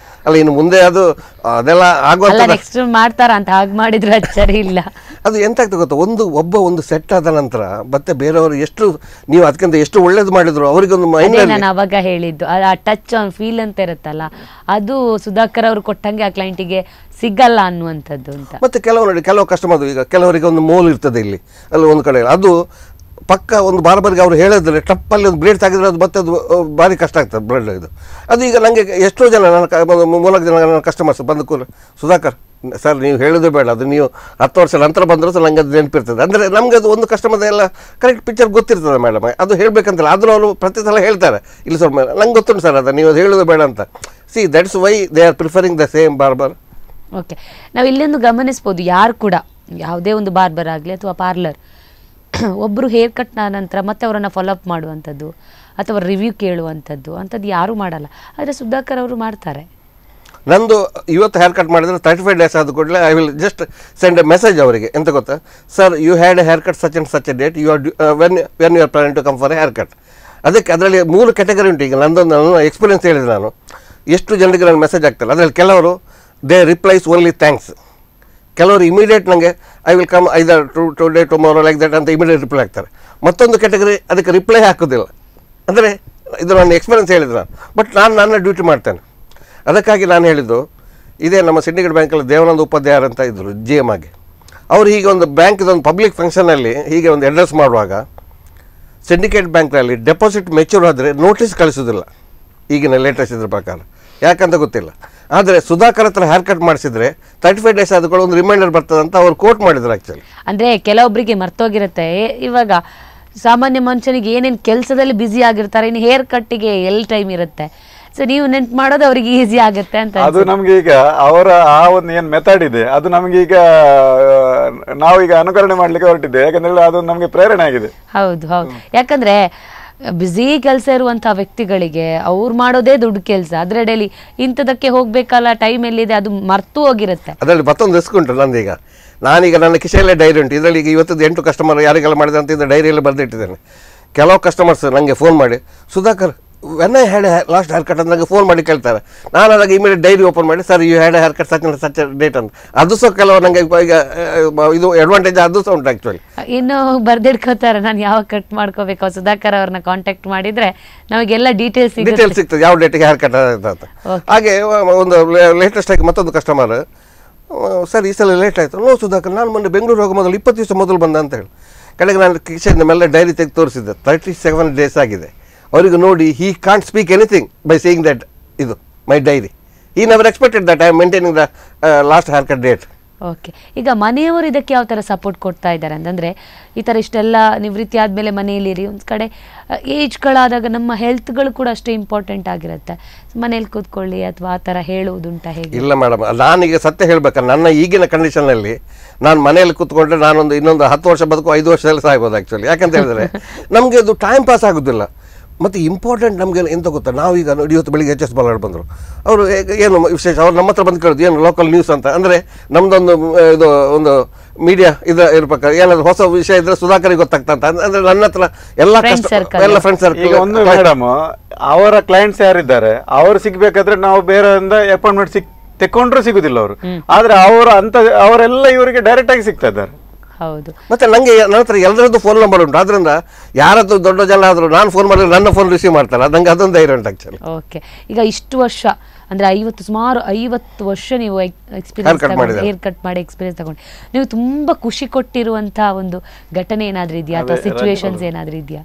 ಅಲ್ಲ ಇನ್ನು ಮುಂದೆ ಅದೆಲ್ಲ ಆಗುವಂಥ ನೆಕ್ಸ್ಟ್ ಮಾಡ್ತಾರ ಅಂತ ಹಾಗೆ ಮಾಡಿದ್ರೆ ಅಚ್ಚರಿ ಇಲ್ಲ. ಅದು ಎಂತಾಗ್ತದೆ ಗೊತ್ತಾ, ಒಂದು ಸೆಟ್ ಆದ ನಂತರ ಮತ್ತೆ ಬೇರೆಯವರು ಎಷ್ಟು ನೀವು ಅದಕ್ಕಿಂತ ಎಷ್ಟು ಒಳ್ಳೇದು ಮಾಡಿದ್ರು ಅವರಿಗೊಂದು ನಾನು ಅವಾಗ ಹೇಳಿದ್ದು ಆ ಟಚ್ ಆನ್ ಫೀಲ್ ಅಂತ ಇರುತ್ತಲ್ಲ, ಅದು ಸುಧಾಕರ್ ಅವರು ಕೊಟ್ಟಂಗೆ ಆ ಕ್ಲೈಂಟಿಗೆ ಸಿಗಲ್ಲ ಅನ್ನುವಂಥದ್ದು ಅಂತ. ಮತ್ತೆ ಕೆಲವು ಕಸ್ಟಮರ್, ಈಗ ಕೆಲವರಿಗೆ ಒಂದು ಮೋಲ್ ಇರ್ತದೆ ಇಲ್ಲಿ ಅಲ್ಲಿ ಒಂದು ಕಡೆ, ಅದು ಪಕ್ಕ ಒಂದು ಬಾರ್ಬರ್ಗೆ ಅವ್ರು ಹೇಳಿದ್ರೆ ಟಪ್ಪಲ್ಲಿ ಒಂದು ಬ್ಲೇಡ್ ತಾಗಿದ್ರೆ ಅದು ಮತ್ತೆ ಅದು ಭಾರಿ ಕಷ್ಟ ಆಗ್ತದೆ ಬ್ಲೇಡ್ ಇದು. ಅದು ಈಗ ನನಗೆ ಎಷ್ಟೋ ಜನ ಮೂಲಕ ಜನ ನನ್ನ ಕಸ್ಟಮರ್ಸ್ ಬಂದು ಸುಧಾಕರ್ ಸರ್ ನೀವು ಹೇಳೋದು ಬೇಡ, ಅದು ನೀವು 10 ವರ್ಷ ನಂತರ ಬಂದರೂ ಸಹ ನನಗೆ ಅದು ನೆನಪಿರ್ತದೆ. ಅಂದರೆ ನಮಗೆ ಅದು ಒಂದು ಕಸ್ಟಮರ್ ಎಲ್ಲ ಕರೆಕ್ಟ್ ಪಿಕ್ಚರ್ ಗೊತ್ತಿರ್ತದೆ ಮೇಡಮ್, ಅದು ಹೇಳಬೇಕಂತಿಲ್ಲ. ಆದರೂ ಅವರು ಪ್ರತಿ ಸಲ ಹೇಳ್ತಾರೆ ಇಲ್ಲಿ ಸ್ವಲ್ಪ ನಂಗೆ ಗೊತ್ತುಂಟು ಸರ್ ಅದು ನೀವು ಅದು ಹೇಳೋದು ಬೇಡ ಅಂತ. See that's why they are preferring the same barber. Okay, ನಾವು ಇಲ್ಲೊಂದು ಗಮನಿಸ್ಬೋದು, ಯಾರು ಕೂಡ ಯಾವುದೇ ಒಂದು ಬಾರ್ಬರ್ ಆಗಲಿ ಅಥವಾ ಪಾರ್ಲರ್, ಒಬ್ಬರು ಹೇರ್ ಕಟ್ ನಂತರ ಮತ್ತೆ ಅವರನ್ನು ಫಾಲೋಅಪ್ ಮಾಡುವಂಥದ್ದು ಅಥವಾ ರಿವ್ಯೂ ಕೇಳುವಂಥದ್ದು ಅಂಥದ್ದು ಯಾರೂ ಮಾಡಲ್ಲ. ಆದರೆ ಸುಧಾಕರ್ ಅವರು ಮಾಡ್ತಾರೆ. ನಂದು ಇವತ್ತು ಹೇರ್ ಕಟ್ ಮಾಡಿದರೆ 35 ಡೇಸ್ ಆದ ಕೂಡಲೇ I will just send a message ಅವರಿಗೆ. ಎಂತ ಗೊತ್ತಾ, sir you had a hair cut such and such a date, you are when you are planning to come for a hair cut. ಅದರಲ್ಲಿ 3 category ಉಂಟು. ಈಗ ನನ್ನ experience ಹೇಳಿದೆ ನಾನು, ಎಷ್ಟು ಜನರಿಗೆ ನಾನು ಮೆಸೇಜ್ ಆಗ್ತಾರೆ. ಅದರಲ್ಲಿ ಕೆಲವರು ದೇ ರಿಪ್ಲೈಸ್ ಓನ್ಲಿ ಥ್ಯಾಂಕ್ಸ್, ಕೆಲವರು ಇಮಿಡಿಯೇಟ್ ನನಗೆ I will come either today tomorrow like that ಅಂತ ಇಮಿಡಿಯೇಟ್ ರಿಪ್ಲೈ ಆಗ್ತಾರೆ. ಮತ್ತೊಂದು ಕ್ಯಾಟಗರಿ ಅದಕ್ಕೆ ರಿಪ್ಲೈ ಹಾಕೋದಿಲ್ಲ. ಅಂದರೆ ಇದು ನನ್ನ ಎಕ್ಸ್ಪೀರಿಯನ್ಸ್ ಹೇಳಿದ್ರು ನಾನು. ಬಟ್ ನಾನು ನನ್ನ ಡ್ಯೂಟಿ ಮಾಡ್ತೇನೆ. ಅದಕ್ಕಾಗಿ ನಾನು ಹೇಳಿದ್ದು, ಇದೇ ನಮ್ಮ ಸಿಂಡಿಕೇಟ್ ಬ್ಯಾಂಕಲ್ಲಿ ದೇವಾನಂದ ಉಪಾಧ್ಯಾಯರು ಅಂತ ಇದ್ದರು GM ಆಗಿ. ಅವರು ಹೀಗೆ ಒಂದು ಬ್ಯಾಂಕಿದೊಂದು ಪಬ್ಲಿಕ್ ಫಂಕ್ಷನಲ್ಲಿ ಹೀಗೆ ಒಂದು ಅಡ್ರೆಸ್ ಮಾಡುವಾಗ, ಸಿಂಡಿಕೇಟ್ ಬ್ಯಾಂಕ್ನಲ್ಲಿ ಡೆಪಾಸಿಟ್ ಮೆಚ್ಯೂರ್ ಆದರೆ ನೋಟಿಸ್ ಕಳಿಸೋದಿಲ್ಲ ಈಗಿನ ಲೇಟೆಸ್ಟ್ ಇದ್ರ ಪ್ರಕಾರ, ಯಾಕಂತ ಗೊತ್ತಿಲ್ಲ. ಆದರೆ ಸುಧಾಕರ್ ಹತ್ರ ಹೇರ್ ಕಟ್ ಮಾಡಿಸಿದ್ರೆ 35 ಡೇಸ್ ಆದ್ಕೊಂಡು ಒಂದು ರಿಮೈಂಡರ್ ಬರ್ತದೆ ಅಂತ ಅವ್ರು ಕೋಟ್ ಮಾಡಿದ್ರು. ಆ್ಯಕ್ಚುಲಿ ಅಂದರೆ ಕೆಲವೊಬ್ಬರಿಗೆ ಮರ್ತೋಗಿರುತ್ತೆ. ಇವಾಗ ಸಾಮಾನ್ಯ ಮನುಷ್ಯನಿಗೆ ಏನೇನು ಕೆಲಸದಲ್ಲಿ ಬ್ಯುಸಿ ಆಗಿರ್ತಾರೆ, ಇನ್ನು ಹೇರ್ ಕಟ್ಟಿಗೆ ಎಲ್ಲಿ ಟೈಮ್ ಇರುತ್ತೆ. ಸೊ ನೀವು ನೆನ್ಪು ಮಾಡೋದು ಅವರಿಗೆ ಈಸಿ ಆಗುತ್ತೆ ಅಂತ. ಅದು ನಮ್ಗೆ ಈಗ ಅವರ ಆ ಒಂದು ಏನು ಮೆಥಡ್ ಇದೆ ಅದು ನಮ್ಗೆ ಈಗ ನಾವೀಗ ಅನುಕರಣೆ ಮಾಡ್ಲಿಕ್ಕೆ ಹೊರಟಿದ್ದೆ, ಯಾಕಂದ್ರೆ ಅದು ನಮ್ಗೆ ಪ್ರೇರಣೆ ಆಗಿದೆ. ಹೌದು ಹೌದು, ಯಾಕಂದ್ರೆ ಬ್ಯುಸಿ ಕೆಲಸ ಇರುವಂತಹ ವ್ಯಕ್ತಿಗಳಿಗೆ ಅವ್ರು ಮಾಡೋದೇ ದುಡ್ಡು ಕೆಲಸ, ಅದರಡೆಯಲ್ಲಿ ಇಂಥದಕ್ಕೆ ಹೋಗ್ಬೇಕಲ್ಲ, ಟೈಮ್ ಎಲ್ಲಿದೆ ಅದು ಮರ್ತು ಹೋಗಿರುತ್ತೆ. ಅದರಲ್ಲಿ ಮತ್ತೊಂದು ರಿಸ್ಕ್ ಉಂಟು ನಂದೀಗ. ನಾನೀಗ ನನ್ನ ಕಿಶೆಯಲ್ಲೇ ಡೈರಿ ಉಂಟು, ಇದರಲ್ಲಿ ಈಗ ಇವತ್ತು 8 ಕಸ್ಟಮರ್ ಯಾರಿಗೆಲ್ಲ ಮಾಡಿದೆ ಅಂತ ಇದು ಡೈರಿಯಲ್ಲಿ ಬರೆದಿಟ್ಟಿದ್ದೇನೆ. ಕೆಲವು ಕಸ್ಟಮರ್ಸ್ ನನಗೆ ಫೋನ್ ಮಾಡಿ, Sudhakar when I had last hair cut ಅಂತ ನನಗೆ ಫೋನ್ ಮಾಡಿ ಕೇಳ್ತಾರೆ. ನಾನು ಅದಾಗ ಇಮಿಡಿಯೇಟ್ ಡೈರಿ ಓಪನ್ ಮಾಡಿ, sir you had hair cut such date ಅಂತ. ಅದು ಸಹ ಕೆಲವು ನನಗೆ ಈಗ ಇದು ಅಡ್ವಾಂಟೇಜ್ ಅದು ಸಹ ಉಂಟು ಆ್ಯಕ್ಚುಲಿ. ಇನ್ನು ಬರ್ದಿಡ್ಕೋತಾರೆ, ನಾನು ಯಾವಾಗ ಕಟ್ ಮಾಡ್ಕೋಬೇಕು, ಸುಧಾಕರ್ ಅವ್ರನ್ನ ಕಾಂಟ್ಯಾಕ್ಟ್ ಮಾಡಿದ್ರೆ ನಮಗೆಲ್ಲ ಡೀಟೇಲ್ಸ್ ಸಿಗ್ತದೆ, ಯಾವ ಡೇಟಿಗೆ ಹೇರ್ ಕಟ್ ಅಂತ. ಹಾಗೆ ಒಂದು ಲೇಟೆಸ್ಟ್ ಆಗಿ ಮತ್ತೊಂದು ಕಸ್ಟಮರ್, ಸರ್ ಈ ಸಲ ಲೇಟ್ ಆಯಿತು. ನೋ ಸುಧಾಕರ್, ನಾನು ಮೊನ್ನೆ ಬೆಂಗಳೂರು ಹೋಗೋ ಮೊದಲು 20 ದಿವಸ ಮೊದಲು ಬಂದ ಅಂತ ಹೇಳಿ. ಕಡೆಗೆ ನಾನು ಕಿಶೆಯಿಂದ ಮೇಲೆ ಡೈರಿ ತೆಗೆದು ತೋರಿಸಿದ್ದೆ. 37 ಡೇಸ್ ಆಗಿದೆ. ಅವರಿಗೆ ನೋಡಿ, he can't speak anything by saying that ಇದು ಮೈ ಡೈರಿ. ಈ never expected that I am maintaining the last hair cut date. Okay, ಈಗ ಮನೆಯವರು ಇದಕ್ಕೆ ಯಾವ ಥರ ಸಪೋರ್ಟ್ ಕೊಡ್ತಾ ಇದ್ದಾರೆ ಅಂತಂದರೆ, ಈ ಥರ ಇಷ್ಟೆಲ್ಲ ನಿವೃತ್ತಿ ಆದಮೇಲೆ ಮನೆಯಲ್ಲಿರಿ, ಒಂದು ಕಡೆ ಏಜ್ಗಳಾದಾಗ ನಮ್ಮ ಹೆಲ್ತ್ಗಳು ಕೂಡ ಅಷ್ಟೇ ಇಂಪಾರ್ಟೆಂಟ್ ಆಗಿರುತ್ತೆ. ಮನೇಲಿ ಕೂತ್ಕೊಳ್ಳಿ ಅಥವಾ ಆ ಥರ ಹೇಳುವುದುಂಟ ಹೇಗೆ? ಇಲ್ಲ ಮೇಡಮ್, ನಾನೀಗ ಸತ್ಯ ಹೇಳ್ಬೇಕಂದ್ರೆ ನನ್ನ ಈಗಿನ ಕಂಡೀಷನಲ್ಲಿ ನಾನು ಮನೆಯಲ್ಲಿ ಕೂತ್ಕೊಂಡ್ರೆ ನಾನೊಂದು ಇನ್ನೊಂದು 10 ವರ್ಷ ಬದುಕು 5 ವರ್ಷದಲ್ಲಿ ಸಾಯ್ಬೋದು ಆ್ಯಕ್ಚುಲಿ. ಯಾಕಂತ ಹೇಳಿದ್ರೆ ನಮಗೆ ಅದು ಟೈಮ್ ಪಾಸ್ ಆಗೋದಿಲ್ಲ. ಮತ್ತು ಇಂಪಾರ್ಟೆಂಟ್ ನಮಗೆ ಎಂತ ಗೊತ್ತಾ, ನಾವೀಗ ನೋಡಿ ಇವತ್ತು ಬೆಳಿಗ್ಗೆ HS ಬಾಲರ್ ಬಂದರು. ಅವರು ಏನು ವಿಶೇಷ, ಅವ್ರು ನಮ್ಮ ಹತ್ರ ಬಂದು ಕೇಳೋದು ಏನು ಲೋಕಲ್ ನ್ಯೂಸ್ ಅಂತ. ಅಂದರೆ ನಮ್ಮದೊಂದು ಇದು ಒಂದು ಮೀಡಿಯಾ ಇರ್ಬೇಕಾದ್ರೆ ಏನಾದ್ರು ಹೊಸ ವಿಷಯ ಇದ್ರೆ ಸುಧಾಕರಿಗೆ ಗೊತ್ತಾಗ್ತಾ ಅಂತ. ಅಂದರೆ ನನ್ನ ಹತ್ರ ಎಲ್ಲ ಫ್ರೆಂಡ್ಸ್ ಸರ್ಕಲ್. ಈಗ ಒಂದು ಮೇಡಮ್, ಅವರ ಕ್ಲೈಂಟ್ಸ್ ಯಾರಿದ್ದಾರೆ ಅವರು ಸಿಗ್ಬೇಕಾದ್ರೆ ನಾವು ಬೇರೆಯಿಂದ ಅಪಾಯಿಂಟ್ಮೆಂಟ್ ತೆಕೊಂಡ್ರು ಸಿಗುದಿಲ್ಲ ಅವರು. ಆದ್ರೆ ಅವರೆಲ್ಲ ಇವರಿಗೆ ಡೈರೆಕ್ಟ್ ಆಗಿ ಸಿಗ್ತಾ ಇದ್ದಾರೆ. ಹೌದು, ಮತ್ತೆ ನನಗೆ ನನ್ನ ಹತ್ರ ಎಲ್ಲರದ್ದು ಫೋನ್ ನಂಬರ್ ಉಂಟು. ಅದರಿಂದ ಯಾರದ್ದು ದೊಡ್ಡ ಜನ ಆದರೂ ನಾನು ಫೋನ್ ಮಾಡಿದ್ರೆ ನನ್ನ ಫೋನ್ ರಿಸೀವ್ ಮಾಡ್ತಾರೆ. ನಂಗೆ ಅದೊಂದು ಧೈರ್ಯ ಉಂಟು ಆ್ಯಕ್ಚುಲಿ. ಓಕೆ, ಈಗ ಇಷ್ಟು ವರ್ಷ ಅಂದರೆ ಸುಮಾರು 50 ವರ್ಷ ನೀವು ಎಕ್ಸ್ಪೀರಿಯನ್ಸ್ ಹೇರ್ ಕಟ್ ಮಾಡಿ ಎಕ್ಸ್ಪೀರಿಯನ್ಸ್ ತಗೊಂಡು, ನೀವು ತುಂಬ ಖುಷಿ ಕೊಟ್ಟಿರುವಂಥ ಒಂದು ಘಟನೆ ಏನಾದರೂ ಇದೆಯಾ ಅಥವಾ ಸಿಚುವೇಶನ್ಸ್ ಏನಾದರೂ ಇದೆಯಾ?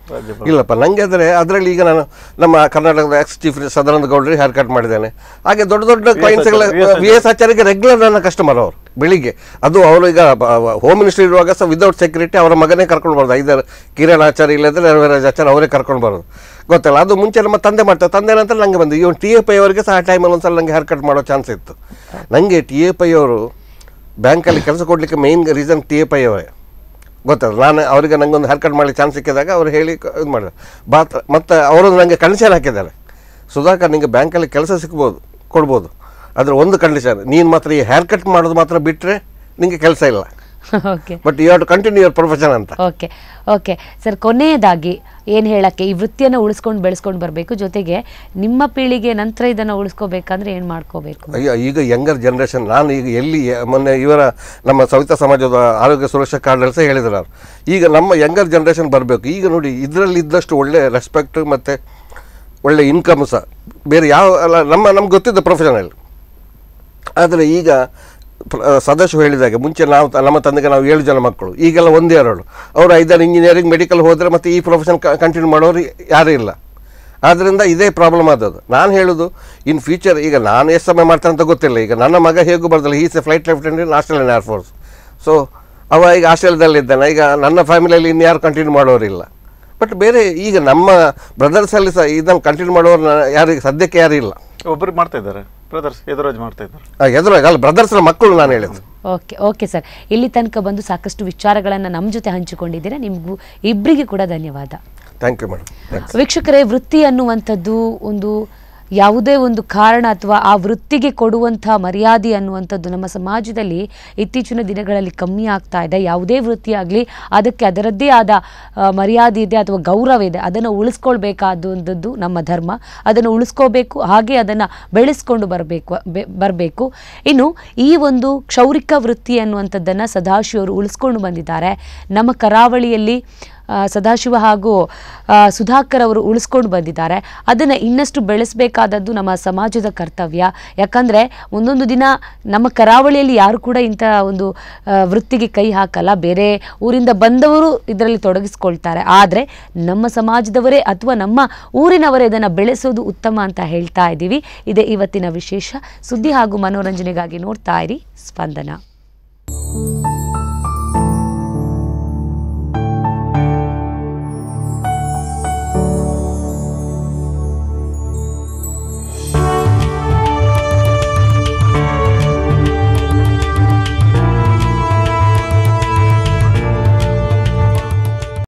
ಇಲ್ಲಪ್ಪ, ನನಗೆ ಅದರಲ್ಲಿ ಈಗ ನಾನು ನಮ್ಮ ಕರ್ನಾಟಕದ ಎಕ್ಸ್ ಚೀಫ್ ಸದಾನಂದ ಗೌಡ್ರಿಗೆ ಹೇರ್ ಕಟ್ ಮಾಡಿದ್ದೇನೆ. ಹಾಗೆ ದೊಡ್ಡ ದೊಡ್ಡ ಕ್ಲೈಂಟ್ಸ್ಗಳ VS ಆಚಾರ್ಯಗೆ ರೆಗ್ಯುಲರ್ ನನ್ನ ಕಸ್ಟಮರ್ ಅವರು. ಬೆಳಿಗ್ಗೆ ಅದು ಅವರು ಈಗ ಹೋಮ್ ಮಿನಿಸ್ಟ್ರಿ ಇರುವಾಗ ಸಹ ವಿದೌಟ್ ಸೆಕ್ಯೂರಿಟಿ ಅವರ ಮಗನೇ ಕರ್ಕೊಂಡು ಬರೋದು. ಐದಾರು ಕಿರಣ್ ಆಚಾರ್ಯ ಇಲ್ಲದ್ರೆ ರವಿರಾಜ್ ಆಚಾರ್ಯ ಅವರೇ ಕರ್ಕೊಂಡು ಬರೋದು. ಗೊತ್ತಲ್ಲ, ಅದು ಮುಂಚೆ ನಮ್ಮ ತಂದೆ ಮಾಡ್ತಾರೆ. ತಂದೆ ನಂತರ ನನಗೆ ಬಂದು ಇವನು TF ಅವರಿಗೆ ಸಹ ಆ ಟೈಮಲ್ಲಿ ಒಂದ್ಸಲ ನನಗೆ ಹೇರ್ ಕಟ್ ಮಾಡೋ ಚಾನ್ಸ್ ಇತ್ತು. ನನಗೆ TF ಅವರು ಬ್ಯಾಂಕಲ್ಲಿ ಕೆಲಸ ಕೊಡಲಿಕ್ಕೆ ಮೇಯ್ನ್ ರೀಸನ್ TF ಅವರೇ. ಗೊತ್ತಲ್ಲ, ನಾನು ಅವರಿಗೆ ನನಗೊಂದು ಹೇರ್ ಕಟ್ ಮಾಡಲಿಕ್ಕೆ ಚಾನ್ಸ್ ಸಿಕ್ಕಿದಾಗ ಅವ್ರು ಹೇಳಿ ಇದು ಮಾಡಿದ್ರು. ಮತ್ತು ಅವರು ನನಗೆ ಕಂಡೀಷನ್ ಹಾಕಿದ್ದಾರೆ, ಸುಧಾಕರ್ ನಿಮಗೆ ಬ್ಯಾಂಕಲ್ಲಿ ಕೆಲಸ ಕೊಡ್ಬೋದು, ಅದರ ಒಂದು ಕಂಡೀಷನ್, ನೀನು ಮಾತ್ರ ಈ ಹೇರ್ ಕಟ್ ಮಾಡೋದು ಮಾತ್ರ ಬಿಟ್ಟರೆ ನಿಮಗೆ ಕೆಲಸ ಇಲ್ಲ. Okay but you have to continue your profession ಅಂತ. ಓಕೆ ಓಕೆ ಸರ್, ಕೊನೆಯದಾಗಿ ಏನು ಹೇಳಕ್ಕೆ, ಈ ವೃತ್ತಿಯನ್ನು ಉಳಿಸ್ಕೊಂಡು ಬೆಳೆಸ್ಕೊಂಡು ಬರಬೇಕು, ಜೊತೆಗೆ ನಿಮ್ಮ ಪೀಳಿಗೆ ನಂತರ ಇದನ್ನು ಉಳಿಸ್ಕೋಬೇಕಂದ್ರೆ ಏನು ಮಾಡ್ಕೋಬೇಕು? ಅಯ್ಯೋ, ಈಗ ಯಂಗರ್ ಜನ್ರೇಷನ್, ನಾನು ಈಗ ಎಲ್ಲಿ ಮೊನ್ನೆ ನಮ್ಮ ಸವಿತಾ ಸಮಾಜದ ಆರೋಗ್ಯ ಸುರಕ್ಷಾ ಕಾರ್ಡ್ ಸಹ ಹೇಳಿದ್ರು ಅವರು, ಈಗ ನಮ್ಮ ಯಂಗರ್ ಜನ್ರೇಷನ್ ಬರಬೇಕು. ಈಗ ನೋಡಿ, ಇದರಲ್ಲಿ ಇದ್ದಷ್ಟು ಒಳ್ಳೆ ರೆಸ್ಪೆಕ್ಟ್ ಮತ್ತು ಒಳ್ಳೆ ಇನ್ಕಮ್ ಸಹ ಬೇರೆ ಯಾವ ಅಲ್ಲ, ನಮ್ಗೆ ಗೊತ್ತಿದ್ದ ಪ್ರೊಫೆಷನಲ್ಲಿ. ಆದರೆ ಈಗ ಸದಸ್ಯರು ಹೇಳಿದಾಗೆ, ಮುಂಚೆ ನಮ್ಮ ತಂದೆಗೆ ನಾವು 7 ಜನ ಮಕ್ಕಳು, ಈಗೆಲ್ಲ 1-2. ಅವರು 5 ಇಂಜಿನಿಯರಿಂಗ್ ಮೆಡಿಕಲ್ ಹೋದರೆ ಮತ್ತು ಈ ಪ್ರೊಫೆಷನ್ ಕಂಟಿನ್ಯೂ ಮಾಡೋರು ಯಾರೂ ಇಲ್ಲ. ಆದ್ದರಿಂದ ಇದೇ ಪ್ರಾಬ್ಲಮ್ ಆದದ್ದು. ನಾನು ಹೇಳೋದು, ಇನ್ ಫ್ಯೂಚರ್, ಈಗ ನಾನು ಎಷ್ಟು ಸಮಯ ಮಾಡ್ತೇನೆ ಅಂತ ಗೊತ್ತಿಲ್ಲ. ಈಗ ನನ್ನ ಮಗ ಹೇಗೂ ಬರ್ದಲ್ಲ, is a flight lieutenant in Australian air force. So ಅವ ಈಗ ಆಸ್ಟ್ರೇಲಿಯಾದಲ್ಲಿದ್ದಾನೆ. ಈಗ ನನ್ನ ಫ್ಯಾಮಿಲಿಯಲ್ಲಿ ಇನ್ಯಾರು ಕಂಟಿನ್ಯೂ ಮಾಡೋರಿಲ್ಲ. ಬಟ್ ಬೇರೆ ಈಗ ನಮ್ಮ ಬ್ರದರ್ಸಲ್ಲಿ ಸಹ ಇದನ್ನು ಕಂಟಿನ್ಯೂ ಮಾಡೋರು ಯಾರಿಗೆ ಸದ್ಯಕ್ಕೆ ಯಾರು ಇಲ್ಲ. ಒಬ್ಬರು ಮಾಡ್ತಾ ಇದ್ದಾರೆ, ಬ್ರದರ್ಸ್ ಎದುರಾಜ್ ಮಾಡ್ತಾ ಇದ್ದಾರೆ. ಎದುರಾಗ ಅಲ್ಲ, ಬ್ರದರ್ಸ್ನ ಮಕ್ಕಳು ನಾನು ಹೇಳಿದ್ದು. ಓಕೆ ಓಕೆ ಸರ್, ಇಲ್ಲಿ ತನಕ ಬಂದು ಸಾಕಷ್ಟು ವಿಚಾರಗಳನ್ನು ನಮ್ಮ ಜೊತೆ ಹಂಚಿಕೊಂಡಿದ್ದೀರಾ. ನಿಮಗೂ ಇಬ್ಬರಿಗೆ ಕೂಡ ಧನ್ಯವಾದ. Thank you madam. ವೀಕ್ಷಕರೇ, ವೃತ್ತಿ ಅನ್ನುವಂಥದ್ದು ಒಂದು ಯಾವುದೇ ಒಂದು ಕಾರಣ ಅಥವಾ ಆ ವೃತ್ತಿಗೆ ಕೊಡುವಂಥ ಮರ್ಯಾದೆ ಅನ್ನುವಂಥದ್ದು ನಮ್ಮ ಸಮಾಜದಲ್ಲಿ ಇತ್ತೀಚಿನ ದಿನಗಳಲ್ಲಿ ಕಮ್ಮಿ ಆಗ್ತಾ ಇದೆ. ಯಾವುದೇ ವೃತ್ತಿಯಾಗಲಿ ಅದಕ್ಕೆ ಅದರದ್ದೇ ಆದ ಮರ್ಯಾದೆ ಇದೆ ಅಥವಾ ಗೌರವ ಇದೆ. ಅದನ್ನು ಉಳಿಸ್ಕೊಳ್ಬೇಕಾದಂಥದ್ದು ನಮ್ಮ ಧರ್ಮ. ಅದನ್ನು ಉಳಿಸ್ಕೋಬೇಕು, ಹಾಗೆ ಅದನ್ನು ಬೆಳೆಸ್ಕೊಂಡು ಬರಬೇಕು. ಇನ್ನು ಈ ಒಂದು ಕ್ಷೌರಿಕ ವೃತ್ತಿ ಅನ್ನುವಂಥದ್ದನ್ನು ಸದಾಶಿವರು ಉಳಿಸ್ಕೊಂಡು ಬಂದಿದ್ದಾರೆ. ನಮ್ಮ ಕರಾವಳಿಯಲ್ಲಿ ಸದಾಶಿವ ಹಾಗೂ ಸುಧಾಕರ್ ಅವರು ಉಳಿಸ್ಕೊಂಡು ಬಂದಿದ್ದಾರೆ. ಅದನ್ನು ಇನ್ನಷ್ಟು ಬೆಳೆಸಬೇಕಾದದ್ದು ನಮ್ಮ ಸಮಾಜದ ಕರ್ತವ್ಯ. ಯಾಕಂದರೆ ಒಂದೊಂದು ದಿನ ನಮ್ಮ ಕರಾವಳಿಯಲ್ಲಿ ಯಾರು ಕೂಡ ಇಂಥ ಒಂದು ವೃತ್ತಿಗೆ ಕೈ ಹಾಕಲ್ಲ. ಬೇರೆ ಊರಿಂದ ಬಂದವರು ಇದರಲ್ಲಿ ತೊಡಗಿಸ್ಕೊಳ್ತಾರೆ. ಆದರೆ ನಮ್ಮ ಸಮಾಜದವರೇ ಅಥವಾ ನಮ್ಮ ಊರಿನವರೇ ಇದನ್ನು ಬೆಳೆಸೋದು ಉತ್ತಮ ಅಂತ ಹೇಳ್ತಾ ಇದ್ದೀವಿ. ಇದೇ ಇವತ್ತಿನ ವಿಶೇಷ. ಸುದ್ದಿ ಹಾಗೂ ಮನೋರಂಜನೆಗಾಗಿ ನೋಡ್ತಾ ಇರಿ ಸ್ಪಂದನ.